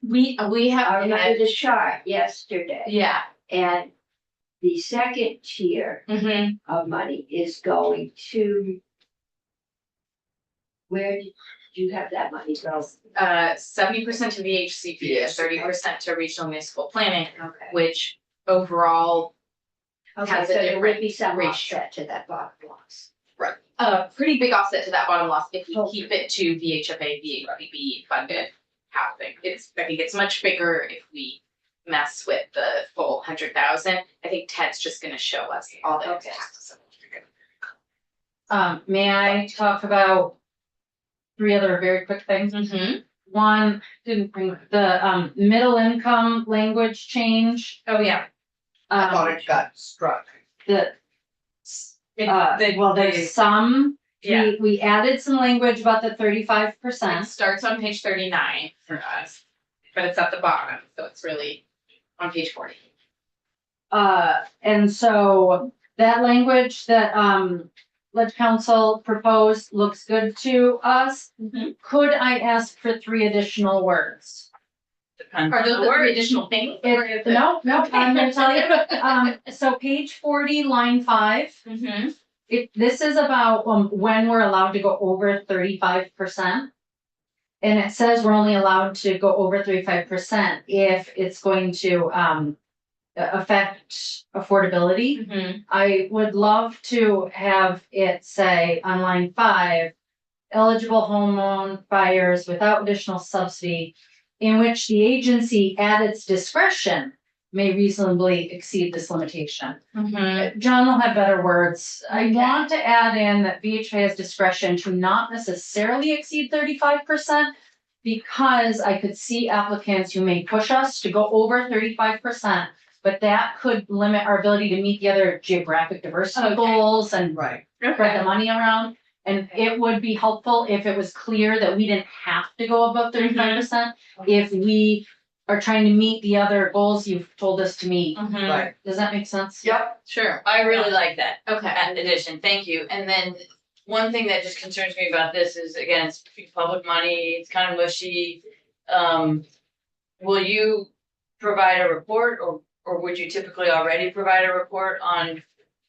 We I have remember had, the chart yesterday, yeah. and the second tier Mm-hmm. of money is going to. Where did you have that money go? 70% to VHCP and 30% to regional municipal planning, Okay. which overall, Okay, has so a there would different be some ratio. offset to that bottom loss. a pretty big offset to that bottom loss if we Okay. keep it to VHFA, VHPB funded housing. I think it's much bigger if we mess with the full 100,000. I think Ted's just gonna show us all the Okay. taxes. May I talk about three other very quick things? Mm-hmm. One, didn't bring the middle income language change. Oh, yeah. I thought it got struck. The The- well, there's some, Yeah. we added some language about the 35%. It starts on page 39 for us, but it's at the bottom, so it's really on page 40. And so that language that Ledge Council proposed looks good to us. Mhm. Could I ask for 3 additional words? Depends Are on those the the word. three additional things? or is it- No, I'm gonna tell you. So page 40, line 5. Mhm. This is about when we're allowed to go over 35%. And it says we're only allowed to go over 35% if it's going to affect affordability. Mhm. I would love to have it say on line 5, eligible homeown buyers without additional subsidy, in which the agency at its discretion may reasonably exceed this limitation. Mhm. John will have better words. I Okay. want to add in that VHA has discretion to not necessarily exceed 35%. Because I could see applicants who may push us to go over 35%, but that could limit our ability to meet the other geographic diversity Okay. goals and Right. spread the money around. And it would be helpful if it was clear that we didn't have to go above 35%. If we are trying to meet the other goals you've told us to meet. Mhm. Right. Does that make sense? Yep. Sure. I really like that. Okay. Addition, thank you. And then one thing that just concerns me about this is, again, it's public money, it's kind of mushy. Will you provide a report or would you typically already provide a report on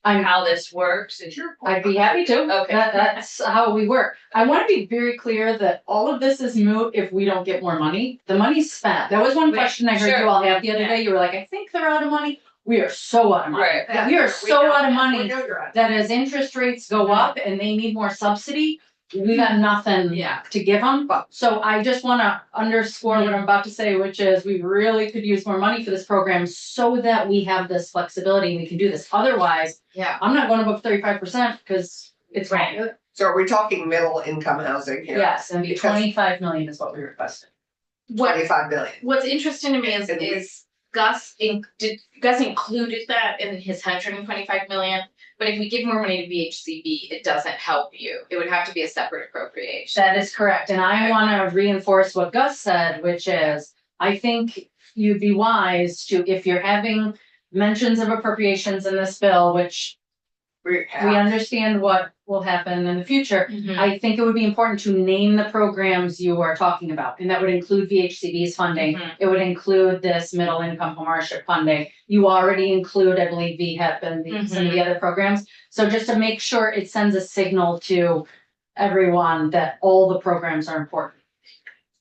how this works? Is your report? I'd be happy to. Okay. That's how we work. I want to be very clear that all of this is moot if we don't get more money. The money's spent. That was one Right, question I heard sure. you all have the other Yeah. day. You were like, I think they're out of money. We are so out of money. Right. We are so out of We money know you're right. that as interest rates go up and they need more subsidy, we got nothing Yeah. to give them. So I just want to underscore what I'm about to say, which is we really could use more money for this program so that we have this flexibility and we can do this. Otherwise, Yeah. I'm not going above 35% because it's Right. So are we talking middle income housing here? Yes, and the Because- 25 million is what we requested. What 25 million. What's interesting to me is, And we- Gus Gus included that in his 125 million, but if we give more money to VHCB, it doesn't help you. It would have to be a separate appropriation. That is correct, and I want to reinforce what Gus said, which is, I think you'd be wise to, if you're having mentions of appropriations in this bill, which we understand what will happen in the future. Mhm. I think it would be important to name the programs you are talking about, and that would include VHCB's funding. Mhm. It would include this middle income homeownership funding. You already include, I believe, VHEP and some of the other programs. So just to make sure it sends a signal to everyone that all the programs are important.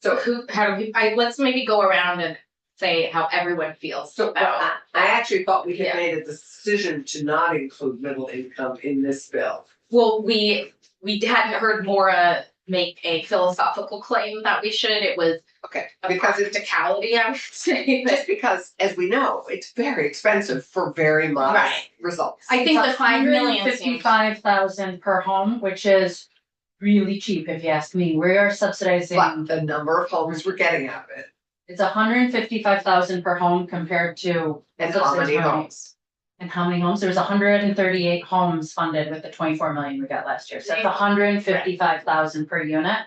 So how do we, let's maybe go around and say how everyone feels So about. I actually thought we had Yeah. made a decision to not include middle income in this bill. Well, we hadn't heard Maura make a philosophical claim that we should. It was Okay, a because it's practicality, I would say. just because, as we know, it's very expensive for very modest Right. results. I think the 5 million seems. 55,000 per home, which is really cheap if you ask me. We are subsidizing, But the number of homes we're getting out of it, it's 155,000 per home compared to. and how many homes? And how many homes? There was 138 homes funded with the 24 million we got last year. So it's Right. 155,000 per unit.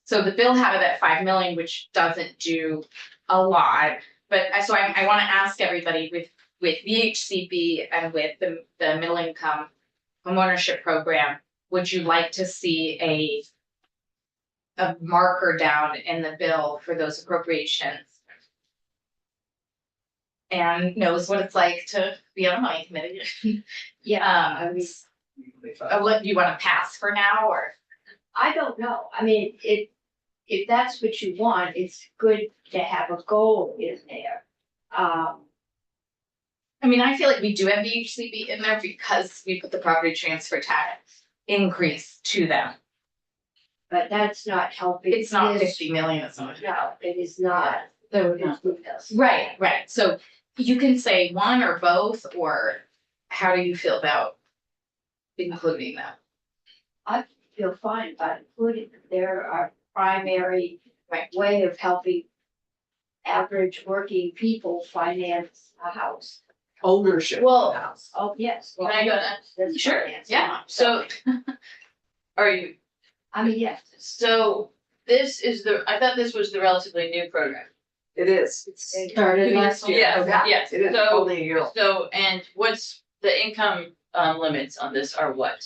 So the bill had it at 5 million, which doesn't do a lot, but so I wanna ask everybody with VHCB and with the middle income homeownership program, would you like to see a marker down in the bill for those appropriations? And knows what it's like to be on a money committee. Yeah, I mean, What, do you wanna pass for now, or? I don't know. I mean, if that's what you want, it's good to have a goal in there. I mean, I feel like we do have the HCB in there because we put the property transfer tax increase to them. But that's not helping. It's not this- 50 million, it's not. No, it is not. That would not. Right, right, so you can say one or both, or how do you feel about including them? Feel fine about including them. They're our primary Right. way of helping average working people finance a house. Ownership of Well, the house. Oh, yes. Can I go next? That's Sure, finance. yeah, so. Are you, I mean, yes, so this is I thought this was the relatively new program. It is. Started last year. Yes, It is so, only a year. so, and what's the income limits on this are what?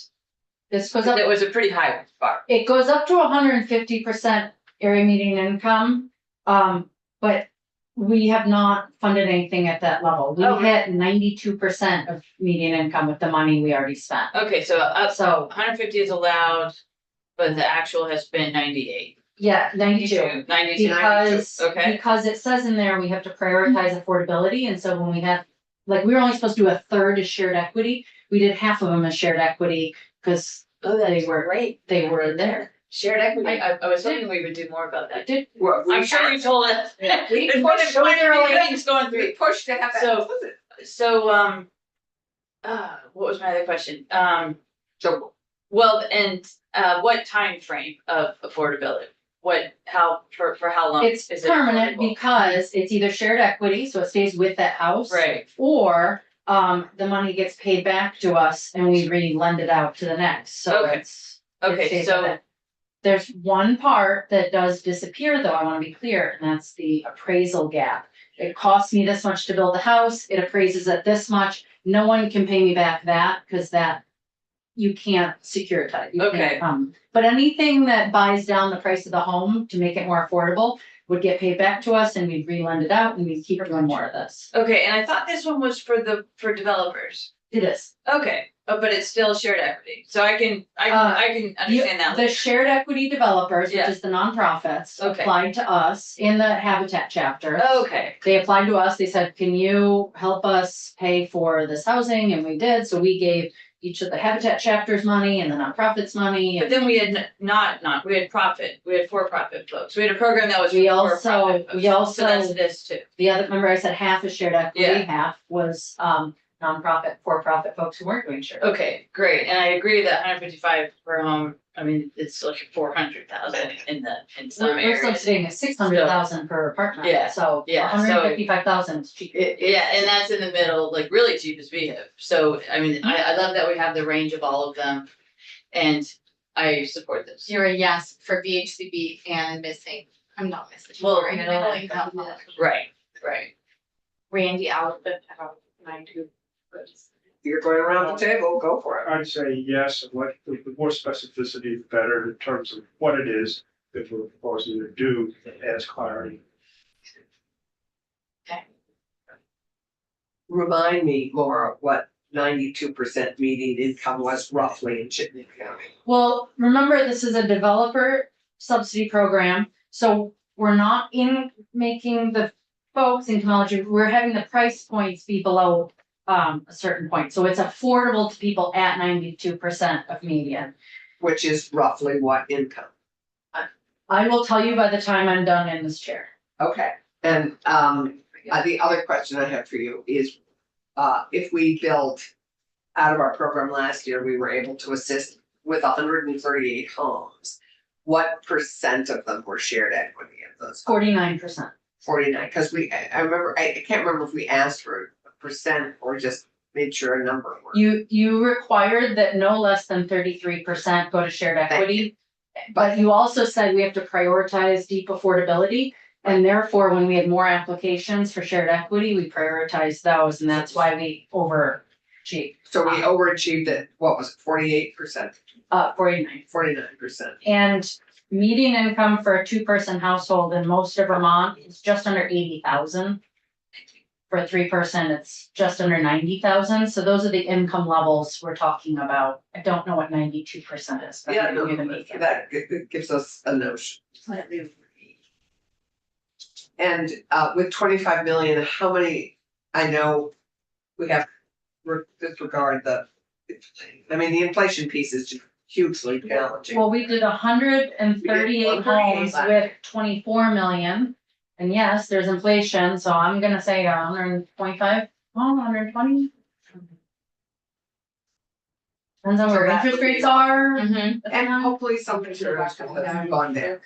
This goes up. It was a pretty high bar. It goes up to 150% area median income, but we have not funded anything at that level. We Oh, really? hit 92% of median income with the money we already spent. Okay, so up, So, 150 is allowed, but the actual has been 98. yeah, 92. 92, Because, okay. because it says in there, we have to prioritize affordability, and so when we have, like, we were only supposed to do a third as shared equity, we did half of them as shared equity, cause Oh, they were, great. they were there. Shared equity, I was hoping we would do more about that. Did, Well, I'm sure you told us. We There's pushed been plenty really- of things going through. We pushed to have that So- included. So, what was my other question? So Well, and, what time frame of affordability? What, for how long? it's is it permanent affordable? because it's either shared equity, so it stays with that house. Right, Or, the money gets paid back to us and we re-lend it out to the next, so Okay. it's. it okay, stays so, with it. There's one part that does disappear though, I wanna be clear, and that's the appraisal gap. It costs me this much to build a house, it appraises at this much, no one can pay me back that, cause that. You can't securitize, you Okay. can't, but anything that buys down the price of the home to make it more affordable. Would get paid back to us and we'd re-lend it out and we'd keep doing more of this. okay, and I thought this one was for developers. It is. Okay, but it's still shared equity, so I can understand that. The shared equity developers, which Yeah. is the nonprofits, Okay. applied to us in the Habitat chapter. Okay, They applied to us, they said, can you help us pay for this housing? And we did, so we gave each of the Habitat chapters money and the nonprofits money. but And then we had we had profit, we had for-profit folks, we had a program that was. We for also- for-profit folks. we also- So that's this too. the other, remember I said half is shared equity, Yeah. half was nonprofit, for-profit folks who weren't doing shared. Okay, great, and I agree that 155 per home, I mean, it's like 400,000 in some We're areas. subsidizing at 600,000 per apartment. Yeah, So yeah, so- 155,000 is cheap. Yeah, and that's in the middle, like really cheap as we have, so I mean, I love that we have the range of all of them. And I support this. You're a yes for VHCB and missing, I'm not missing. Well, sorry, middle middle income. income. Right, right. Randy out, but I don't mind who. you're going around the table, go for it. I'd say yes, and what, the more specificity, the better in terms of what it is that we're proposing to do as clarity. Remind me more of what 92% median income was roughly in Chittenden County? Well, remember, this is a developer subsidy program, so we're not making the folks in Camology, we're having the price points be below a certain point, so it's affordable to people at 92% of median. Which is roughly what income? I will tell you by the time I'm done in this chair. Okay, and the other question I have for you is, if we built out of our program last year, we were able to assist with 138 homes. What percent of them were shared equity of those? 49%. 49, because I remember, I can't remember if we asked for a percent or just made sure a number were. You required that no less than 33% go to shared equity. But you also said we have to prioritize deep affordability. And therefore, when we had more applications for shared equity, we prioritized those, and that's why we overachieved. So we overachieved at, what was it, 48%? 49. 49%. And median income for a two-person household in most of Vermont is just under 80,000. For a three-person, it's just under 90,000. So those are the income levels we're talking about. I don't know what 92% is. But Yeah, I'll no, give you the median. that gives us a notion. And with 25 million, how many, I know we have disregard the inflation piece is just hugely challenging. Well, we did 138 homes with 24 million. And yes, there's inflation, so I'm gonna say 125, 120. Depends on where So that interest would be- rates are. Mhm. And hopefully some insurance will have gone down.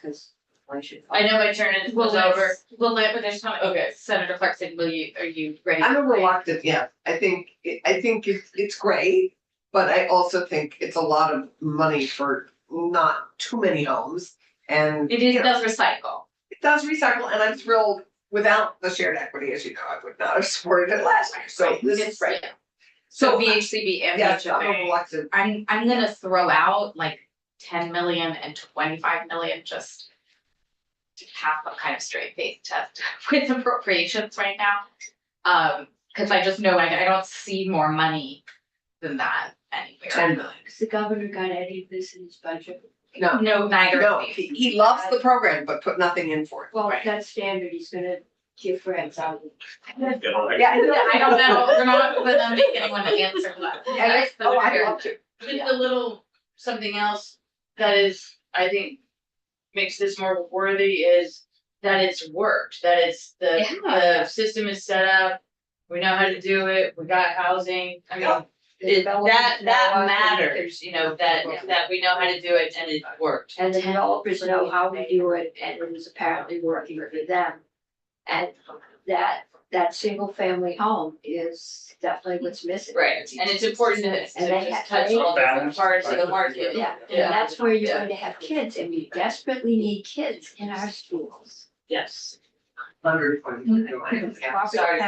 I know my turn is Well, over. but there's time. Okay. Senator Clark said, are you ready? I'm a reluctant, yeah, I think it's great, but I also think it's a lot of money for not too many homes. And It does recycle. it does recycle, and I'm thrilled without the shared equity, as you know, I would not have supported it last year, so this is great. Yeah. So VHCB and Yes, I'm a VHFA, reluctant, I'm gonna throw out like 10 million and 25 million just to have a kind of straight face test with appropriations right now. Cause I just know I don't see more money than that anywhere. 10 million. Has the governor got any of this in his budget? No, No, neither no, of these. he loves the program, but put nothing in for it. Well, Right. that's standard, he's gonna give friends out. Yeah, I don't know, we're not gonna make anyone answer that. Yeah, oh, I'd love to. Just a little something else that is, I think, makes this more worthy is that it's worked, that it's the Yeah. system is set up. We know how to do it, we got housing, I Yeah. mean, that matters, you know, that we know how to do it and it worked. And the developers know how to do it, and it is apparently working for them. And that single family home is definitely what's missing. Right, and it's important to And they just have- touch all different Balance, parts of the right. market. Yeah, and Yeah. that's where you're going to have kids, and we desperately need kids in our schools. Yes. 120. Sorry.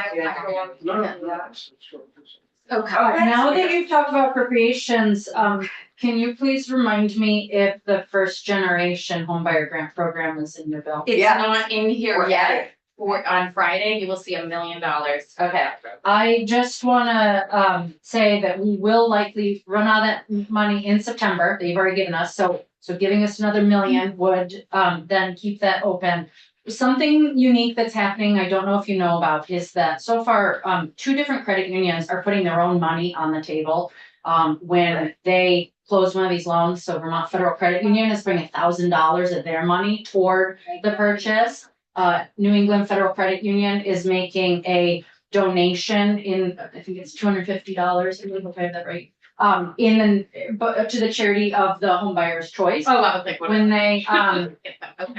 Okay, now that you've talked about appropriations, can you please remind me if the first generation homebuyer grant program is in your bill? It's Yeah. not in here We're yet. at it. On Friday, you will see $1 million. Okay, I just wanna say that we will likely run out of that money in September, that you've already given us, so giving us another million would then keep that open. Something unique that's happening, I don't know if you know about, is that so far, 2 different credit unions are putting their own money on the table. When they close one of these loans, so Vermont Federal Credit Union is bringing $1,000 of their money toward the purchase. New England Federal Credit Union is making a donation in, I think it's $250, I believe if I have that right. But to the charity of the home buyer's choice, Oh, I was like, what? when they,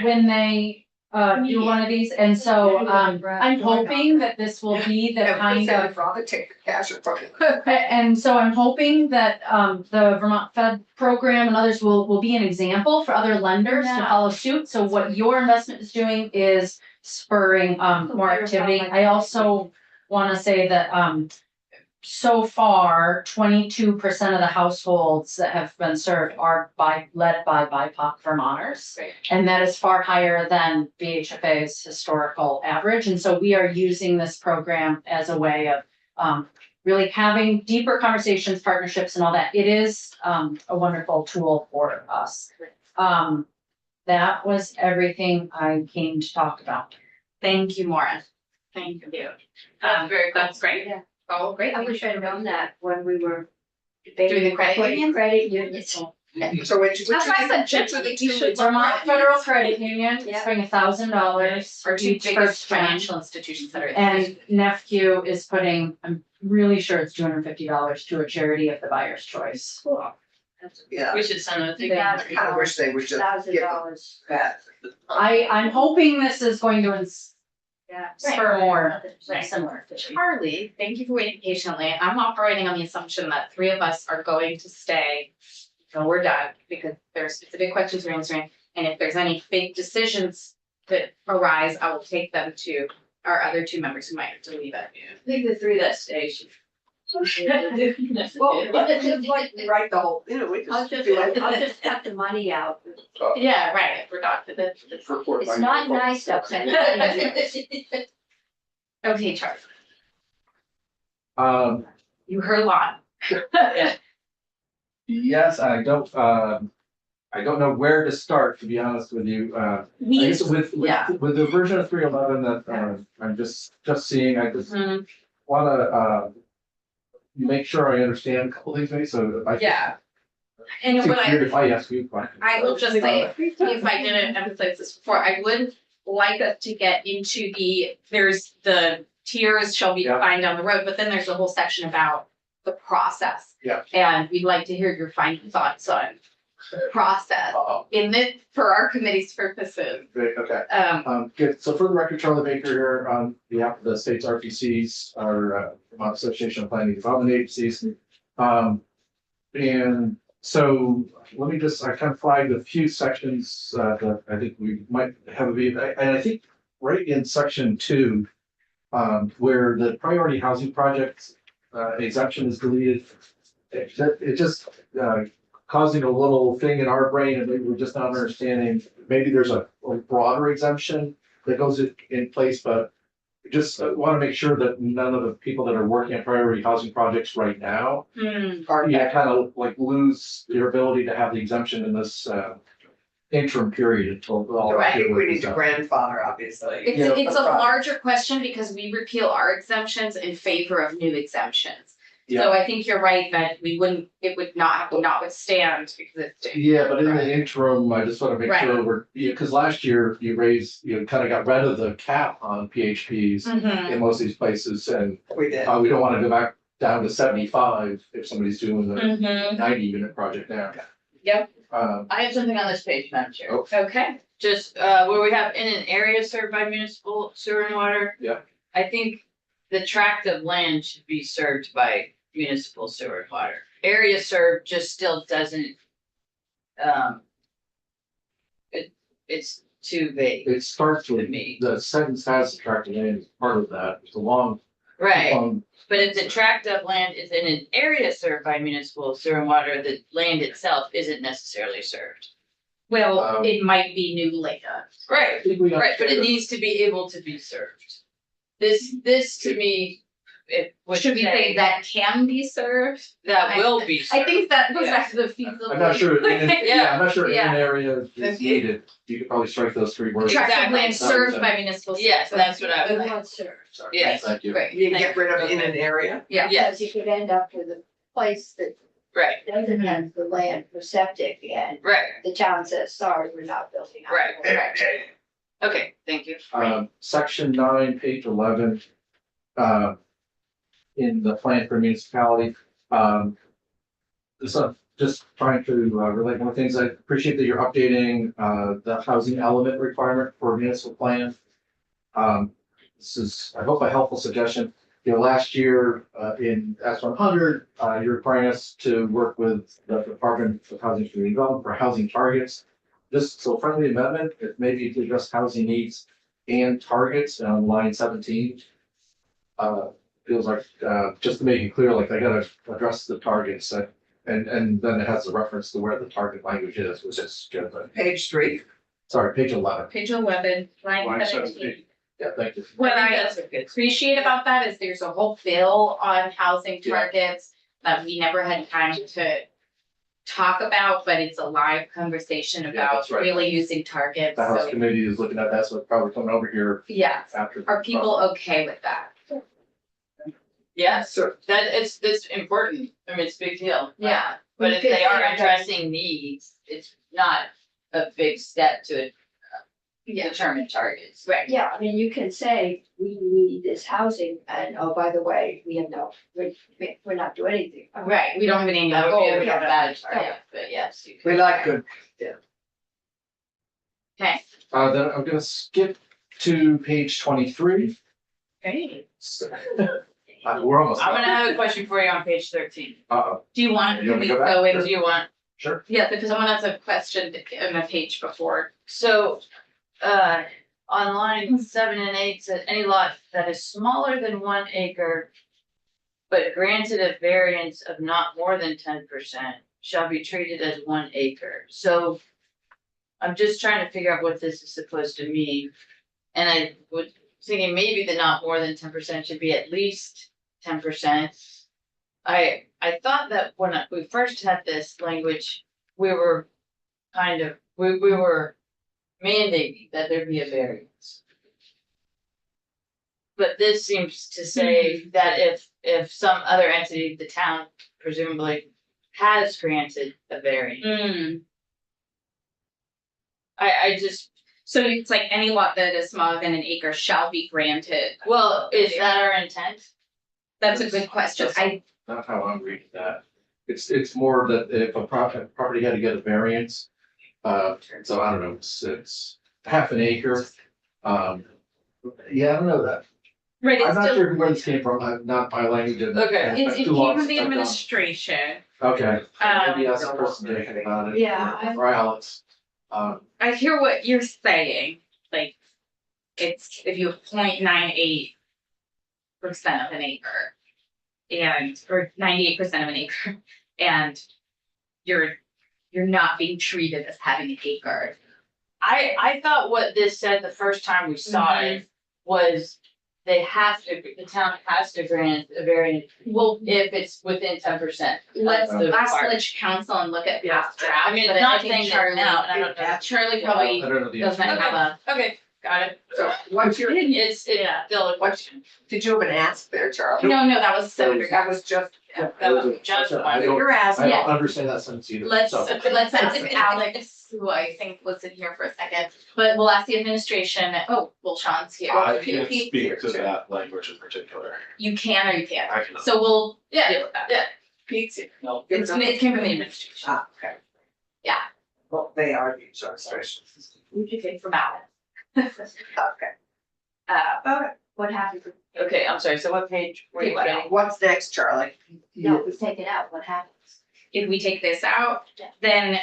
when they do one of these, and so, I'm hoping that this will be the kind of. I'd rather take the cash or put it. And so I'm hoping that the Vermont Fed program and others will be an example for other lenders to Yeah. follow suit. So what your investment is doing is spurring more activity. I also wanna say that so far, 22% of the households that have been served are led by BIPOC Vermonters. Great. And that is far higher than VHFA's historical average. And so we are using this program as a way of really having deeper conversations, partnerships and all that. It is a wonderful tool for us. That was everything I came to talk about. Thank you, Maura. Thank you. That's very cool. That's great. Yeah. Oh, great. I wish I'd known that when we were. Through the credit debating unions? Credit unions. So which That's why I said which are the you two? should- Vermont Federal Credit Union is Yeah. putting $1,000 Or for two each biggest first tranche. financial institutions that are. And NEFCU is putting, I'm really sure it's $250 to a charity of the buyer's choice. Yeah, We should send those. I kind of wish they would just give them $1,000. that. I'm hoping this is going to Yeah. spur more Right. similar. Charlie, thank you for waiting patiently. I'm operating on the assumption that three of us are going to stay until we're done, because there's specific questions we're answering. And if there's any big decisions that arise, I will take them to our other two members who might have to leave it. I think the three that stay should. Well, write the whole, we I'll just just, do it. I'll just cut the money out. Yeah, right, we're not, It's not nice up there. okay, Charlie, Um, you heard a lot. yes, I don't know where to start, to be honest with you. I guess Yeah. with the version of 3.11 that, I'm just seeing, I just Mhm. wanna, make sure I understand a couple things, maybe, so if I. Yeah. And It's what weird if I ask you questions. I will just say, if I didn't emphasize this before, I would like us to get into there's the tiers shall be Yeah. defined down the road, but then there's a whole section about the process. Yeah. And we'd like to hear your final thoughts on the process Uh-oh, for our committee's purposes. great, okay. Good. So for the record, Charlie Baker here on behalf of the state's RPCs, our Vermont Association of Planning and Development Agencies. And so let me I kind of flagged a few sections that I think we might have and I think right in section 2, where the priority housing projects exemption is deleted. It just causing a little thing in our brain, and maybe we're just not understanding, maybe there's a broader exemption that goes in place, but we just want to make sure that none of the people that are working on priority housing projects right now, kind of like lose their ability to have the exemption in this interim period until all. So I that think we paperwork need is to done. grandfather, obviously. It's a larger question because we repeal our exemptions in favor of new exemptions. So I think you're right that it would not notwithstand existing. Yeah, but in the interim, I just want to make Right. sure because last year you kind of got rid of the cap on PHPs Mhm. in most of these places, and We did. we don't want to go back down to 75 if somebody's doing the Mhm. 90-unit project now. Yep. I have something on this page, Madam Chair. Oh. Okay. Just where we have in an area served by municipal sewer and water. Yeah. I think the tract of land should be served by municipal sewer and water. Area served just still doesn't. It's too vague It starts to with, me. the sentence has the tract of land as part of that. It's a long, Right, long, but if the tract of land is in an area served by municipal sewer and water, the land itself isn't necessarily served. Well, it might be new later. Right, I think we right, but it understand needs to be able to be served. This to me, it would Should we say say that can be served? that will be I served. think that goes back to the feasibility. I'm not sure, I'm not sure in Yeah. an area is needed. You could probably strike those 3 words. Tract of land Exactly. served by municipal. Yes, that's what I We was like. want served. Sorry. Yes. Thank you. Great. You can get rid of in an area. Yes, Because you could end up with a place that right, doesn't have the land for septic and right, the town says, sorry, we're not building. on right, it." right. Okay, thank you. Section 9, page 11. In the plan for municipality, so just trying to relate more things. I appreciate that you're updating the housing element requirement for municipal plan. This is, I hope, a helpful suggestion. Last year in S100, you're requiring us to work with the Department of Housing and Community Development for housing targets. Just so friendly amendment, it may be to address housing needs and targets on line 17. Feels like, just to make it clear, like I gotta address the targets and then it has a reference to where the target language is, which is good, but Page 3. sorry, page 11. Page 11, line Line 17. 17. Yeah, thank you. What think I that's a good. appreciate about that is there's a whole bill on housing targets that we never had time to talk about, but it's a live conversation Yeah, about that's right. really using targets, The House so, Committee is looking at that, so it's probably coming over here yeah. after. Are people okay with that? Yes, that it's important. I mean, it's a big deal. Yeah. But if they are addressing needs, it's not a big step to determine targets. Right. Yeah, I mean, you can say, we need this housing, and oh, by the way, we have we're not doing anything. Right, we don't have any That would be a goal. bad target, but yes. you We could. like good. Okay. Then I'm gonna skip to page 23. Great. We're almost. I'm gonna have a question for you on page 13. Uh-oh, Do you want, You can want we me to go back? go Do into, you want? sure. yeah, because someone has a question in the page before. So, on line 7 and 8 says any lot that is smaller than 1 acre, but granted a variance of not more than 10% shall be treated as 1 acre. So I'm just trying to figure out what this is supposed to mean. And I was thinking maybe the not more than 10% should be at least 10%. I thought that when we first had this language, we were we were mandating that there be a variance. But this seems to say that if some other entity, the town presumably has granted a variance. I just, So it's like any lot that is smaller than an acre shall be granted. well, is that our intent? That's a good question. Not how I'm reading that. It's more that if a property had to get a variance, so I don't know, it's half an acre. Yeah, I don't know that. Right, I'm it's not still, sure where this came from, I'm not my language. Okay. it came from the administration. Okay, maybe Um, ask the person thinking about it. Yeah, Or Alex. I hear what you're saying, like, it's if you have 0.98% of an acre. And, or 98% of an acre, and you're not being treated as having an acre. I thought what this said the first time we saw it was the town has to grant a variance, well, if it's within 10%. Let's That's the ask part. village council and look at Yeah. past drafts. I mean, but it's not think saying that Charlie- now, and I don't know. Charlie I probably don't know the doesn't answer. have a, Okay, got it. So what's your, It's still a question. did you have an ask there, Charlie? no, that was Senator. That was just, That was just I don't- you're asking. I don't understand that sentence either. Let's so. ask Alex, who I think was in here for a second, but we'll ask the administration, Sean's here. I Pete- can't Pete's speak here to too. that language in particular. You can or you can't, I cannot. so we'll Yeah, deal with that. yeah. Pete's here. No. It came from the administration, Ah, okay. Yeah. Well, they are the administrations. we should take from Alex. Okay. what happened? Okay, I'm sorry, so what page were you Okay, getting? What's next, Charlie? No, we take it out, what happens? If we take this out, Yeah. then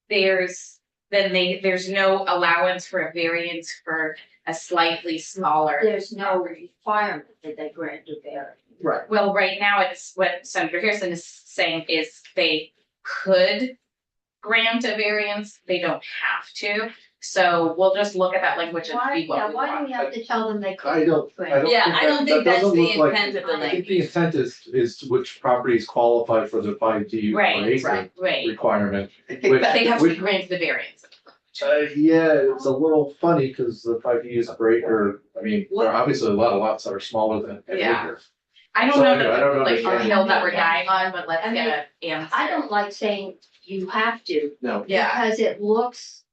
there's no allowance for a variance for a slightly smaller. There's no requirement that they grant a variance. Right. Well, right now, it's what Senator Harrison is saying is they could grant a variance, they don't have to. So we'll just look at that language and Why, see what yeah, we why do want. we have to tell them they I couldn't? don't, grant? I don't. Yeah, I don't think that that's doesn't the look like- intent of the I think language. the intent is which properties qualify for the 5D per Right, acre Right, requirement. I think Which- but they have to which- grant the variance. Yeah, it's a little funny because the 5D is per acre, I mean, there are obviously a lot of lots that are smaller than an Yeah. acre. I don't So know anyway, I that, don't like, our understand. hill that we're dying on, but let's I get an answer. I don't like saying you have to, No, Yeah, because it looks,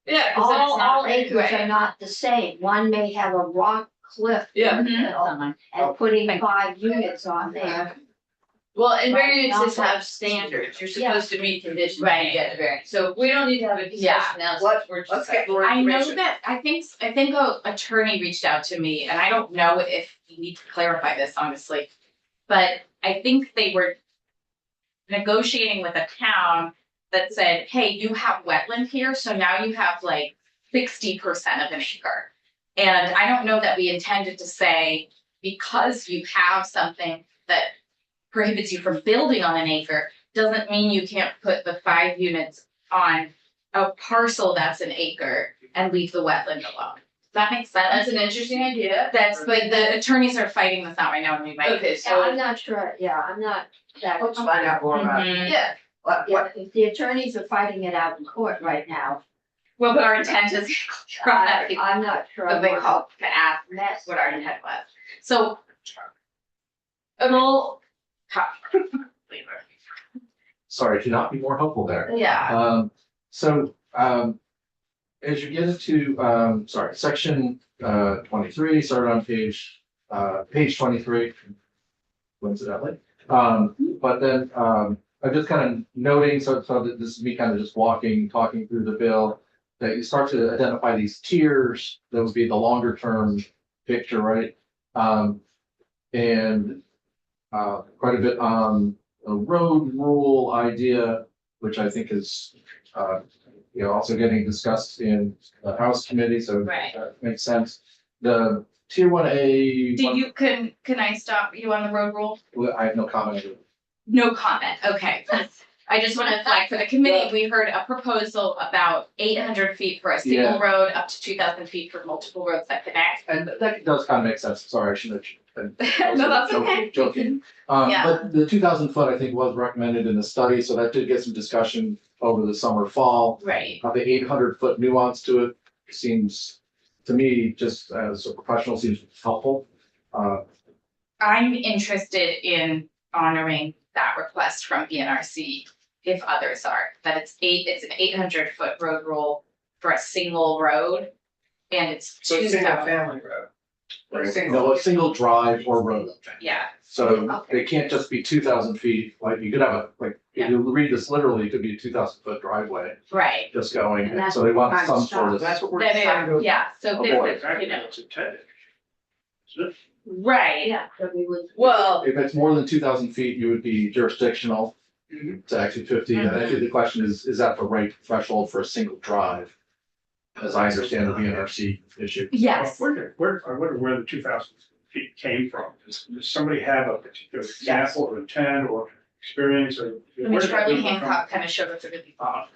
Yeah, 'cause then it's all not acres right. are not the same. One may have a rock cliff. Yeah. in the Mhm. middle, And putting 5 units on there. Well, and Right, variances not- have standards, you're Yeah. supposed to meet conditions to Right. get a variance, so we don't need to have a discussion now, since we're just. Let's get more I know information. that, I think a attorney reached out to me, and I don't know if we need to clarify this honestly. But I think they were negotiating with a town that said, hey, you have wetland here, so now you have like 60% of an acre. And I don't know that we intended to say, because you have something that prohibits you from building on an acre, doesn't mean you can't put the 5 units on a parcel that's an acre and leave the wetland alone. that makes That's sense. an interesting idea. That's like, the attorneys are fighting this out right now, and we might. Okay, Yeah, I'm so, not sure, yeah, I'm not that. Let's find out more about it. Mhm. yeah, What, Yeah, if the attorneys are fighting it out in court right now, Well, but our intent is, I'm not sure. what they what call to ask mess. what our intent was. So. Sorry, to not be more helpful there. yeah, As you get into, section, 23, start on page 23. Coincidentally, but then, I'm just kind of noting, so that this is me kind of just talking through the bill, that you start to identify these tiers, that would be the longer term picture, right? And quite a bit on a road rule idea, which I think is, also getting discussed in the House committee, so Right. that makes sense. The tier 1A. Do you, can I stop you on the road rule? I have no comment. No comment, okay. I just want to flag for the committee, we heard a proposal about 800 feet for a single Yeah. road, up to 2,000 feet for multiple roads that connect. And that does kind of make sense. Sorry, I shouldn't have. No, that's okay. Joking. Yeah. But the 2,000 foot, I think, was recommended in the study, so that did get some discussion over the summer, fall. Right, The 800 foot nuance to it seems, to me, just as a professional, seems helpful. I'm interested in honoring that request from BNRC if others are, that it's an 800 foot road rule for a single road. And it's So two, single family road. Or a single. No, a single drive or road. yeah, So they can't just be 2,000 feet, like you could have if you read this literally, it could be a 2,000 foot driveway right. just going, And that's so they want what some I'm sort of. That's what we're That trying is, to. yeah, so Avoid. this is, you know, It's intended. right, Yeah, so we would. well, If it's more than 2,000 feet, you would be jurisdictional Mhm. to Act 250. And I think the question is that the right threshold for a single drive? As I understand the BNRC issue. yes. I wonder where the 2,000 feet came from. Does somebody have a particular example or intent or experience or? I mean, where did that Charlie come from? Hancock kind of showed us a really long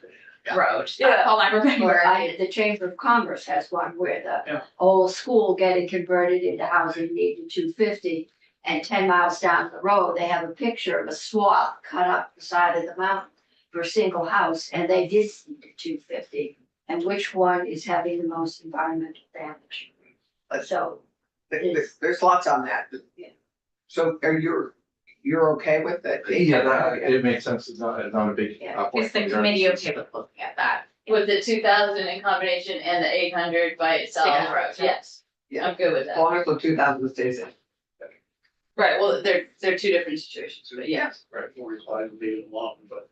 Yeah. road, Yeah. that's all I remember. The Chamber of Commerce has one where the Yeah. old school getting converted into housing needed 250. And 10 miles down the road, they have a picture of a swath cut up the side of the mountain for a single house, and they did need the 250. And which one is having the most environmental damage? So, There's lots on that. Yeah. So you're okay with it? It makes sense. It's not a big. Yeah. point Is the for committee BNRC. okay with looking at that? with the 2,000 in combination and the 800 by itself, Single road, yeah. yes, Yeah. I'm good with As that. long as the 2,000 stays in. Right, well, they're two different situations, but yes, Right, more inclined to leave it alone, but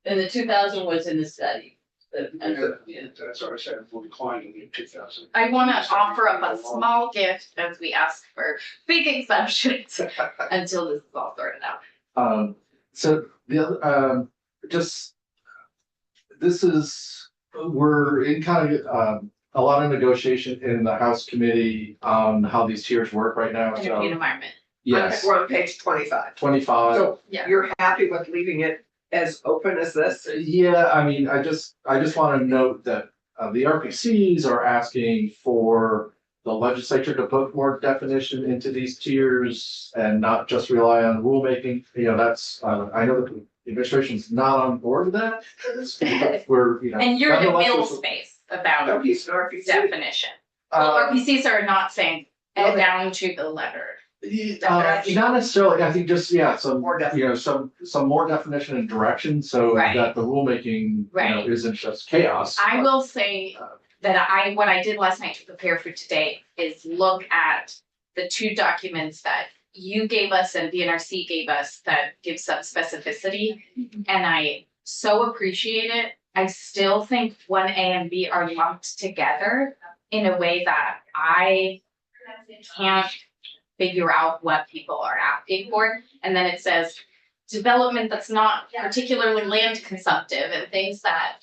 and the 2,000 was in the study. Yeah. that's what I said, more inclined to leave 2,000. I wanna offer up a small gift as we ask for big exemptions until this is all sorted out. So the other, we're in kind of, a lot of negotiation in the House committee on how these tiers work right now, Energy and so, environment. yes, We're on page 25. 25. So Yeah. you're happy with leaving it as open as this? Yeah, I mean, I just want to note that the RPCs are asking for the legislature to put more definition into these tiers and not just rely on rulemaking. That's, I know that the administration's not on board with that. We're, And you're the nonetheless, middle it's- space about RPC, RPC. definition. Well, Uh, RPCs are not saying Okay. down to the letter. Not necessarily, I think just, some, More definition. some more definition and direction, so Right. that the rulemaking, Right. isn't just chaos. I will say that what I did last night to prepare for today is look at the two documents that you gave us and BNRC gave us that give some specificity. And I so appreciate it. I still think 1A and B are lumped together in a way that I can't figure out what people are asking for. And then it says development that's not particularly land consumptive and things that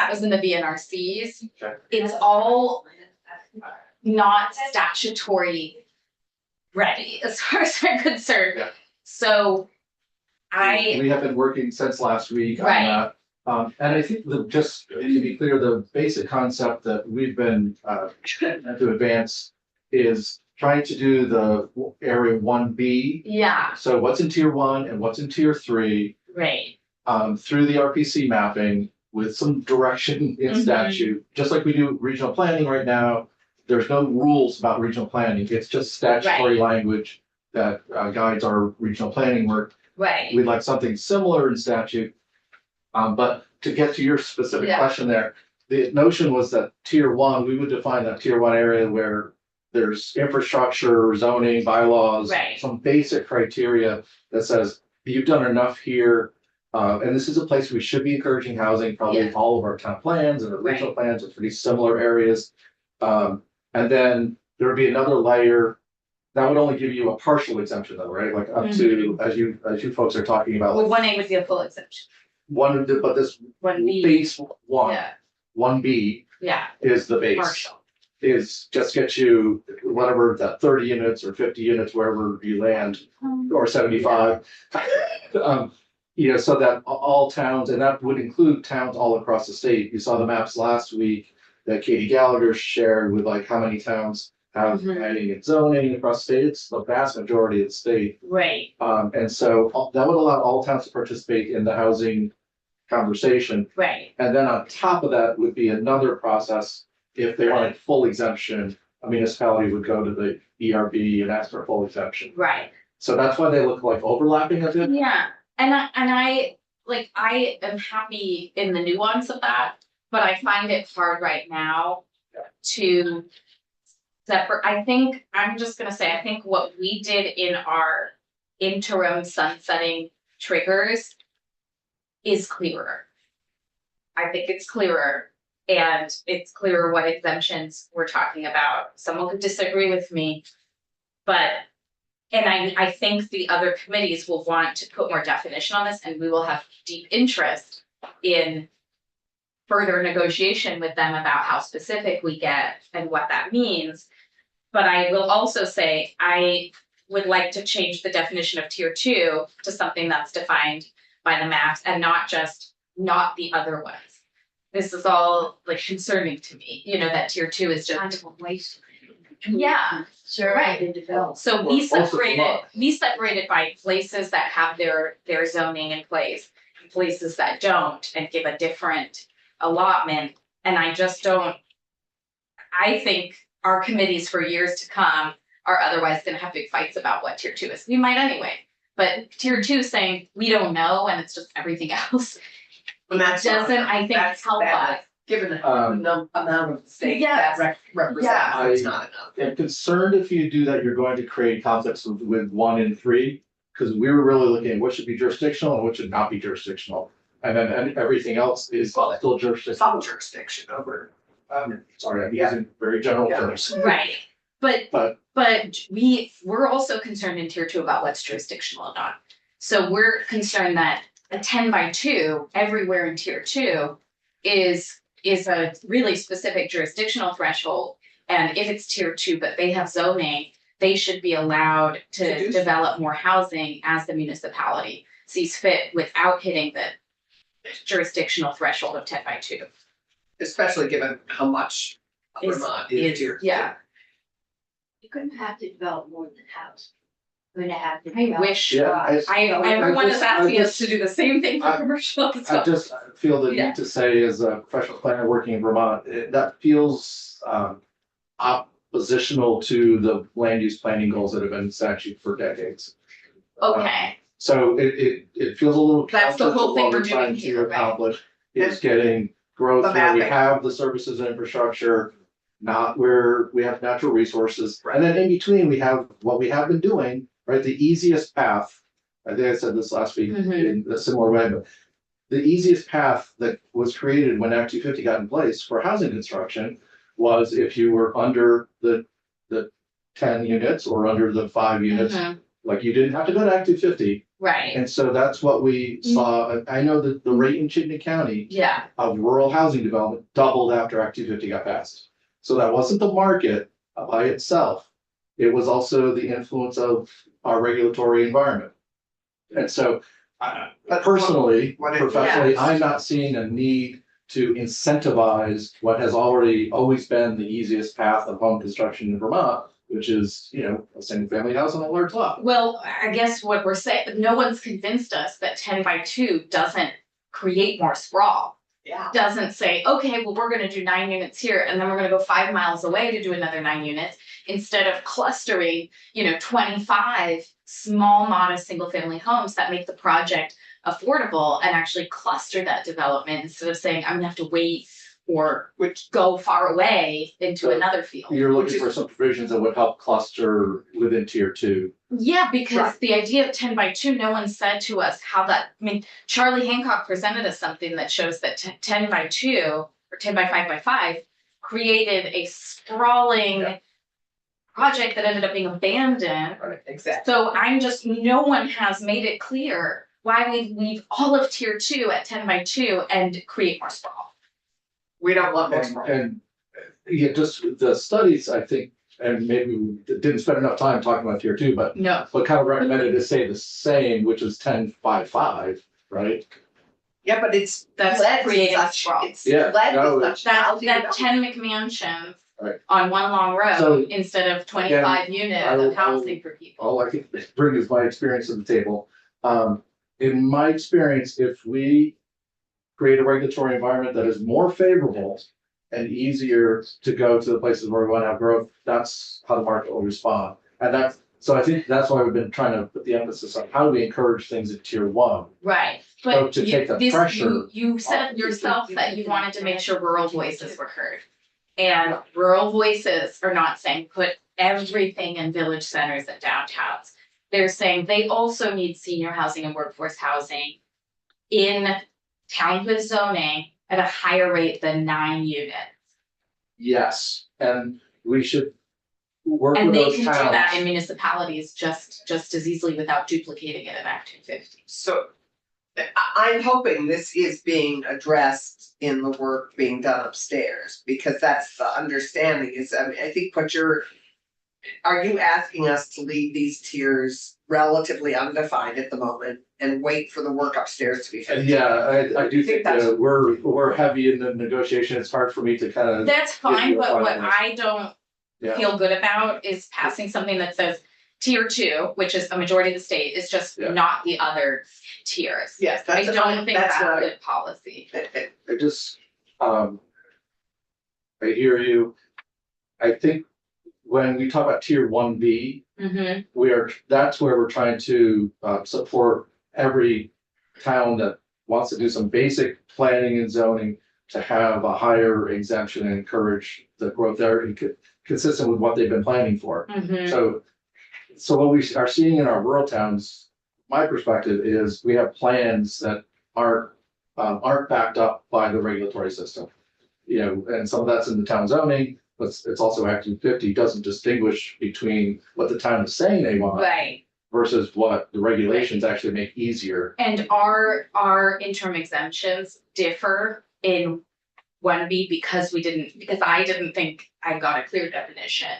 was in the BNRCs. Okay. It's all not statutory ready as far as I'm concerned. Yeah. So I, We have been working since last week on Right. that. And I think just to be clear, the basic concept that we've been, trying to advance is trying to do the area 1B. Yeah, So what's in tier 1 and what's in tier 3, right, through the RPC mapping with some direction in Mhm. statute, just like we do regional planning right now. There's no rules about regional planning. It's just statutory language that guides our regional planning work. right. We'd like something similar in statute. But to get to your specific Yeah. question there, the notion was that tier 1, we would define that tier 1 area where there's infrastructure, zoning, bylaws, Right. some basic criteria that says you've done enough here. And this is a place we should be encouraging housing, probably Yeah. all of our town plans and our regional Right. plans are pretty similar areas. And then there would be another layer that would only give you a partial exemption though, right? Like up to, as you folks are talking about. Well, 1A would be a full exemption, One, but this 1B, base one, yeah, 1B yeah, is the base. partial, Is just get you whatever that 30 units or 50 units, wherever you land, or 75. So that all towns, and that would include towns all across the state. You saw the maps last week that Katie Gallagher shared with like how many towns have Mhm. planning and zoning across the state. It's the vast majority of the state. right, And so that would allow all towns to participate in the housing conversation. right, And then on top of that would be another process. If they wanted full exemption, a municipality would go to the ERB and ask for full exemption. right. So that's why they look like overlapping a bit. Yeah, and I am happy in the nuance of that, but I find it hard right now to separate. I think, I'm just gonna say, I think what we did in our interim sunsetting triggers is clearer. I think it's clearer, and it's clearer what exemptions we're talking about. Someone could disagree with me, but and I think the other committees will want to put more definition on this, and we will have deep interest in further negotiation with them about how specific we get and what that means. But I will also say, I would like to change the definition of tier 2 to something that's defined by the maps and not the other ones. This is all like concerning to me, that tier 2 is Kind just, of a waste. yeah. Sure, Right. and develop. So Well, also we separated by places that have their zoning in place, places that don't, and give a different allotment. And I just don't, I think our committees for years to come are otherwise gonna have big fights about what tier 2 is. We might anyway, but tier 2 saying we don't know and it's just everything else And that's not doesn't, enough. I think, That's help bad. us. Given the amount of state Yes. that represents, Yeah. it's not enough. I'm concerned if you do that, you're going to create conflicts with 1 and 3. Because we were really looking at what should be jurisdictional and what should not be jurisdictional. And then everything else is still jurisdictional. Some jurisdiction over. Sorry, I'm using very general Yeah. terms. Right, but But- we're also concerned in tier 2 about what's jurisdictional or not. So we're concerned that a 10x2 everywhere in tier 2 is a really specific jurisdictional threshold. And if it's tier 2, but they have zoning, they should be allowed To to do so. develop more housing as the municipality sees fit without hitting the jurisdictional threshold of 10x2. Especially given how much Is- Vermont is tier 2. Yeah, You're gonna have to develop more than house. You're gonna have to. I develop, wish, Yeah, everyone is just- asking I us to do the same thing for I- commercial as I well. just feel the Yeah. need to say as a professional planner working in Vermont, that feels oppositional to the land use planning goals that have been in statute for decades. Okay, So it feels a little. That's the counter to whole thing what we're we're trying doing to here, right? accomplish, is getting growth The where we mapping. have the services and infrastructure, not where we have natural resources. And then in between, we have what we have been doing, right? The easiest path. I think I said this last week in a similar way, but the easiest path that was created when Act 250 got in place for housing construction was if you were under the 10 units or under the 5 units, Mhm. like you didn't have to go to Act 250. right, And so that's what we saw. I know that the rate in Chittenden County yeah, of rural housing development doubled after Act 250 got passed. So that wasn't the market by itself. It was also the influence of our regulatory environment. And so But Personally, what it- professionally, yeah. I'm not seeing a need to incentivize what has always been the easiest path of home construction in Vermont, which is, a single family house on a large lot. Well, I guess what we're saying, no one's convinced us that 10x2 doesn't create more sprawl. Yeah. Doesn't say, okay, well, we're gonna do 9 units here, and then we're gonna go 5 miles away to do another 9 units. Instead of clustering, 25 small, modest, single-family homes that make the project affordable and actually cluster that development instead of saying, I'm gonna have to wait or go far away into So another field. You're looking for some provisions that would help cluster within tier two. Yeah, because Right. the idea of 10x2, no one said to us how that, Charlie Hancock presented us something that shows that 10x2 or 10x5x5 created a sprawling Yeah. project that ended up being abandoned. Right, exactly. So no one has made it clear why we leave all of tier 2 at 10x2 and create more sprawl. We don't want more And, sprawl. and, yeah, just the studies, I think, and maybe we didn't spend enough time talking about tier two, but No. what kind of recommended is say the same, which is 10-5-5, right? Yeah, but it's. That's led to creating such- sprawl. It's Yeah, led to no, such That housing 10 McMansions Right. on one long road So, instead of 25 units I will- of housing for people. All I can bring is my experience to the table. In my experience, if we create a regulatory environment that is more favorable and easier to go to the places where we want to have growth, that's how the market will respond. And so I think that's why we've been trying to put the emphasis on how do we encourage things in tier one. Right, So but to take the you pressure said yourself that you wanted to make sure rural voices were heard. And rural voices are not saying put everything in village centers and downtowns. They're saying they also need senior housing and workforce housing in towns with zoning at a higher rate than 9 units. Yes, and we should work And with they those can do that in towns. municipalities just as easily without duplicating it in Act 250. So I'm hoping this is being addressed in the work being done upstairs, because that's the understanding is, I think are you asking us to leave these tiers relatively undefined at the moment and wait for the work upstairs to be finished? Yeah, I do think that's- that we're heavy in the negotiation. It's hard for me to kind of. That's fine, you a but what final- I don't Yeah. feel good about is passing something that says tier 2, which is a majority of the state, is just Yeah. not the other tiers. Yes, I that's. don't think that's not good policy. I just, I hear you. I think when we talk about tier 1B, Mm-hmm. that's where we're trying to support every town that wants to do some basic planning and zoning to have a higher exemption and encourage the growth there and consistent with what they've been planning for. Mm-hmm. So what we are seeing in our rural towns, my perspective is we have plans that aren't backed up by the regulatory system. And some of that's in the town zoning, but it's also Act 250 doesn't distinguish between what the town is saying they want Right, versus what the regulations actually make easier. and our interim exemptions differ in 1B because I didn't think I got a clear definition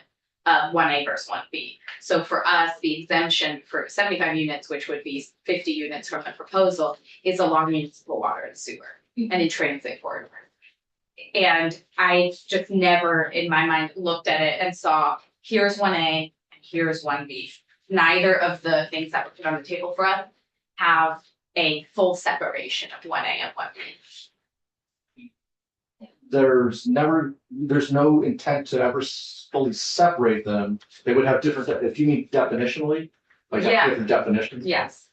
of 1A versus 1B. So for us, the exemption for 75 units, which would be 50 units from the proposal, is along municipal water and sewer and in transit corridor. And I just never in my mind looked at it and saw, here's 1A and here's 1B. Neither of the things that were put on the table for us have a full separation of 1A and 1B. There's no intent to ever fully separate them. They would have different, if you mean definitionally, like have Yeah. different definitions. Yes.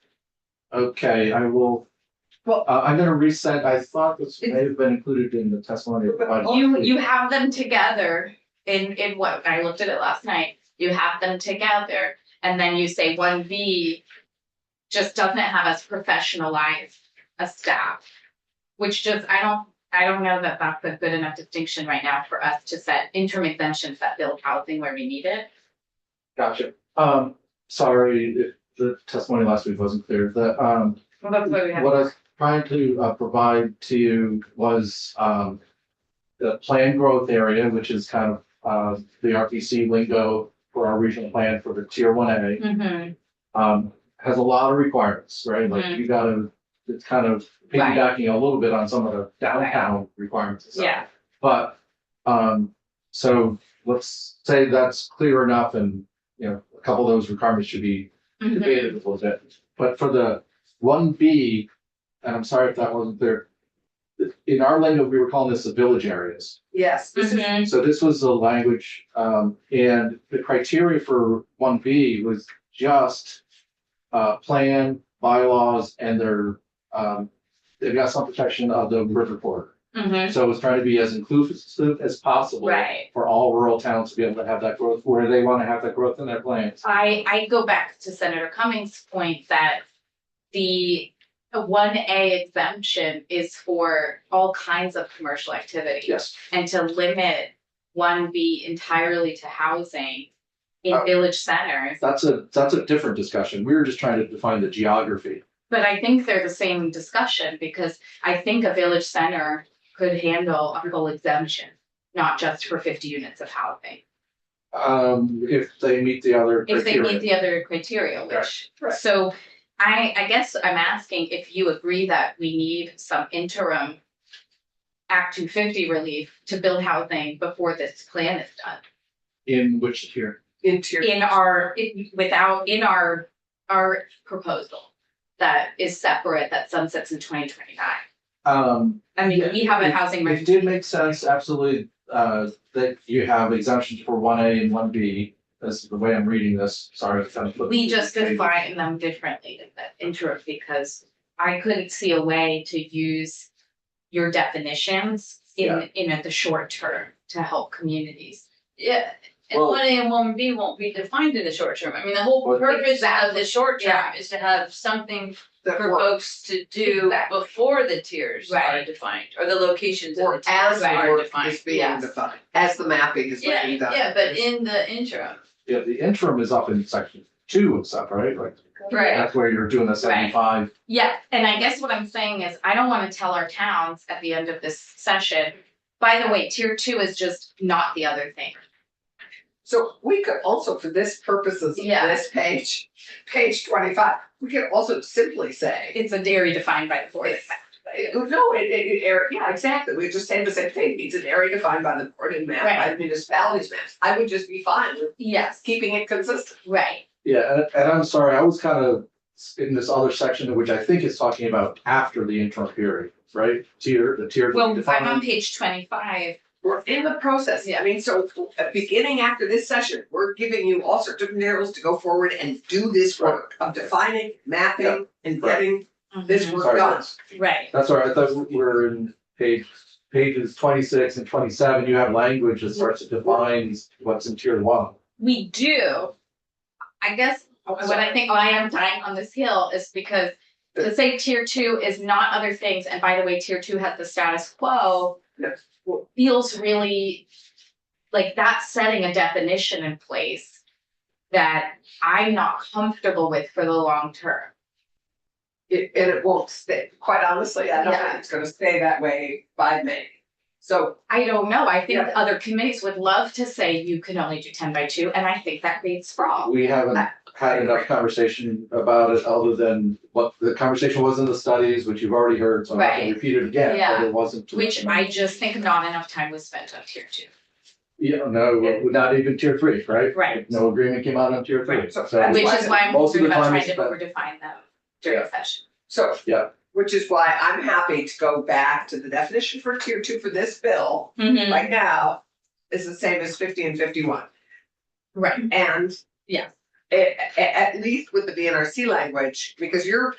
Okay, I will. Well- I'm gonna resend, I thought this may have been included in the testimony. You have them together in what, I looked at it last night, you have them together, and then you say 1B just doesn't have us professionalize a staff. Which just, I don't know that that's a good enough distinction right now for us to set interim exemptions that build housing where we need it. Gotcha. Sorry, if the testimony last week wasn't clear, Well, that's why we have. what I was trying to provide to you was the planned growth area, which is kind of the RPC lingo for our regional plan for the tier 1A. Mhm. has a lot of requirements, right? Like you gotta, it's kind of piggybacking a little bit on some of the downtown requirements and stuff. Yeah. But, so let's say that's clear enough and, you know, a couple of those requirements should be debated a little bit. But for the 1B, and I'm sorry if that wasn't clear, in our lingo, we were calling this the village areas. Yes, this is, So this was the language, and the criteria for 1B was just plan, bylaws, and their, they've got some protection of the river corridor. So it's trying to be as inclusive as possible Right. for all rural towns to be able to have that growth where they want to have that growth in their plans. I go back to Senator Cummings' point that the 1A exemption is for all kinds of commercial activity. Yes. And to limit 1B entirely to housing in village centers. That's a different discussion. We were just trying to define the geography. But I think they're the same discussion because I think a village center could handle a full exemption, not just for 50 units of housing. If they meet the other If they criteria. meet the other criteria, which, Right. so I guess I'm asking if you agree that we need some interim Act 250 relief to build housing before this plan is done. In which tier? interior. In our proposal that is separate, that sunsets in 2029. I mean, we have a housing. It did make sense, absolutely, that you have exemptions for 1A and 1B. That's the way I'm reading this, sorry. I kind of flipped We just the page. define them differently in that interim because I couldn't see a way to use your definitions in the short term to help communities. Yeah, and Well- 1A and 1B won't be defined in the short term. I mean, the whole Well- purpose of the short term Yeah. is to have something That for work, folks to do Exactly. before the tiers are Right. defined, or the locations of or the as tiers the are work defined. is being Yes. defined, as the mapping is Yeah, being done. yeah, but in the interim, Yeah, the interim is up in section 2 and stuff, right? Like, Right. that's where you're doing the 75. Yeah, and I guess what I'm saying is I don't wanna tell our towns at the end of this session, by the way, tier 2 is just not the other thing. So we could also, for this purposes of Yeah. this page 25, we could also simply say. It's a dairy defined by the board. No, yeah, exactly, we just say the same thing, it's an area defined by the board and mapped by Right. the municipalities maps, I would just be fine with Yes, keeping it consistent. right, Yeah, and I'm sorry, I was kind of in this other section, which I think is talking about after the interim period, right? The tier. well, I'm on page 25. We're in the process, I mean, so beginning after this session, we're giving you all sorts of materials to go forward and do this work of defining, mapping, and Right. getting this work Sorry, done. Right, that's all right, I thought we were in pages 26 and 27, you have language that starts to define what's in tier 1. we do. I guess what I think I am dying on this hill is because to say tier 2 is not other things, and by the way, tier 2 has the status quo. Yes. Feels really like that's setting a definition in place that I'm not comfortable with for the long term. And it won't stay, quite honestly, I don't think Yeah. it's gonna stay that way by May. So, I don't know, I think Yeah. other committees would love to say you can only do 10x2, and I think that creates sprawl. We haven't had enough conversation about it, other than what the conversation was in the studies, which you've already heard, so I'm not gonna Right. repeat it again, Yeah. but it wasn't. Which I just think not enough time was spent on tier 2. Yeah, no, not even tier 3, right? Right. No agreement came out on tier 3, Right, so so. that's Which is why I'm Most of concerned the about time trying is to spent- overdefine them during Yeah. session. So. Yeah. Which is why I'm happy to go back to the definition for tier 2 for this bill, right now, is the same as 50 and 51. Right, And. Yes. At least with the VNRC language, because your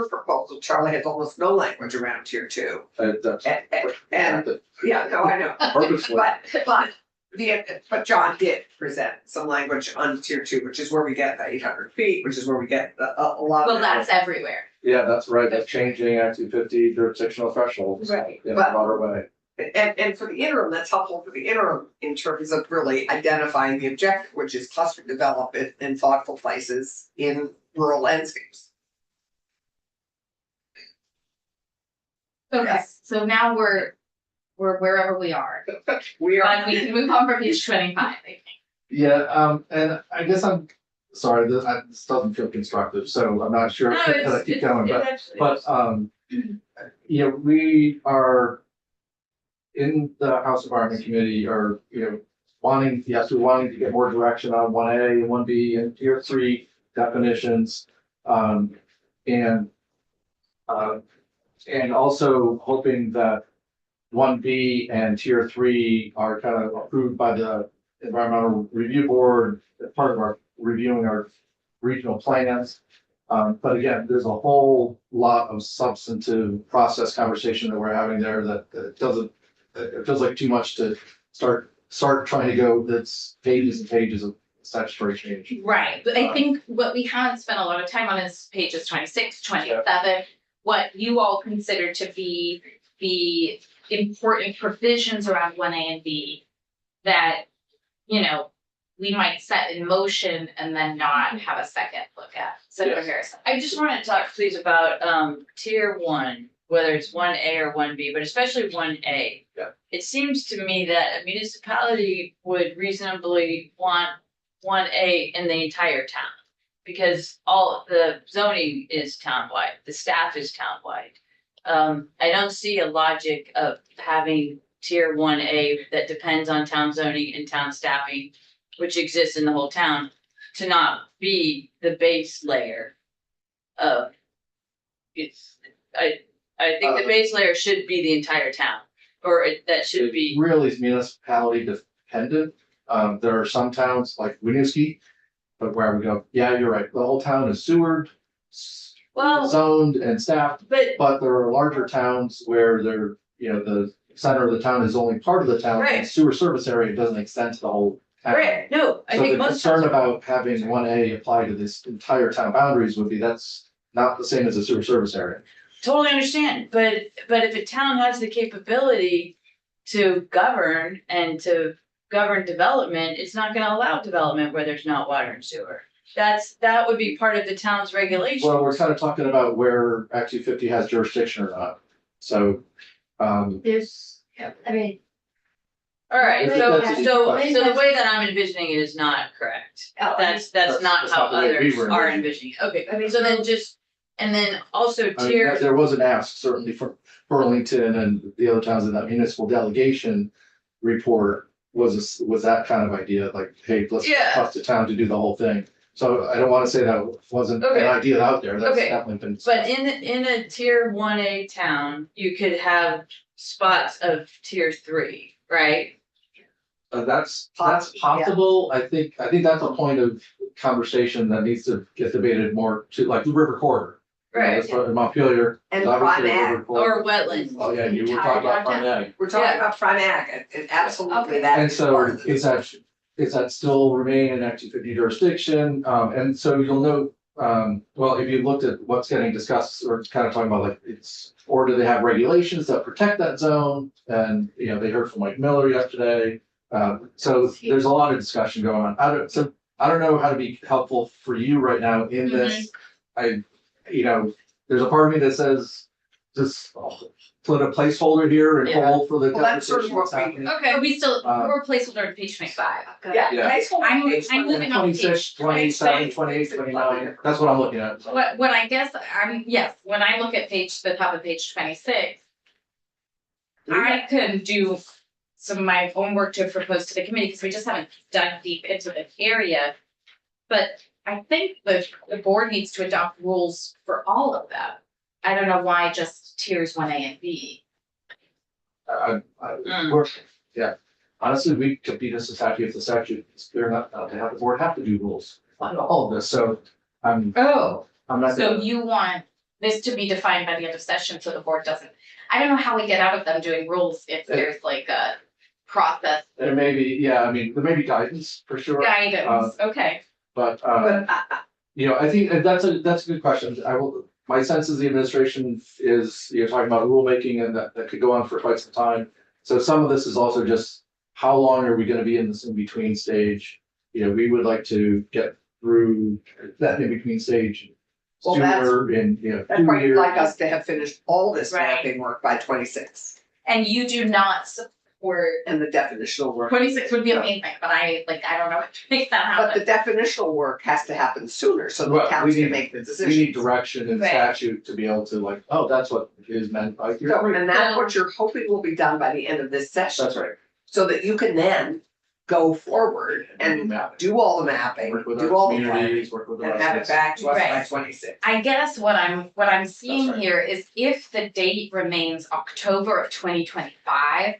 proposal, Charlie, has almost no language around tier 2. That's. And, yeah, no, I know. Purposely. But John did present some language on tier 2, which is where we get the 800 feet, which is where we get a lot well, of. that's everywhere. Yeah, that's right, that's changing Act 250 jurisdictional thresholds Right. in a But- broader way. And for the interim, that's helpful for the interim in terms of really identifying the objective, which is cluster development in thoughtful places in rural landscapes. Okay, Yes. so now we're wherever we are, We are. and we can move on from page 25, I think. Yeah, and I guess I'm sorry, this doesn't feel constructive, so I'm not sure. No, Can I keep going? But, actually- you know, we are in the House Environment Committee are, you know, wanting to get more direction on 1A and 1B and tier 3 definitions. And also hoping that 1B and tier 3 are kind of approved by the Environmental Review Board as part of our reviewing our regional plans. But again, there's a whole lot of substantive process conversation that we're having there that it feels like too much to start trying to go, that's pages and pages of statutory change. Right, but I think what we haven't spent a lot of time on is pages 26, 27. What you all consider to be the important provisions around 1A and B that, you know, we might set in motion and then not have a second look at. Senator Harrison. I just want to talk please about tier 1, whether it's 1A or 1B, but especially 1A. Yeah. It seems to me that a municipality would reasonably want 1A in the entire town. Because all the zoning is townwide, the staff is townwide. I don't see a logic of having tier 1A that depends on town zoning and town staffing, which exists in the whole town, to not be the base layer of it's. I think the base layer should be the entire town, or that should be. It really is municipality dependent. There are some towns like Winooski, but where we go, yeah, you're right, the whole town is sewered, Well, zoned and staffed, but but there are larger towns where they're, you know, the center of the town is only part of the town. Right. And sewer service area doesn't extend to the whole town. right, no, I So think the most concern towns are. about having 1A apply to this entire town boundaries would be that's not the same as a sewer service area. Totally understand, but if a town has the capability to govern and to govern development, it's not gonna allow development where there's not water and sewer. That would be part of the town's regulations. Well, we're kind of talking about where Act 250 has jurisdiction or not. So, There's, I mean, Alright, That's so a good so question. so the way that I'm envisioning it is not correct. oh, That's That's- not that's how not the way we others were are envisioning. envisioning. Okay, I mean, so then just, and then also I mean, tier, there was an ask certainly for Burlington and the other towns in that municipal delegation report was that kind of idea, like, hey, let's Yeah. trust the town to do the whole thing. So I don't want to say that wasn't an Okay. idea out there. That's Okay. definitely been. but in a tier 1A town, you could have spots of tier 3, right? That's Possible, yeah. possible. I think that's a point of conversation that needs to get debated more to, like the river corridor. You know, Right, that's what- in Montpelier. And is obviously prime a ag. river corridor. or wetlands. Oh, yeah, you were Entire talking about prime downtown. ag. We're talking Yeah. about prime ag, and absolutely Okay. that. And is so part of the is that still remain in Act 250 jurisdiction? And so you'll note, well, if you looked at what's getting discussed, or kind of talking about like or do they have regulations that protect that zone? And, you know, they heard from Mike Miller yesterday. So there's a lot of discussion going on. I don't know how to be helpful for you right now in this. You know, there's a part of me that says, just put a placeholder here and Yeah. hold for the Well, that's sort of conversation that's what we- happening. Okay, are we still, Uh, we're placeholder to page 25. Yeah. Yeah. placeholder I'm page moving on to 26, page 27, 28, 29. That's what I'm looking at. What I guess yes, when I look at the top of page 26, I could do some of my own work to propose to the committee, because we just haven't dug deep into this area. But I think the board needs to adopt rules for all of them. I don't know why just tiers 1A and B. Yeah, honestly, we could be just as happy if the statute is clear enough to have the board have to do rules on all of this, so I'm Oh. not. So you want this to be defined by the end of session, so the board doesn't, I don't know how we get out of them doing rules if there's like a process There may be, yeah, I mean, there may be guidance for sure, guidance, okay. but, But you know, I think that's a good question. My sense is the administration is, you're talking about rulemaking and that could go on for quite some time. So some of this is also just, how long are we gonna be in this in-between stage? You know, we would like to get through that in-between stage Well, that's- sooner in, you know, that's 2 why you'd years. like us to have finished all this Right. mapping work by 26. And you do not or And the definitional work, 26 would be amazing, but I don't know what to make that but the happen. definitional work has to happen sooner, so the Right, towns we can need- make the We need decision. direction in Right. statute to be able to like, oh, that's what is meant by. You're So, right. and that's what you're hoping will be done by the end of this session, That's right. so that you can then go forward and Map. do all the mapping, Work with do our all the planning, communities, work with the and have it residents. back to us by Right. 26. I guess what I'm seeing right. here is if the date remains October of 2025,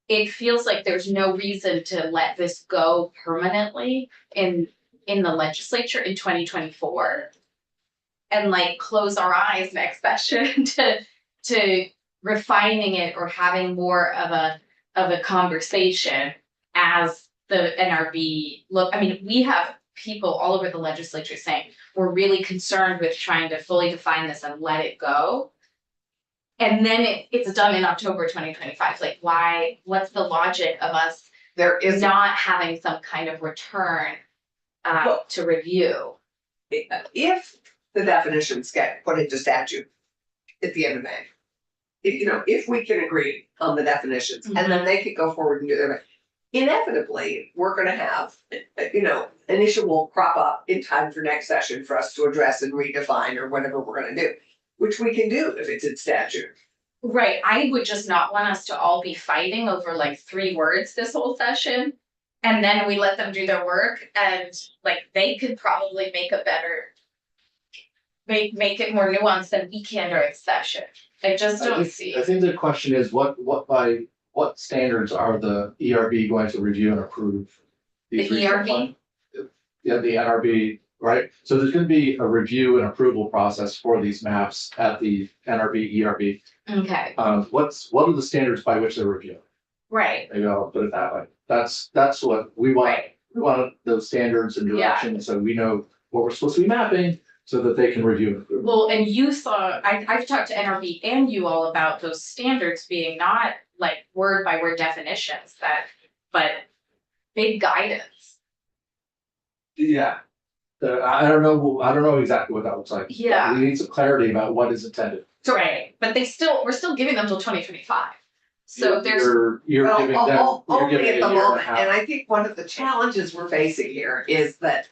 it feels like there's no reason to let this go permanently in the legislature in 2024. And like close our eyes next session to refining it or having more of a conversation as the NRB look. I mean, we have people all over the legislature saying we're really concerned with trying to fully define this and let it go. And then it's done in October 2025. Like, why? What's the logic of us There is not having some kind of return Well- to review? if the definitions get put into statute at the end of May. If we can agree on the definitions and then they could go forward and do their, inevitably, we're gonna have, an issue will crop up in time for next session for us to address and redefine or whatever we're gonna do, which we can do if it's in statute. Right, I would just not want us to all be fighting over like 3 words this whole session. And then we let them do their work and like they could probably make a better. Make it more nuanced than we can during session. I just don't see. I think the question is what standards are the ERB going to review and approve? these The regional ERB? plan- Yeah, the NRB, right? So there's gonna be a review and approval process for these maps at the NRB, ERB. Okay, What are the standards by which they're reviewed? right, Maybe I'll put it that way. That's what we want. right, We want those standards and Yeah. direction, so we know what we're supposed to be mapping, so that they can review and approve. well, and you saw, I've talked to NRB and you all about those standards being not like word by word definitions but big guidance. Yeah. I don't know exactly what that looks like. Yeah. We need some clarity about what is intended. Right, but we're still giving them till 2025. So there's, You're Well, giving them, you're only giving at a the year and a moment, and half. I think one of the challenges we're facing here is that.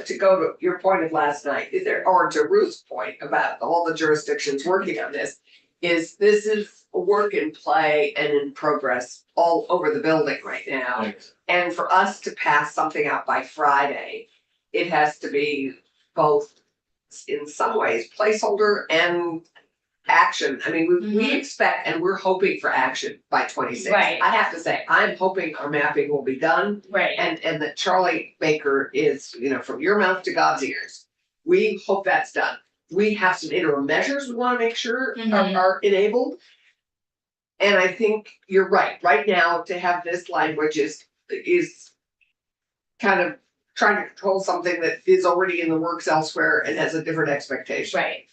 To go to your point of last night, or to Ruth's point about all the jurisdictions working on this. This is a work in play and in progress all over the building right now. Thanks. And for us to pass something out by Friday, it has to be both in some ways placeholder and action. I mean, we expect and we're hoping for action by 26. Right. I have to say, I'm hoping our mapping will be done right, and that Charlie Baker is, from your mouth to God's ears. We hope that's done. We have some interim measures we wanna make sure Mhm. are enabled. And I think you're right now to have this language is kind of trying to control something that is already in the works elsewhere and has a different expectation. right.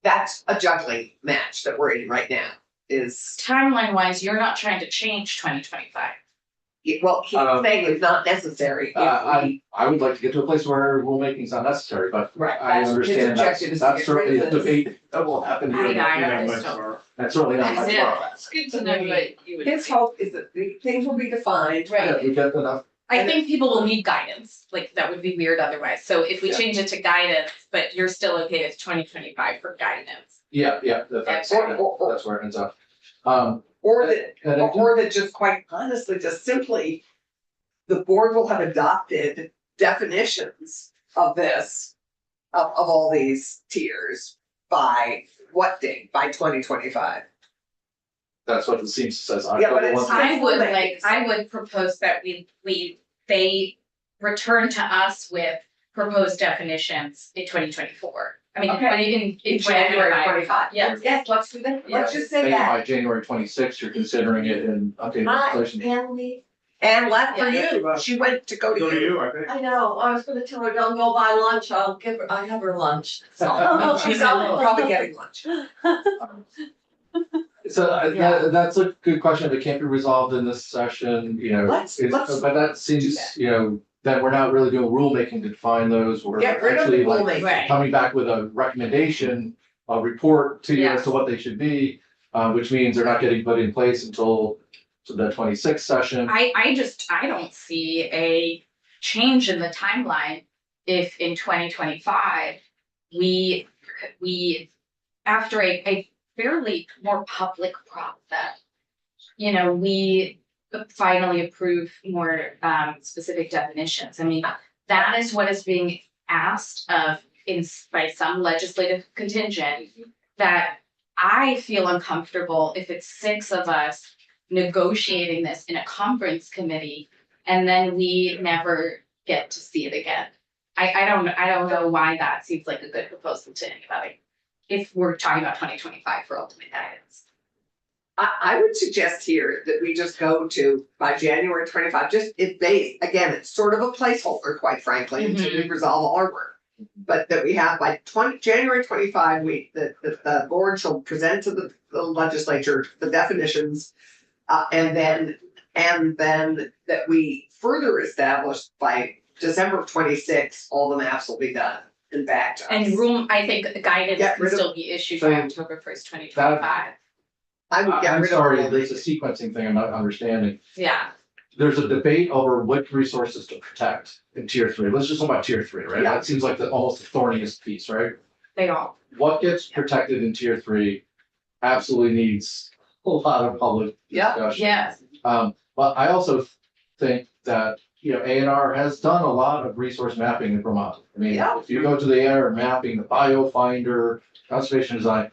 That's a juggling match that we're in right now is, Timeline wise, you're not trying to change 2025. well, he's saying it's not necessary. if we- I would like to get to a place where rulemaking is not necessary, but Right, I that's his understand objective is to that's get certainly rid a of this. debate that will happen here. I know, I Yeah, just but don't- for- That's certainly not my That's it. fault. It's good to know what you would. His hope is that the things will be defined. Right. Yeah, we get enough. I think people will need guidance, like that would be weird otherwise. So if we Yeah. change it to guidance, but you're still okay with 2025 for guidance. Yeah, that's Okay. where it ends up. Or that, And I do- or that just quite honestly, just simply, the board will have adopted definitions of this, of all these tiers by what date? By 2025. That's what the Seams says. Yeah, but it's- I would propose that they return to us with proposed definitions in 2024. I mean, Okay. in January 2025. 25. Yeah. Yes, let's do that. Let's just say Maybe that. by January 26th, you're considering it in updated legislation. Can we? And left for Yeah. you, she went to go to Go to you. you, I think. I know, I was gonna tell her, don't go buy lunch, I have her lunch. She's out probably getting lunch. So that's a good question. If it can't be resolved in this session, Let's- but that seems, then we're not really doing rulemaking to define those. We're Get rid of the actually like rulemaking. Right. coming back with a recommendation, a report to you as to what they should be. which means they're not getting put in place until the 26th session. I don't see a change in the timeline if in 2025, we, after a fairly more public process, you know, we finally approve more, specific definitions. I mean, that is what is being asked of by some legislative contingent, that I feel uncomfortable if it's 6 of us negotiating this in a conference committee, and then we never get to see it again. I don't know why that seems like a good proposal to anybody, if we're talking about 2025 for ultimate guidance. I would suggest here that we just go to by January 25, just again, it's sort of a placeholder, quite frankly, until we resolve all our work. But that we have by January 25, the board shall present to the legislature the definitions. And then that we further establish by December 26, all the maps will be done and back to us. And I think the guidance Get can rid of- still be issued by October 1st, 2025. I would get I'm rid of sorry, all there's a these. sequencing thing I'm not understanding. Yeah, There's a debate over which resources to protect in tier 3. Let's just talk about tier 3, right? Yeah. That seems like almost the thorniest piece, right? they all. What gets protected in tier 3 absolutely needs a lot of public Yeah. discussion. Yes. But I also think that, you know, A&R has done a lot of resource mapping in Vermont. I mean, Yeah. if you go to the A&R mapping, the BioFinder, conservation design,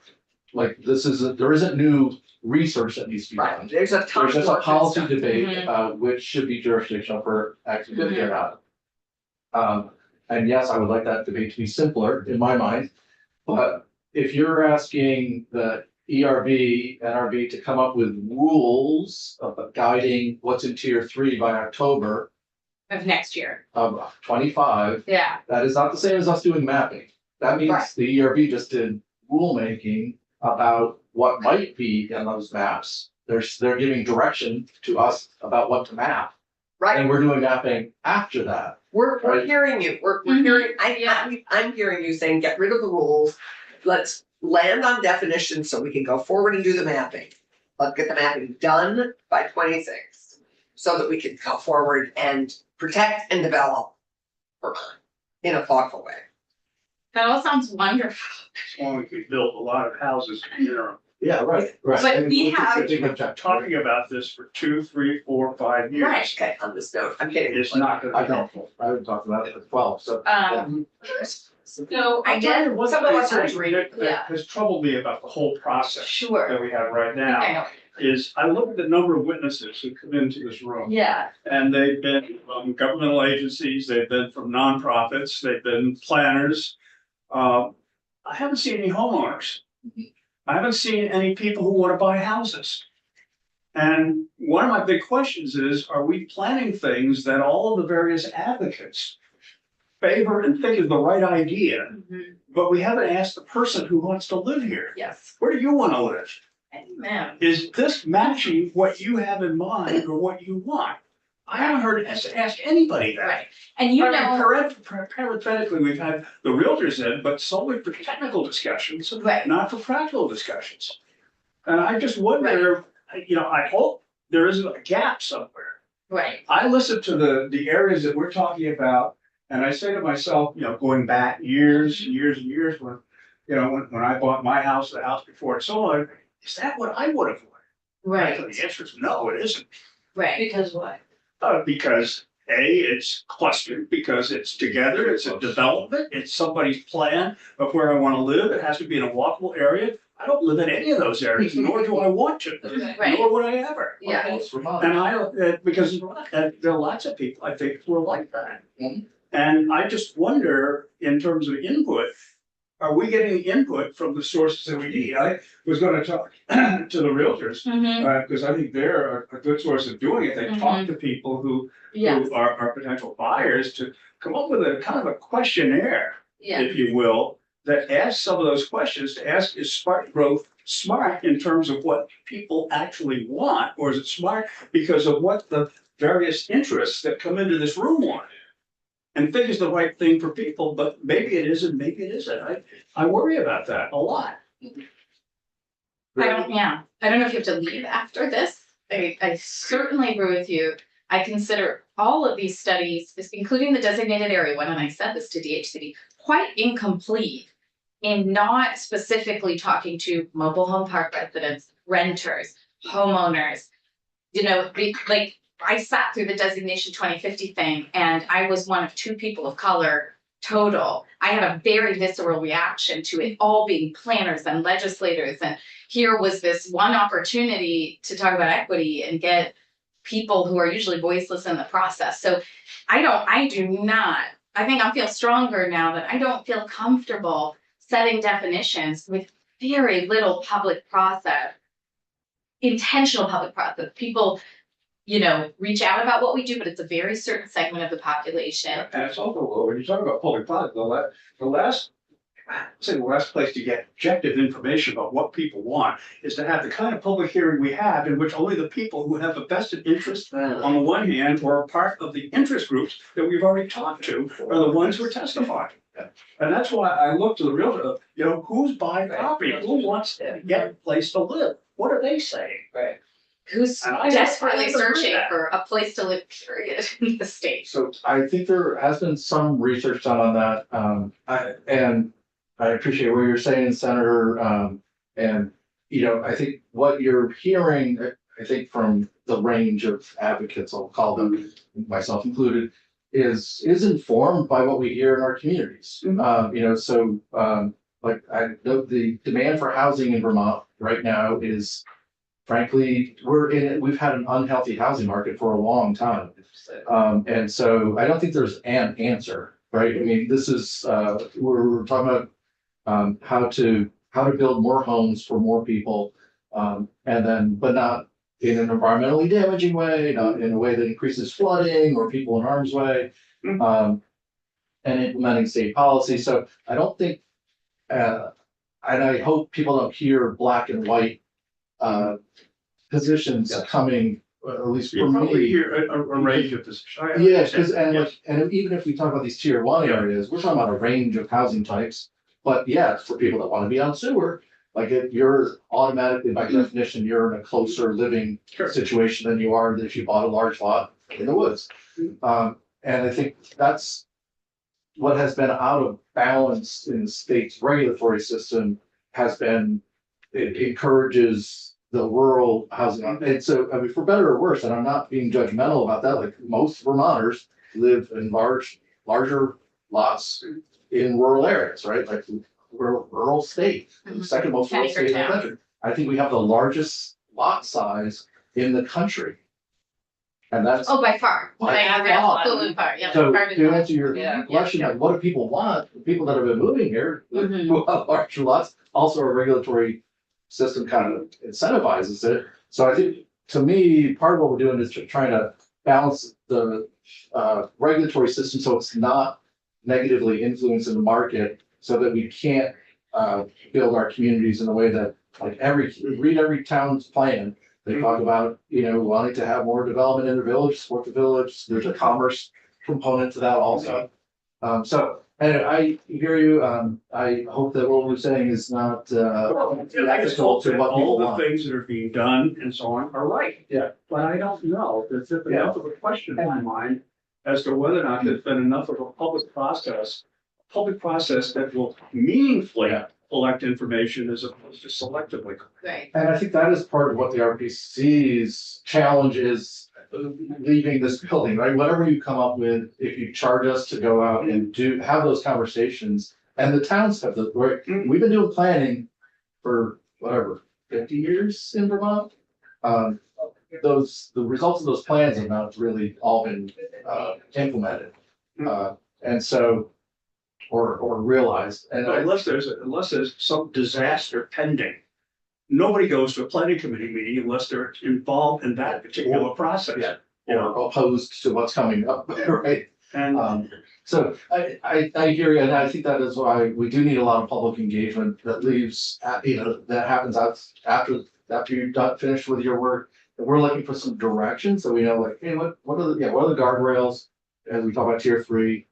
like there isn't new research that needs to be Right, done. there's a ton There's just a more good policy stuff. debate about which should be jurisdictional for activity or not. And yes, I would like that debate to be simpler in my mind. But if you're asking the ERB, NRB to come up with rules of guiding what's in tier 3 by October Of next year. of 25, Yeah. that is not the same as us doing mapping. That means Right. the ERB just did rulemaking about what might be in those maps. They're giving direction to us about what to map. Right, And we're doing mapping after that. we're Right. hearing you, we're Mhm. hearing, Yeah. I'm hearing you saying, get rid of the rules. Let's land on definitions so we can go forward and do the mapping. Let's get the mapping done by 26, so that we can go forward and protect and develop Vermont in a thoughtful way. That all sounds wonderful. Well, we could build a lot of houses in the interim. Yeah, right. But we have- Talking about this for 2, 3, 4, 5 years. Right. Okay, on this note, I'm kidding. It's not gonna I be don't, helpful. I haven't talked about it for 12, so. So I guess One some of us are thing that yeah, has troubled me about the whole process sure. that we have right I now know. is I look at the number of witnesses who come into this room. Yeah. And they've been from governmental agencies, they've been from nonprofits, they've been planners. I haven't seen any homeowners. I haven't seen any people who want to buy houses. And one of my big questions is, are we planning things that all of the various advocates favor and think is the right idea, Mhm. but we haven't asked the person who wants to live here, Yes. where do you want to live? Amen. Is this matching what you have in mind or what you want? I haven't heard us ask anybody that. Right. And you I mean, know, parenthetically, we've had the realtors in, but solely for technical discussions, right, not for practical discussions. And I just wonder, you know, I hope there isn't a gap somewhere. right. I listen to the areas that we're talking about, and I say to myself, you know, going back years and years and years when, you know, when I bought my house, the house before it sold, is that what I would have wanted? Right, The answer is no, it isn't. right. Because what? Because it's clustered, because it's together, it's a development, it's somebody's plan of where I want to live. It has to be in a walkable area. I don't live in any of those areas, nor do I want to, Right. nor would I ever. Yeah. It's Vermont. And because there are lots of people, I think, who are like that. Mhm. And I just wonder, in terms of input, are we getting the input from the sources that we need? I was gonna talk to the realtors, Mm-hmm. because I think they're a good source of doing it. They talk to people who Yes, are potential buyers to come up with a kind of a questionnaire, yeah, if you will, that asks some of those questions, to ask, is smart growth smart in terms of what people actually want? Or is it smart because of what the various interests that come into this room want? And think is the right thing for people, but maybe it isn't, maybe it isn't. I worry about that a lot. I don't know if you have to leave after this. I certainly agree with you. I consider all of these studies, including the designated area one, and I said this to DHCD, quite incomplete in not specifically talking to mobile home park residents, renters, homeowners. You know, like I sat through the designation 2050 thing, and I was one of 2 people of color total. I had a very visceral reaction to it all being planners and legislators. And here was this one opportunity to talk about equity and get people who are usually voiceless in the process. So I think I feel stronger now that I don't feel comfortable setting definitions with very little public process, intentional public process. People, you know, reach out about what we do, but it's a very certain segment of the population. And it's also, when you talk about public product, the last place to get objective information about what people want is to have the kind of public hearing we have, in which only the people who have a vested interest on the one hand, or are part of the interest groups that we've already talked to, are the ones who are testifying. And that's why I look to the realtor, you know, who's buying property, who wants to get a place to live? What are they saying? Right. Who's And I desperately agree with searching that. for a place to live, period, in the state. So I think there has been some research done on that, and I appreciate what you're saying, Senator. And, you know, I think what you're hearing, I think from the range of advocates, I'll call them, myself included, is informed by what we hear in our communities. You know, so like the demand for housing in Vermont right now is, frankly, we've had an unhealthy housing market for a long time. And so I don't think there's an answer, right? I mean, this is, we're talking about how to build more homes for more people, and then, but not in an environmentally damaging way, not in a way that increases flooding or people in harm's way, and implementing state policy. So I don't think, and I hope people don't hear black and white positions coming, at least You for probably me. hear a range of this. Yeah, because and even if we talk about these tier 1 areas, we're talking about a range of housing types. But yeah, it's for people that want to be on sewer, like if you're automatically, by definition, you're in a closer living situation than you are if you bought a large lot in the woods. And I think that's what has been out of balance in the state's regulatory system has been, it encourages the rural housing. And so, I mean, for better or worse, and I'm not being judgmental about that, like most Vermonters live in larger lots in rural areas, right? Like we're a rural state, the second most rural state in the country. I think we have the largest lot size in the country. And that's. Oh, by far. By Absolutely far, yeah. So Far to to answer your Yeah. question, like what do people want? The people that have been moving here, who have larger lots, also a regulatory system kind of incentivizes it. So I think, to me, part of what we're doing is trying to balance the regulatory system so it's not negatively influencing the market, so that we can't build our communities in a way that, like, read every town's plan. They talk about, you know, wanting to have more development in the village, support the village. There's a commerce component to that also. So, and I hear you. I hope that what we're saying is not I just hope that all the things that are being done and so on are right. Yeah. But I don't know. There's enough of a question in my mind as to whether or not there's been enough of a public process that will meaningfully collect information as opposed to selectively. Right. And I think that is part of what the RPC's challenge is, leaving this building, right? Whatever you come up with, if you charge us to go out and have those conversations, and the towns have right? We've been doing planning for whatever, 50 years in Vermont. The results of those plans have not really all been implemented. And so, or realized. And Unless there's some disaster pending, nobody goes to a planning committee meeting unless they're involved in that particular process. Or opposed to what's coming up, right? And so I hear you, and I think that is why we do need a lot of public engagement that leaves, that happens after you're finished with your work. And we're looking for some direction, so we know, like, hey, what are the guardrails as we talk about tier 3.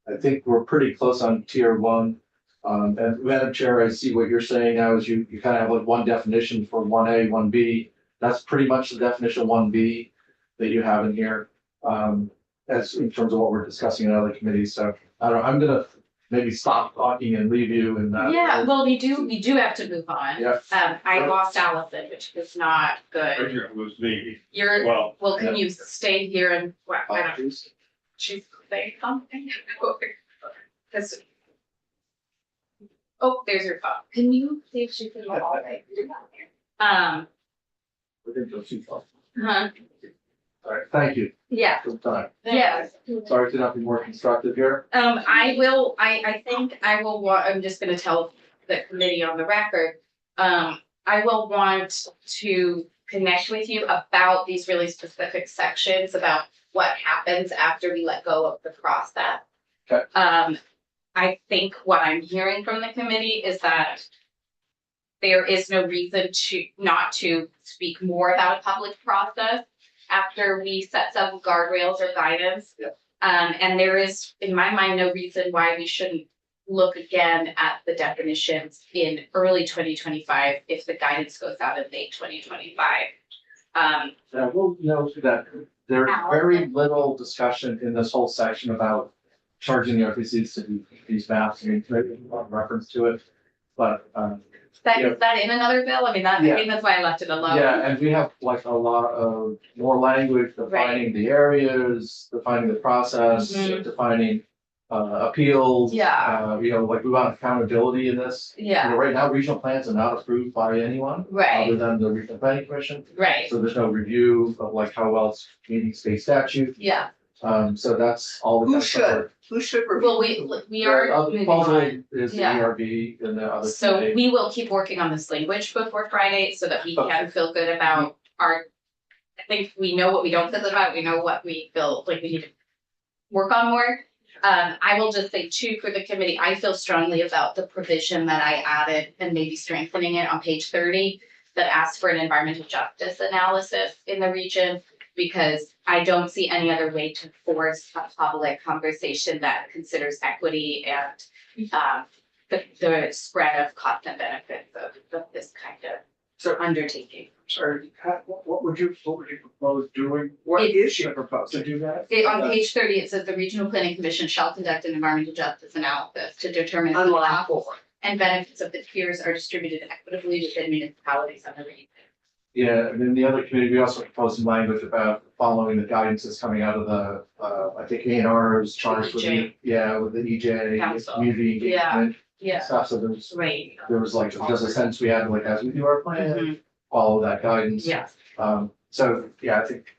I think we're pretty close on tier 1. And Madam Chair, I see what you're saying now is you kind of have like one definition for one A, one B. That's pretty much the definition of one B that you have in here. As in terms of what we're discussing in other committees. So I don't, I'm gonna maybe stop talking and leave you in that. Yeah, well, we do have to move on. Yeah. I lost Allison, which is not good. Richard was me, You're, well, well, can you stay here and, well, I don't, Please. she's saying something? 'Cause- Oh, there's your phone. Can you see if she's in the hallway? We're gonna go too far. Huh, All right, thank you yeah, for the time. yes. Sorry to not be more constructive here. I think I will I'm just gonna tell the committee on the record. I will want to connect with you about these really specific sections about what happens after we let go of the process. Okay. I think what I'm hearing from the committee is that there is no reason not to speak more about a public process after we set some guardrails or guidance. Yeah. And there is, in my mind, no reason why we shouldn't look again at the definitions in early 2025 if the guidance goes out in late 2025. Now, we'll note that there's very little discussion in this whole section about charging the RPCs to do these maps. I mean, maybe a reference to it, but, Is that in another bill? I mean, I think that's why I left it alone. yeah, and we have like a lot of more language defining the areas, defining the process, Mhm. defining appeals. Yeah. Like we want accountability in this. Yeah, Right now, regional plans are not approved by anyone right, other than the regional planning commission. right, So there's no review of like how well it's meeting state statute. yeah. So that's all. Who should review? Well, we are moving on. Is the Yeah. ERB and the other. So committee. we will keep working on this language before Friday so that we can feel good about I think we know what we don't feel good about, we know what we feel like we need to work on more. I will just say too, for the committee, I feel strongly about the provision that I added and maybe strengthening it on page 30 that asks for an environmental justice analysis in the region, because I don't see any other way to force a public conversation that considers equity and the spread of costs and benefits of this kind of undertaking. Sorry, what would you propose doing? What It- is she proposing? To do that? On page 30, it says the Regional Planning Commission shall conduct an environmental justice analysis to determine if the Unlike costs four. and benefits of the tiers are distributed equitably within municipalities on the region. Yeah, and then the other committee, we also proposed some language about following the guidance that's coming out of the, I think A and R is charged with, with the EJ, Council. community Yeah. engagement Yeah, stuff, so right. there was like, there's a sense we had, like, as we do our plan, Mhm. follow that guidance. Yeah, So, yeah, I think,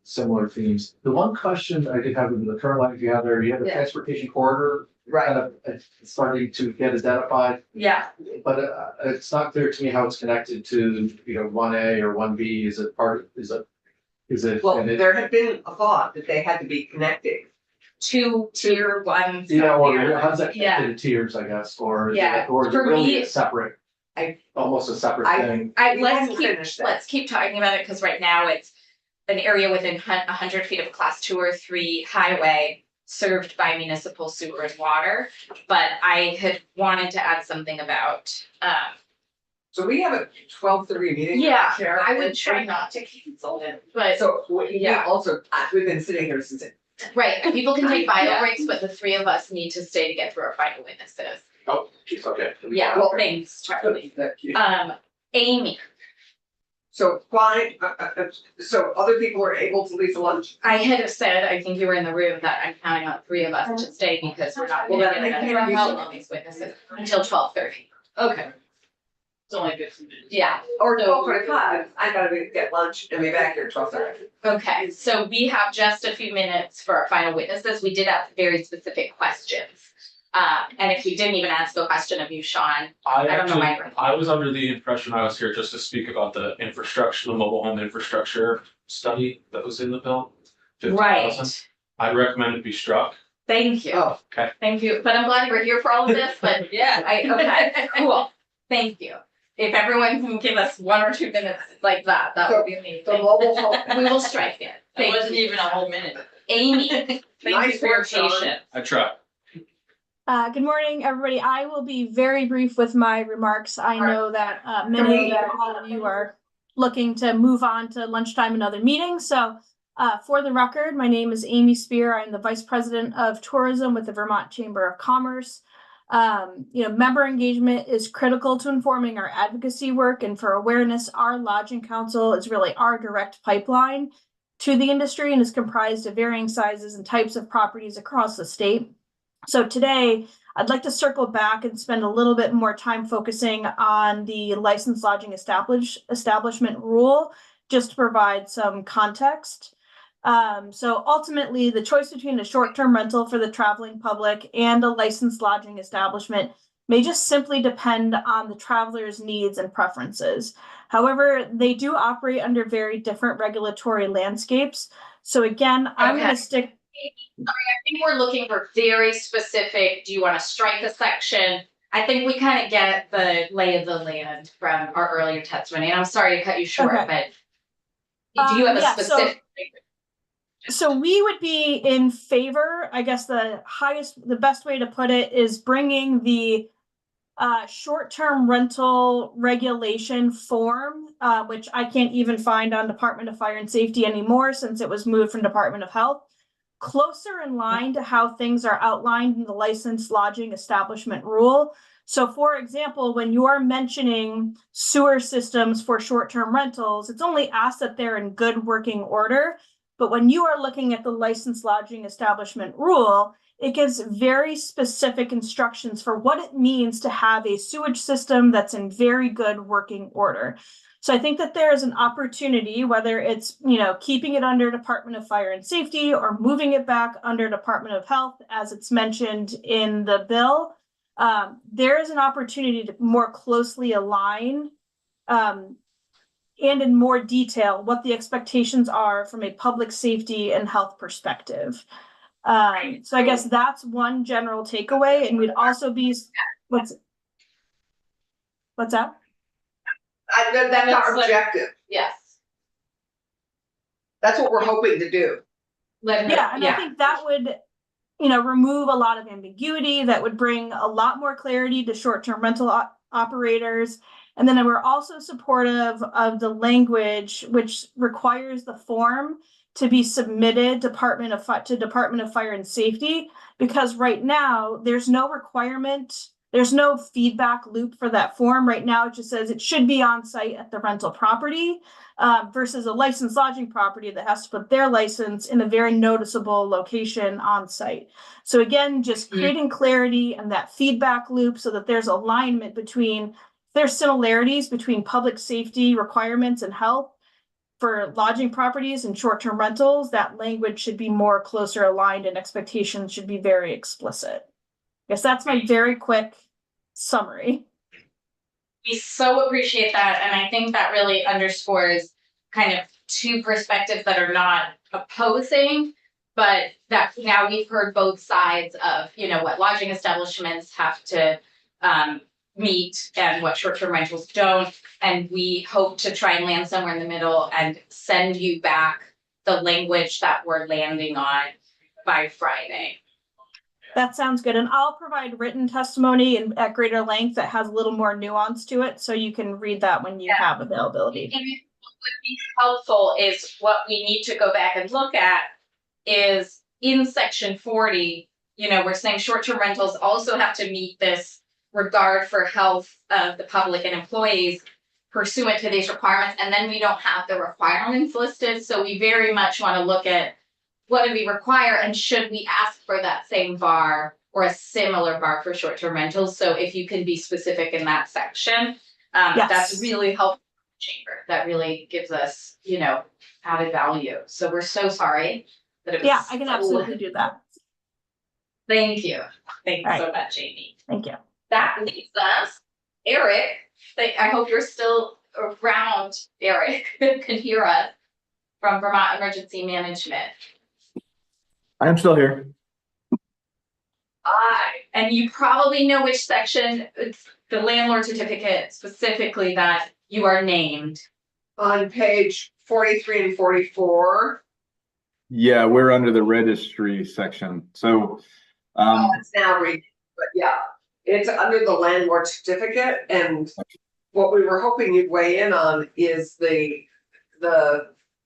similar themes. The one question I did have in the current line together, you have the Yeah. transportation corridor Right, kind of starting to get identified. yeah. But it's not clear to me how it's connected to, one A or one B, is it part, is it? well, and it- there had been a thought that they had to be connected. Two tier one. Yeah, or here. how's that Yeah. connected to tiers, I guess, or is Yeah, it, or is it for really me- a separate? I- Almost a separate I- thing. You hadn't finished that. Let's keep talking about it, because right now it's an area within 100 feet of a class 2 or 3 highway served by municipal sewer and water. But I had wanted to add something about, So we have a 12:30 meeting. yeah, Chair, I would and- try not to cancel it, but, So we Yeah. also, we've been sitting here since it. right, people can take bio Yeah. breaks, but the 3 of us need to stay to get through our final witnesses. Oh, geez, okay. Yeah, well, thanks, Charlie. Amy, So why, so other people are able to leave for lunch? I had said, I think you were in the room, that I'm counting on 3 of us to stay because we're not Well, gonna then get I another can't use vote it. on these witnesses until 12:30. Okay. It's only 15 minutes. Yeah, Or So- 12:45, I gotta get lunch and be back here at 12:30. okay, so we have just a few minutes for our final witnesses. We did have very specific questions. And if we didn't even ask the question of you, Sean, I don't know why. I was under the impression I was here just to speak about the infrastructure, the mobile home infrastructure study that was in the bill. 50,000. Right, I'd recommend it be struck. thank you. Oh. Okay. Thank you, but I'm glad we're here for all of this, but Yeah. okay, cool, thank you. If everyone can give us 1 or 2 minutes like that would be amazing. The mobile home, We will strike it. It Thank wasn't you. even a whole minute. Amy, thank you Nice for your work, Sean. patience. I try. Good morning, everybody. I will be very brief with my remarks. I know that many of you are looking to move on to lunchtime and other meetings. So for the record, my name is Amy Spear. I'm the Vice President of Tourism with the Vermont Chamber of Commerce. Member engagement is critical to informing our advocacy work, and for awareness, our Lodging Council is really our direct pipeline to the industry and is comprised of varying sizes and types of properties across the state. So today, I'd like to circle back and spend a little bit more time focusing on the licensed lodging establishment rule, just to provide some context. So ultimately, the choice between a short-term rental for the traveling public and a licensed lodging establishment may just simply depend on the traveler's needs and preferences. However, they do operate under very different regulatory landscapes. So again, I'm going to stick. Sorry, I think we're looking for very specific, do you want to strike a section? I think we kind of get the lay of the land from our earlier testimony, and I'm sorry to cut you short, Okay. but do you have a Yeah, specific? So we would be in favor, I guess the best way to put it is bringing the short-term rental regulation form, which I can't even find on Department of Fire and Safety anymore since it was moved from Department of Health, closer in line to how things are outlined in the licensed lodging establishment rule. So for example, when you're mentioning sewer systems for short-term rentals, it's only asked that they're in good working order. But when you are looking at the licensed lodging establishment rule, it gives very specific instructions for what it means to have a sewage system that's in very good working order. So I think that there is an opportunity, whether it's, keeping it under Department of Fire and Safety or moving it back under Department of Health, as it's mentioned in the bill, there is an opportunity to more closely align and in more detail what the expectations are from a public safety and health perspective. So I guess that's one general takeaway, and we'd also be, what's that? That's our objective. Yes. That's what we're hoping to do. I think that would, remove a lot of ambiguity. That would bring a lot more clarity to short-term rental operators. And then we're also supportive of the language which requires the form to be submitted to Department of Fire and Safety, because right now there's no requirement. There's no feedback loop for that form. Right now, it just says it should be on site at the rental property versus a licensed lodging property that has to put their license in a very noticeable location on site. So again, just creating clarity and that feedback loop so that there's alignment between, there's similarities between public safety requirements and health for lodging properties and short-term rentals. That language should be more closer aligned and expectations should be very explicit. I guess that's my very quick summary. We so appreciate that, and I think that really underscores kind of two perspectives that are not opposing, but that now we've heard both sides of, what lodging establishments have to meet and what short-term rentals don't, and we hope to try and land somewhere in the middle and send you back the language that we're landing on by Friday. That sounds good. And I'll provide written testimony at greater length that has a little more nuance to it. So you can read that when you have availability. And what would be helpful is what we need to go back and look at is in section 40, we're saying short-term rentals also have to meet this regard for health of the public and employees pursuant to these requirements. And then we don't have the requirements listed. So we very much want to look at what do we require, and should we ask for that same bar or a similar bar for short-term rentals? So if you can be specific in that section, that's really helpful for the chamber. That really gives us, added value. So we're so sorry that it was. Yeah, I can absolutely do that. Thank you. Thank you so much, Amy. Thank you. That leaves us, Eric. I hope you're still around, Eric, can hear us from Vermont Emergency Management. I'm still here. And you probably know which section, it's the landlord certificate specifically that you are named. On page 43 and 44. Yeah, we're under the registry section. So It's now reading. But yeah, it's under the landlord certificate, and what we were hoping you'd weigh in on is the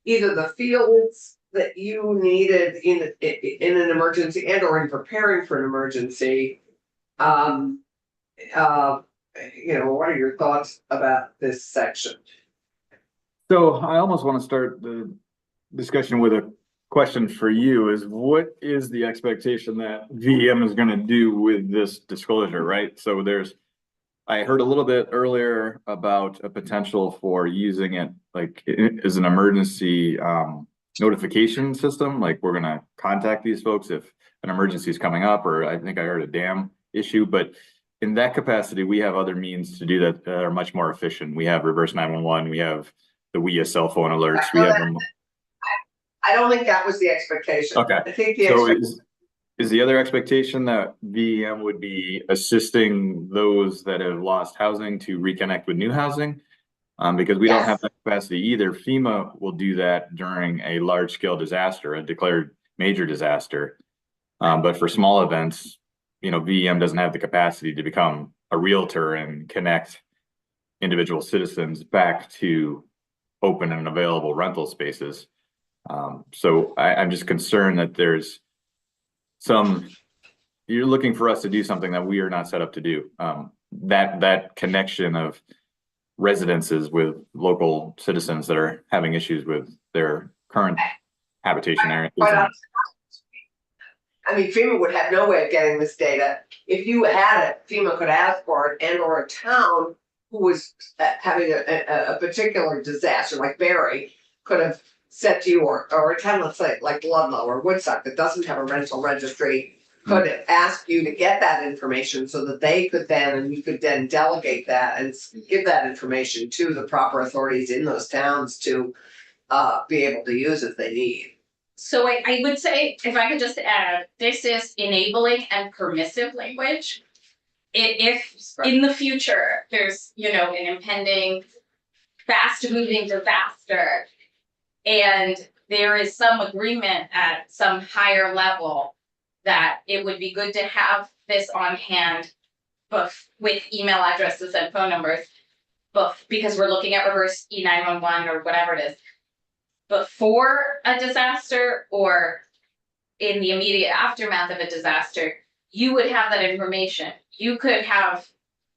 either the fields that you needed in an emergency and or in preparing for an emergency. What are your thoughts about this section? So I almost want to start the discussion with a question for you is what is the expectation that VEM is going to do with this disclosure, right? So I heard a little bit earlier about a potential for using it like as an emergency notification system. Like we're going to contact these folks if an emergency is coming up, or I think I heard a dam issue, but in that capacity, we have other means to do that are much more efficient. We have reverse 911, we have the WIA cell phone alerts, we have them. I don't think that was the expectation. Okay. I think the So is the other expectation that VEM would be assisting those that have lost housing to reconnect with new housing? Because we don't have that capacity either. FEMA will do that during a large scale disaster, a declared major disaster. But for small events, VEM doesn't have the capacity to become a realtor and connect individual citizens back to open and available rental spaces. So I'm just concerned that you're looking for us to do something that we are not set up to do. That connection of residences with local citizens that are having issues with their current habitation area. FEMA would have no way of getting this data. If you had it, FEMA could ask for it, and or a town who was having a particular disaster, like Barry, could have said to you, or a town, let's say, like Ludlow or Woodstock, that doesn't have a rental registry, could ask you to get that information so that they could then, and you could then delegate that and give that information to the proper authorities in those towns to be able to use if they need. So I would say, if I could just add, this is enabling and permissive language. If in the future, there's, an impending fast moving disaster and there is some agreement at some higher level that it would be good to have this on hand with email addresses and phone numbers, because we're looking at reverse E911 or whatever it is, before a disaster or in the immediate aftermath of a disaster, you would have that information. You could have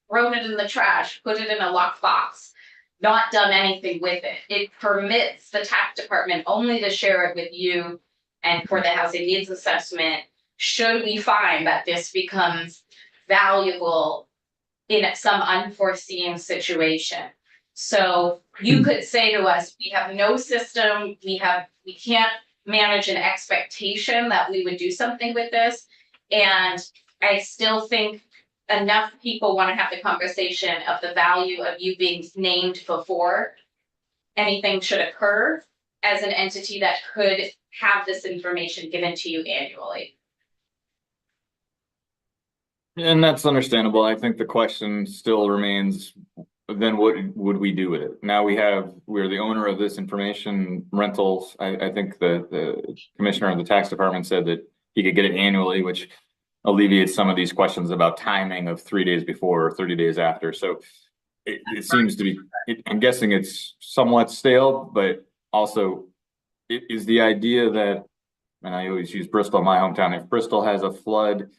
thrown it in the trash, put it in a locked box, not done anything with it. It permits the tax department only to share it with you and for the housing needs assessment, should we find that this becomes valuable in some unforeseen situation. So you could say to us, we have no system, we can't manage an expectation that we would do something with this. And I still think enough people want to have the conversation of the value of you being named before anything should occur as an entity that could have this information given to you annually. And that's understandable. I think the question still remains, then what would we do with it? Now we're the owner of this information rentals. I think the commissioner of the tax department said that he could get it annually, which alleviates some of these questions about timing of 3 days before or 30 days after. So it seems to be, I'm guessing it's somewhat stale, but also it is the idea that, and I always use Bristol, my hometown, if Bristol has a flood,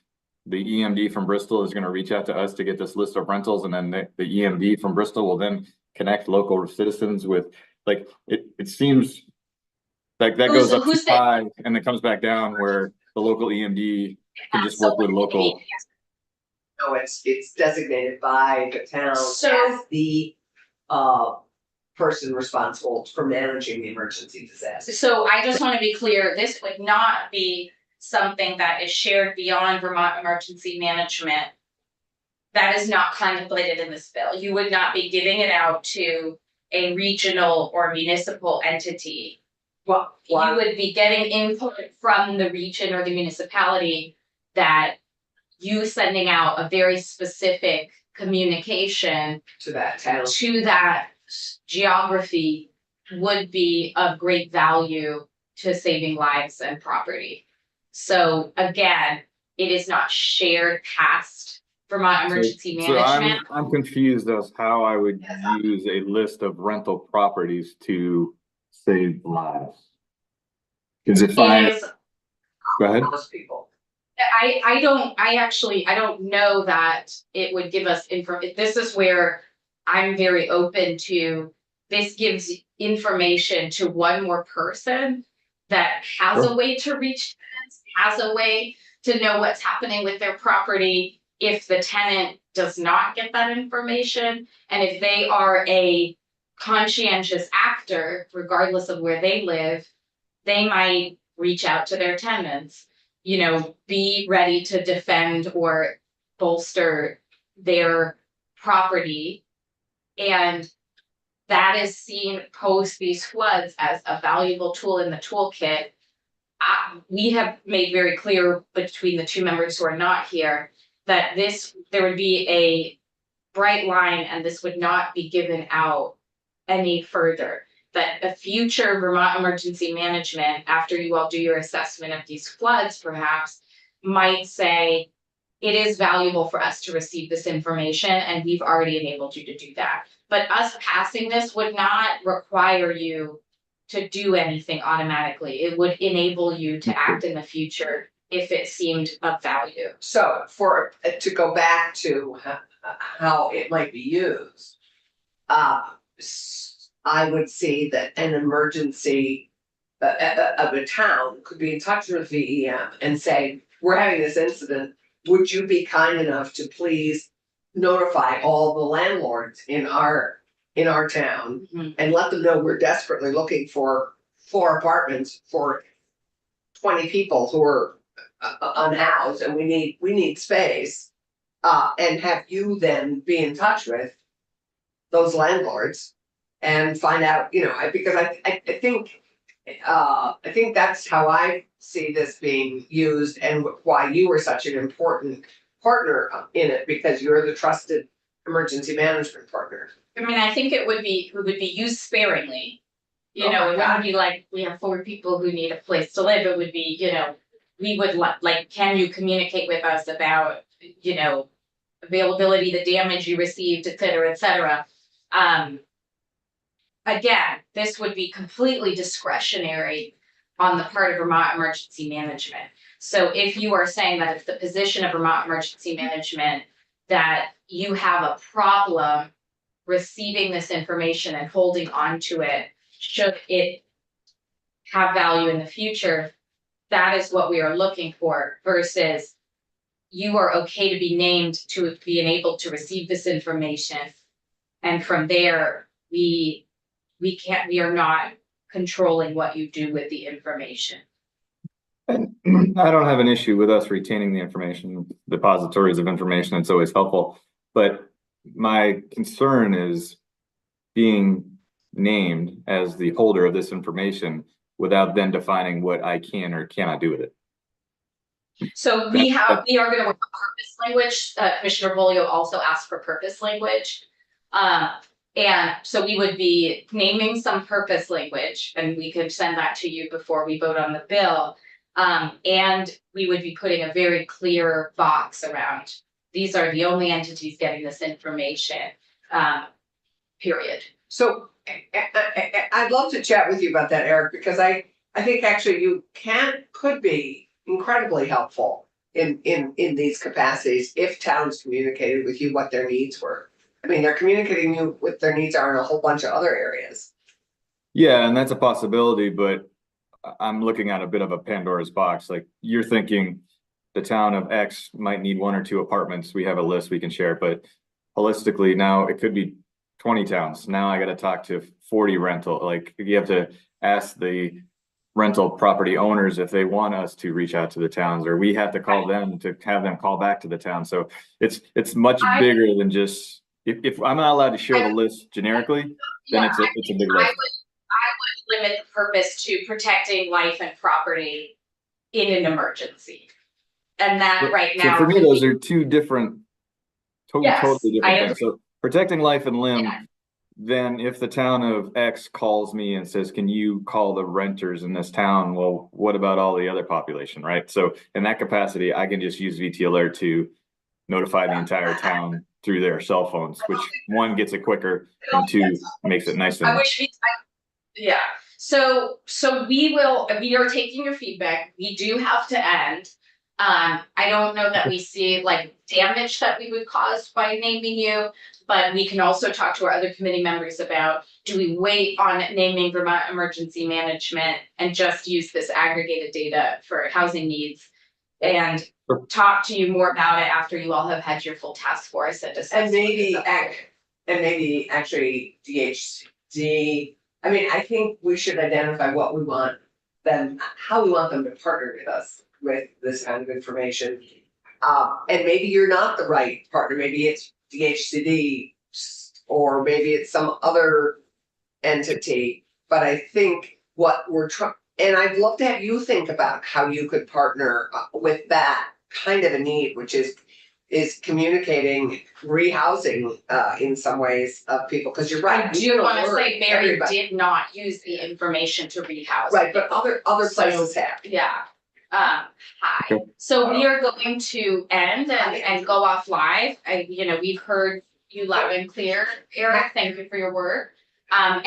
the EMD from Bristol is going to reach out to us to get this list of rentals, and then the EMD from Bristol will then connect local citizens with, like, it seems like that goes up high and it comes back down where the local EMD can just work with local. No, it's designated by the town as the person responsible for managing the emergency disaster. So I just want to be clear, this would not be something that is shared beyond Vermont Emergency Management. That is not contemplated in this bill. You would not be giving it out to a regional or municipal entity. Well, you would be getting input from the region or the municipality that you sending out a very specific communication to that town, to that geography would be of great value to saving lives and property. So again, it is not shared past Vermont Emergency So Management. I'm confused as how I would use a list of rental properties to save lives. Cause if It is, go ahead. Most people. I don't know that it would give us this is where I'm very open to, this gives information to one more person that has a way to reach tenants, has a way to know what's happening with their property. If the tenant does not get that information, and if they are a conscientious actor, regardless of where they live, they might reach out to their tenants, you know, be ready to defend or bolster their property. And that is seen post these floods as a valuable tool in the toolkit. We have made very clear between the two members who are not here that there would be a bright line and this would not be given out any further. That a future Vermont Emergency Management, after you all do your assessment of these floods, perhaps might say, it is valuable for us to receive this information and we've already enabled you to do that. But us passing this would not require you to do anything automatically. It would enable you to act in the future if it seemed of value. So to go back to how it might be used, I would see that an emergency of a town could be in touch with VEM and say, we're having this incident. Would you be kind enough to please notify all the landlords in our town and let them know we're desperately looking for 4 apartments for 20 people who are unhoused and we need space, and have you then be in touch with those landlords and find out, you know, because I think that's how I see this being used and why you were such an important partner in it, because you're the trusted emergency management partner. I mean, I think it would be used sparingly. You Oh know, my it wouldn't be like, we have 4 people who need a place to live. It would be, you know, we would like, can you communicate with us about, you know, availability, the damage you received, et cetera, et cetera. Again, this would be completely discretionary on the part of Vermont Emergency Management. So if you are saying that it's the position of Vermont Emergency Management that you have a problem receiving this information and holding on to it, should it have value in the future, that is what we are looking for, versus you are okay to be named to be enabled to receive this information. And from there, we are not controlling what you do with the information. And I don't have an issue with us retaining the information, depositories of information, it's always helpful. But my concern is being named as the holder of this information without then defining what I can or cannot do with it. So we are gonna work on purpose language. Commissioner Bolio also asked for purpose language. And so we would be naming some purpose language, and we could send that to you before we vote on the bill. And we would be putting a very clear box around, these are the only entities getting this information, period. So I'd love to chat with you about that, Eric, because I think actually you could be incredibly helpful in these capacities if towns communicated with you what their needs were. I mean, they're communicating you what their needs are in a whole bunch of other areas. Yeah, and that's a possibility, but I'm looking at a bit of a Pandora's box. Like, you're thinking the town of X might need 1 or 2 apartments. We have a list we can share, but holistically now it could be 20 towns. Now I got to talk to 40 rental. Like, you have to ask the rental property owners if they want us to reach out to the towns, or we have to call them to have them call back to the town. So it's much bigger than just, if I'm not allowed to share the list generically, then it's a big list. I would limit the purpose to protecting life and property in an emergency. And that right now. So for me, those are 2 different, Yes, totally different things. So protecting life and limb then if the town of X calls me and says, can you call the renters in this town? Well, what about all the other population, right? So in that capacity, I can just use VT Alert to notify the entire town through their cell phones, which one gets it quicker and two makes it nice I and. wish yeah, so we are taking your feedback, we do have to end. I don't know that we see like damage that we would cause by naming you, but we can also talk to our other committee members about, do we wait on naming Vermont Emergency Management and just use this aggregated data for housing needs? And talk to you more about it after you all have had your full task force and discuss. And maybe actually DHD, I mean, I think we should identify what we want them, how we want them to partner with us with this kind of information. And maybe you're not the right partner, maybe it's DHCD or maybe it's some other entity. But I think what we're trying, and I'd love to have you think about how you could partner with that kind of a need, which is communicating rehousing in some ways of people, because you're right. I do wanna say Mary did not use the information to rehouse. Right, but other places have. Yeah. Hi, so we are going to end and go off live. We've heard you loud and clear, Eric, thank you for your work. And